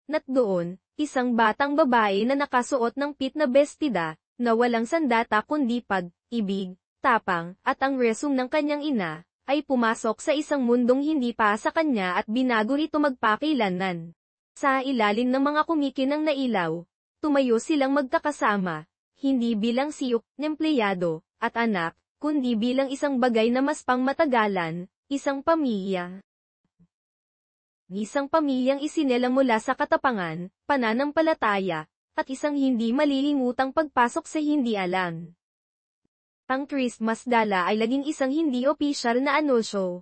Nat doon, isang batang babae na nakasuot ng pit na bestida, na walang sandata kundi ibig, tapang, at ang resume ng kanyang ina, ay pumasok sa isang mundong hindi pa sa kanya at binago ito magpakilanlan. Sa ilalim ng mga kumikinang na ilaw, tumayo silang magkakasama, hindi bilang siyok, empleyado, at anak, kundi bilang isang bagay na mas pangmatagalan, isang pamilya. Isang pamilyang isinela mula sa katapangan, pananampalataya, at isang hindi malilimutang pagpasok sa hindi alam. Ang Christmas gala ay laging isang hindi opisyal na anunsyo.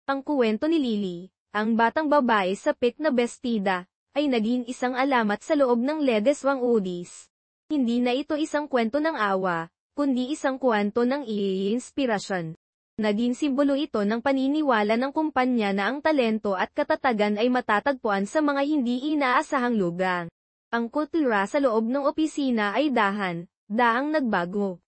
Ang kuwento ni Lily, ang batang babae sa pink na bestida, ay naging isang alamat sa loob ng Ledeswang Udis. Hindi na ito isang kwento ng awa, kundi isang kwento ng inspirasyon. Naging simbolo ito ng paniniwala ng kumpanya na ang talento at katatagan ay matatagpuan sa mga hindi inaasahang lugar. Ang kultura sa loob ng opisina ay daang nagbago.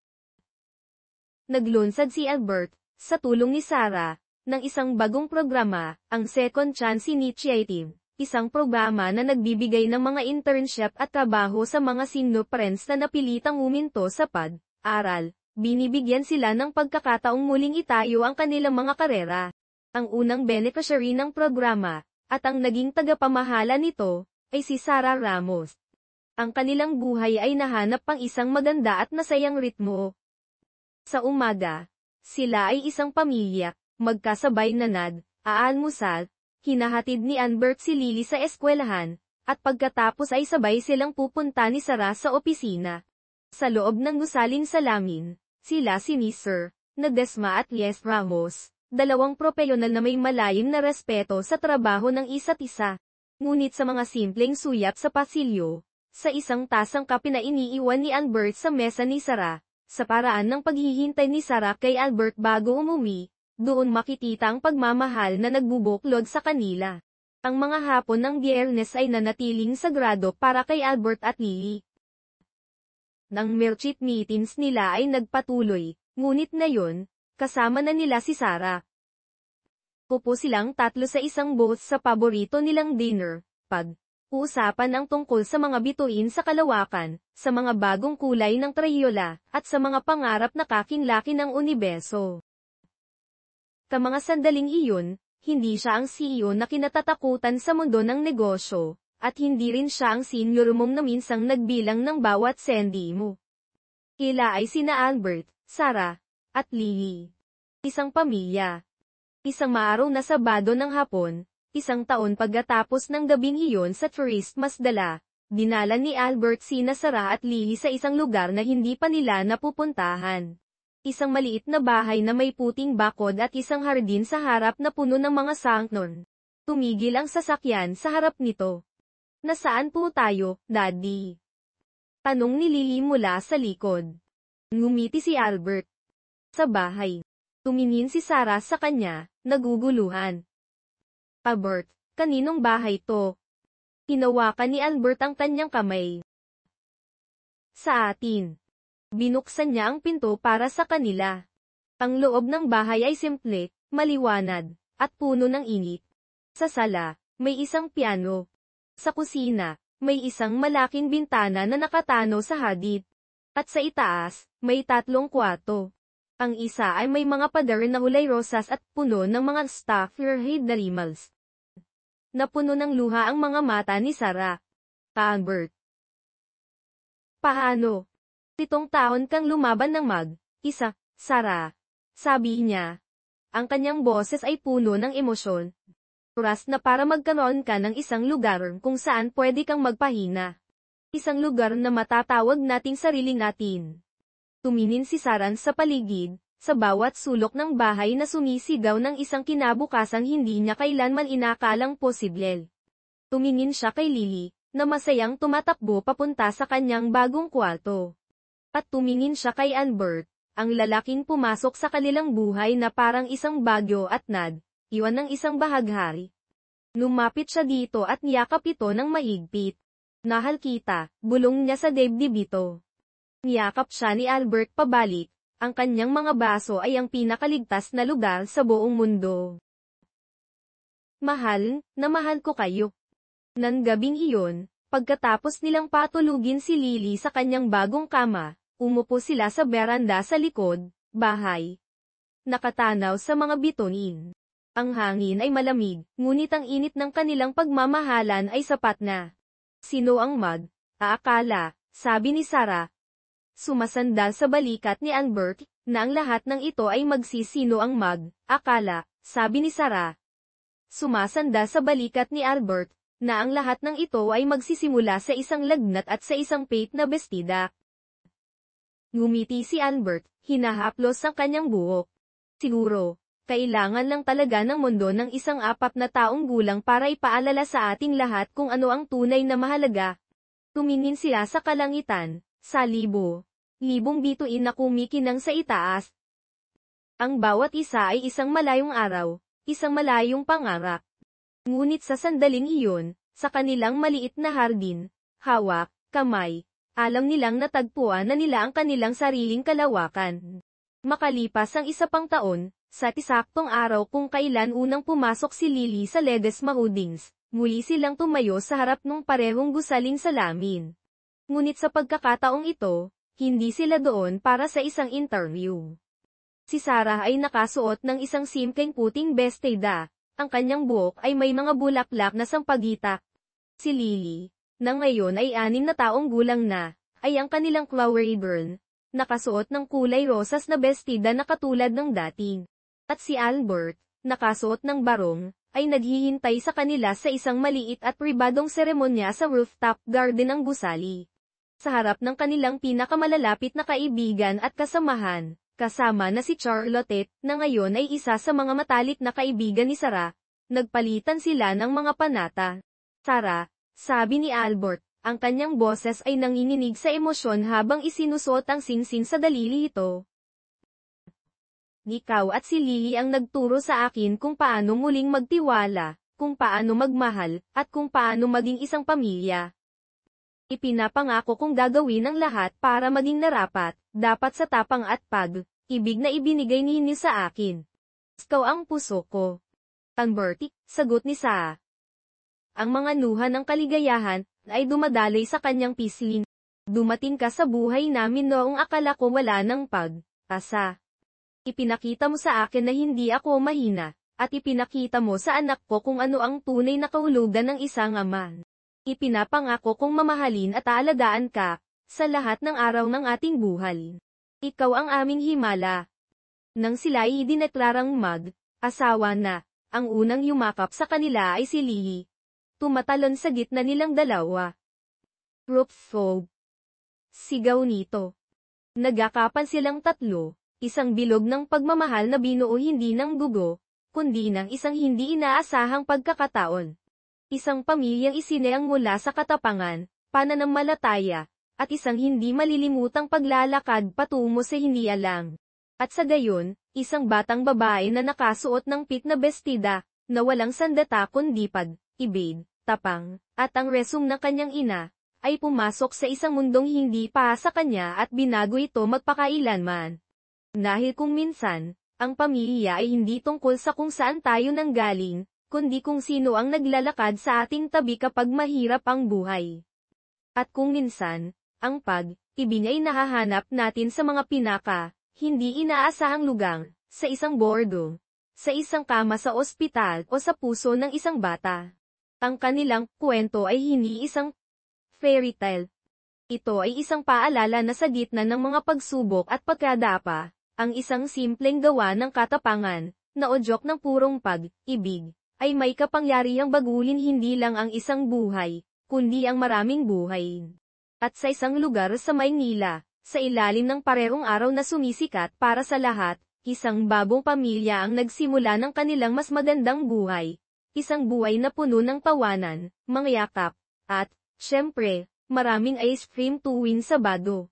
Naglunsad si Albert, sa tulong ni Sarah, ng isang bagong programa, ang Second Chance Initiative, isang programa na nagbibigay ng mga internship at trabaho sa mga senior-friends na napilitang huminto sa aral. Binibigyan sila ng pagkakataong muling itayo ang kanilang mga karera. Ang unang beneficiary ng programa, at ang naging tagapamahala nito, ay si Sarah Ramos. Ang kanilang buhay ay nahanap pang isang maganda at masayang ritmo. Sa umaga, sila ay isang pamilya, magkasabay na aalmusal, hinahatid ni Albert si Lily sa eskwelahan, at pagkatapos ay sabay silang pupunta ni Sarah sa opisina. Sa loob ng gusaling salamin, sila si Mr. Ledesma at Les Ramos, dalawang propelyonal na may malayim na respeto sa trabaho ng isa't isa. Ngunit sa mga simpleng suyap sa pasilyo, sa isang tasang kape na iniiwan ni Albert sa mesa ni Sarah, sa paraan ng paghihintay ni Sarah kay Albert bago umuwi, doon makikita ang pagmamahal na nagbubuklod sa kanila. Ang mga hapon ng Biyernes ay nanatiling sagrado para kay Albert at Lily. Nang merchit meetings nila ay nagpatuloy, ngunit ngayon, kasama na nila si Sarah. Upo silang tatlo sa isang booth sa paborito nilang dinner, pag-uusapan ang tungkol sa mga bituin sa kalawakan, sa mga bagong kulay ng Crayola, at sa mga pangarap na kakinlaki ng universo. Sa mga sandaling iyon, hindi siya ang CEO na kinatatakutan sa mundo ng negosyo, at hindi rin siya ang senior mom na minsang nagbilang ng bawat sendimo. Sila ay sina Albert, Sarah, at Lily. Isang pamilya. Isang maaraw na Sabado ng hapon, isang taon pagkatapos ng gabing iyon sa tourist Masdala, dinala ni Albert sina Sarah at Lily sa isang lugar na hindi pa nila napupuntahan. Isang maliit na bahay na may puting bakod at isang hardin sa harap na puno ng mga sangknon. Tumigil ang sasakyan sa harap nito. Nasaan po tayo, Daddy? Tanong ni Lily mula sa likod. Ngumiti si Albert. Sa bahay. Tumingin si Sarah sa kanya, naguguluhan. Albert, kaninong bahay to? Hinawakan ni Albert ang kanyang kamay. Sa atin. Binuksan niya ang pinto para sa kanila. Ang loob ng bahay ay simple, maliwanag, at puno ng init. Sa sala, may isang piano. Sa kusina, may isang malaking bintana na nakatano sa hadid. At sa itaas, may 3 kwarto. Ang isa ay may mga pader na kulay rosas at puno ng mga stuffed animals. Napuno ng luha ang mga mata ni Sarah. Albert. Paano? 7 taon kang lumaban ng mag-isa, Sarah. Sabi niya. Ang kanyang boses ay puno ng emosyon. Oras na para magkaroon ka ng isang lugar kung saan pwede kang magpahina. Isang lugar na matatawag nating sarili natin. Tumingin si Sarah sa paligid, sa bawat sulok ng bahay na sumisigaw ng isang kinabukasang hindi niya kailanman inakalang posible. Tumingin siya kay Lily, na masayang tumatakbo papunta sa kanyang bagong kwarto. At tumingin siya kay Albert, ang lalaking pumasok sa kanilang buhay na parang isang bagyo at iwan ng isang bahaghari. Lumapit siya dito at niyakap ito ng mahigpit. Nahal kita, bulong niya sa dibdib ito. Niyakap siya ni Albert pabalik, ang kanyang mga baso ay ang pinakaligtas na lugar sa buong mundo. Mahal, na mahal ko kayo. Nang gabing iyon, pagkatapos nilang patulugin si Lily sa kanyang bagong kama, umupo sila sa beranda sa likod, bahay. Nakatanaw sa mga bituin. Ang hangin ay malamig, ngunit ang init ng kanilang pagmamahalan ay sapat na. Sino ang mag-aakala, sabi ni Sarah. Sumasandal sa balikat ni Albert, na ang lahat ng ito ay magsisino ang mag-akala, sabi ni Sarah. Sumasandal sa balikat ni Albert, na ang lahat ng ito ay magsisimula sa isang lagnat at sa isang pait na bestida. Ngumiti si Albert, hinahaplos ang kanyang buhok. Siguro, kailangan lang talaga ng mundo ng isang 4 na taong gulang para ipaalala sa ating lahat kung ano ang tunay na mahalaga. Tumingin sila sa kalangitan, sa libong bituin na kumikinang sa itaas. Ang bawat isa ay isang malayong araw, isang malayong pangarap. Ngunit sa sandaling iyon, sa kanilang maliit na hardin, hawak, kamay, alam nilang natagpuan na nila ang kanilang sariling kalawakan. Makalipas ang 1 pang taon, sa tisaktong araw kung kailan unang pumasok si Lily sa Ledesma Holdings, muli silang tumayo sa harap ng parehong gusaling salamin. Ngunit sa pagkakataong ito, hindi sila doon para sa isang interview. Si Sarah ay nakasuot ng isang simpleng puting bestida, ang kanyang buhok ay may mga bulaklak na sampagitak. Si Lily, na ngayon ay 6 na taong gulang na, ay ang kanilang flowery girl, nakasuot ng kulay rosas na bestida na katulad ng dating. At si Albert, nakasuot ng barong, ay naghihintay sa kanila sa isang maliit at pribadong seremonya sa rooftop garden ng gusali. Sa harap ng kanilang pinakamalalapit na kaibigan at kasamahan, kasama na si Charlotte, na ngayon ay isa sa mga matalik na kaibigan ni Sarah, nagpalitan sila ng mga panata. Sarah, sabi ni Albert, ang kanyang boses ay nanginginig sa emosyon habang isinusuot ang singsing sa daliri ito. Ikaw at si Lily ang nagturo sa akin kung paano muling magtiwala, kung paano magmahal, at kung paano maging isang pamilya. Ipinapangako kong gagawin ang lahat para maging narapat, dapat sa tapang at pag-ibig na ibinigay ninyo sa akin. Ikaw ang puso ko. Bertie, sagot ni Sa. Ang mga nuha ng kaligayahan ay dumadaloy sa kanyang pislin. Dumating ka sa buhay namin noong akala ko wala ng pag-asa. Ipinakita mo sa akin na hindi ako mahina, at ipinakita mo sa anak ko kung ano ang tunay na kahulugan ng isang ama. Ipinapangako kong mamahalin at aalagaan ka, sa lahat ng araw ng ating buhay. Ikaw ang aming himala. Nang sila ay idineklarang mag-asawa na, ang unang yumakap sa kanila ay si Lily. Tumatalon sa gitna nilang dalawa. Rupfog. Sigaw nito. Nagakapan silang tatlo. Isang bilog ng pagmamahal na binuo hindi ng dugo, kundi ng isang hindi inaasahang pagkakataon. Isang pamilyang isineang mula sa katapangan, pananampalataya, at isang hindi malilimutang paglalakad patungo sa hindi alam. At sa gayon, isang batang babae na nakasuot ng pink na bestida, na walang sandata kundi pag-ibig, tapang, at ang resume ng kanyang ina, ay pumasok sa isang mundong hindi pa sa kanya at binago ito magpakailanman. Dahil kung minsan, ang pamilya ay hindi tungkol sa kung saan tayo nanggaling, kundi kung sino ang naglalakad sa ating tabi kapag mahirap ang buhay. At kung minsan, ang pag-ibig ay nahahanap natin sa mga hindi inaasahang lugar, sa isang bordo, sa isang kama sa ospital o sa puso ng isang bata. Ang kanilang kwento ay hindi isang fairy tale. Ito ay isang paalala na sa gitna ng mga pagsubok at pagkadapa, ang isang simpleng gawa ng katapangan, na udyok ng purong pag-ibig, ay may kapangyarihang bagulin hindi lang ang isang buhay, kundi ang maraming buhay. At sa isang lugar sa Maynila, sa ilalim ng parehong araw na sumisikat para sa lahat, isang bagong pamilya ang nagsimula ng kanilang mas magandang buhay. Isang buhay na puno ng tawanan, mga yakap, at, syempre, maraming ice cream tuwing Sabado.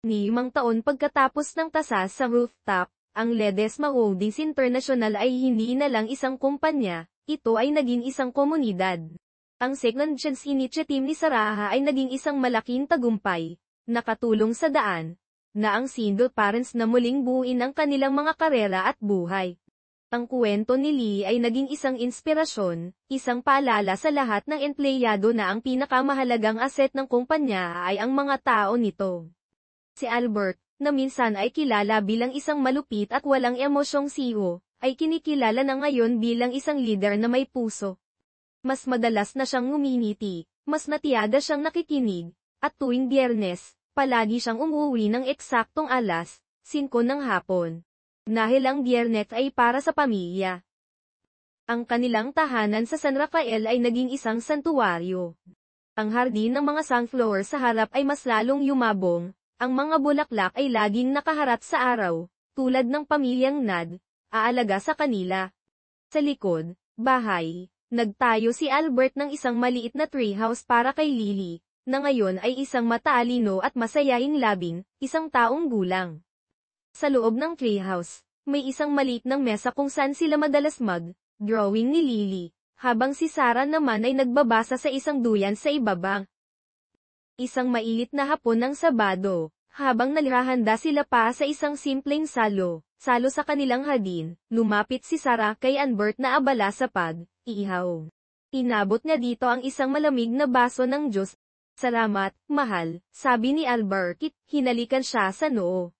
5 taon pagkatapos ng tasa sa rooftop, ang Ledesma Holdings International ay hindi na lang isang kumpanya, ito ay naging isang komunidad. Ang Second Chance Initiative ni Sarah ay naging isang malaking tagumpay, nakatulong sa daan, na ang single parents na muling buuin ang kanilang mga karera at buhay. Ang kwento ni Lee ay naging isang inspirasyon, isang paalala sa lahat ng empleyado na ang pinakamahalagang asset ng kumpanya ay ang mga tao nito. Si Albert, na minsan ay kilala bilang isang malupit at walang emosyong CEO, ay kinikilala na ngayon bilang isang leader na may puso. Mas madalas na siyang ngumingiti, mas natiyaga siyang nakikinig, at tuwing Biyernes, palagi siyang umuwi ng eksaktong alas 5 ng hapon. Dahil ang Biyernes ay para sa pamilya. Ang kanilang tahanan sa San Rafael ay naging isang santuwaryo. Ang hardin ng mga sunflower sa harap ay mas lalong yumabong. Ang mga bulaklak ay laging nakaharap sa araw, tulad ng pamilyang aalaga sa kanila. Sa likod, bahay, nagtayo si Albert ng isang maliit na treehouse para kay Lily, na ngayon ay isang matalino at masayahing isang taong gulang. Sa loob ng treehouse, may isang maliit ng mesa kung saan sila madalas mag-drawing ni Lily, habang si Sarah naman ay nagbabasa sa isang duyan sa ibaba. Isang mainit na hapon ng Sabado, habang naghahanda sila pa sa isang simpleng salo sa kanilang hardin, lumapit si Sarah kay Albert na abala sa pag-ihaw. Inabot niya dito ang isang malamig na baso ng Diyos. Salamat, mahal, sabi ni Albert, hinalikan siya sa noo.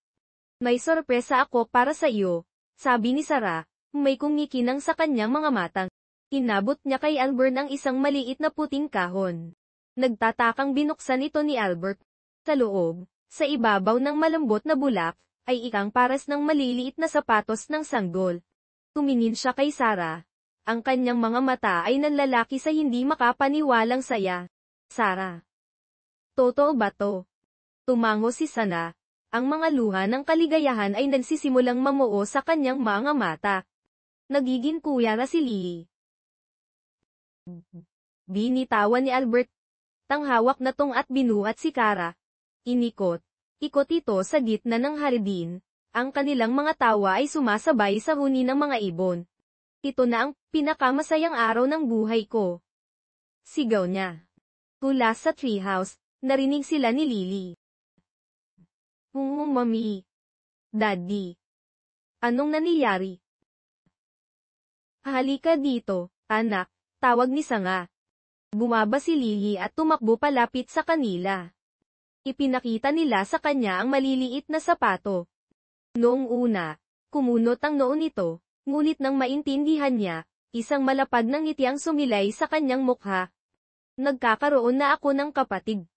May sorpresa ako para sa iyo, sabi ni Sarah, may kumikinang sa kanyang mga matang. Inabot niya kay Albert ang isang maliit na puting kahon. Nagtatakang binuksan ito ni Albert. Sa loob, sa ibabaw ng malambot na bulak, ay ikang pares ng maliliit na sapatos ng sanggol. Tumingin siya kay Sarah. Ang kanyang mga mata ay nanlalaki sa hindi makapaniwalang saya. Sarah. Totoo ba to? Tumango si Sana. Ang mga luha ng kaligayahan ay nagsisimulang mamuo sa kanyang mga mata. Nagiging kuya na si Lily. Binitawan ni Albert. Tanghawak na tong at binuhat si Kara. Ikot ito sa gitna ng hardin. Ang kanilang mga tawa ay sumasabay sa huni ng mga ibon. Ito na ang pinakamasayang araw ng buhay ko. Sigaw niya. Mula sa treehouse, narinig sila ni Lily. Mami. Daddy. Anong nangyayari? Halika dito, anak, tawag ni Sanga. Bumaba si Lily at tumakbo palapit sa kanila. Ipinakita nila sa kanya ang maliliit na sapato. Noong una, kumunot ang noo nito, ngunit nang maintindihan niya, isang malapad na ngiti ang sumilay sa kanyang mukha. Nagkakaroon na ako ng kapatid.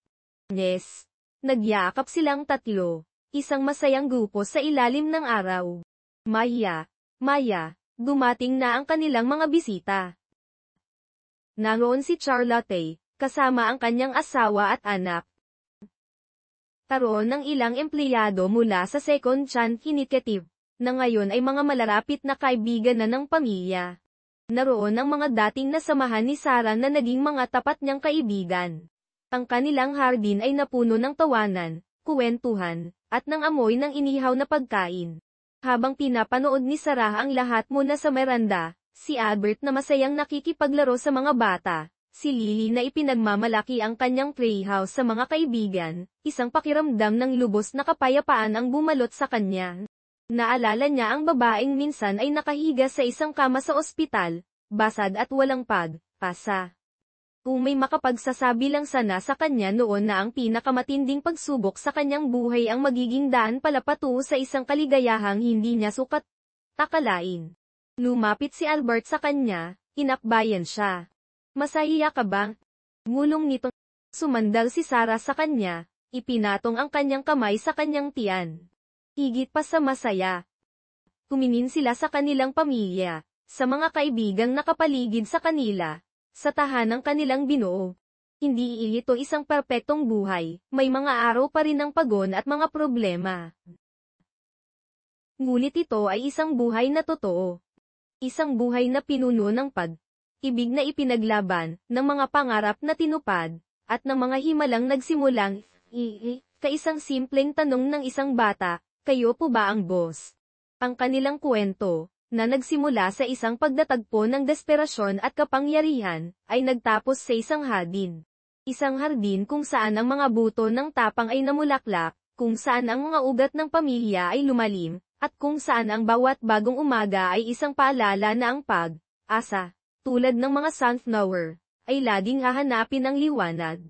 Yes. Nagyakap silang tatlo. Isang masayang grupo sa ilalim ng araw. Maya, dumating na ang kanilang mga bisita. Naroon si Charlotte, kasama ang kanyang asawa at anak. Karoon ng ilang empleyado mula sa Second Chance Initiative, na ngayon ay mga malarapit na kaibigan na ng pamilya. Naroon ang mga dating nasamahan ni Sarah na naging mga tapat niyang kaibigan. Ang kanilang hardin ay napuno ng tawanan, kuwentuhan, at ng amoy ng inihaw na pagkain. Habang pinapanood ni Sarah ang lahat mula sa meranda, si Albert na masayang nakikipaglaro sa mga bata, si Lily na ipinagmamalaki ang kanyang playhouse sa mga kaibigan, isang pakiramdam ng lubos na kapayapaan ang bumalot sa kanya. Naalala niya ang babaeng minsan ay nakahiga sa isang kama sa ospital, basad at walang pag-asa. Kung may makapagsasabi lang sana sa kanya noon na ang pinakamatinding pagsubok sa kanyang buhay ang magiging daan palapatungo sa isang kaligayahang hindi niya sukat akalain. Lumapit si Albert sa kanya, inakbayan siya. Masaya ka ba? Ngulong nito. Sumandal si Sarah sa kanya, ipinatong ang kanyang kamay sa kanyang tiyan. Higit pa sa masaya. Tumingin sila sa kanilang pamilya, sa mga kaibigang nakapaligid sa kanila, sa tahanang kanilang binuo. Hindi ito isang perpektong buhay, may mga araw pa rin ng pagod at mga problema. Ngunit ito ay isang buhay na totoo. Isang buhay na pinuno ng pag-ibig na ipinaglaban, ng mga pangarap na tinupad, at ng mga himalang nagsimulang, kaisang simpleng tanong ng isang bata, kayo po ba ang boss? Ang kanilang kwento, na nagsimula sa isang pagdatagpo ng desperasyon at kapangyarihan, ay nagtapos sa isang hardin. Isang hardin kung saan ang mga buto ng tapang ay namulaklak, kung saan ang mga ugat ng pamilya ay lumalim, at kung saan ang bawat bagong umaga ay isang paalala na ang pag-asa, tulad ng mga sunflower, ay laging hahanapin ang liwanag.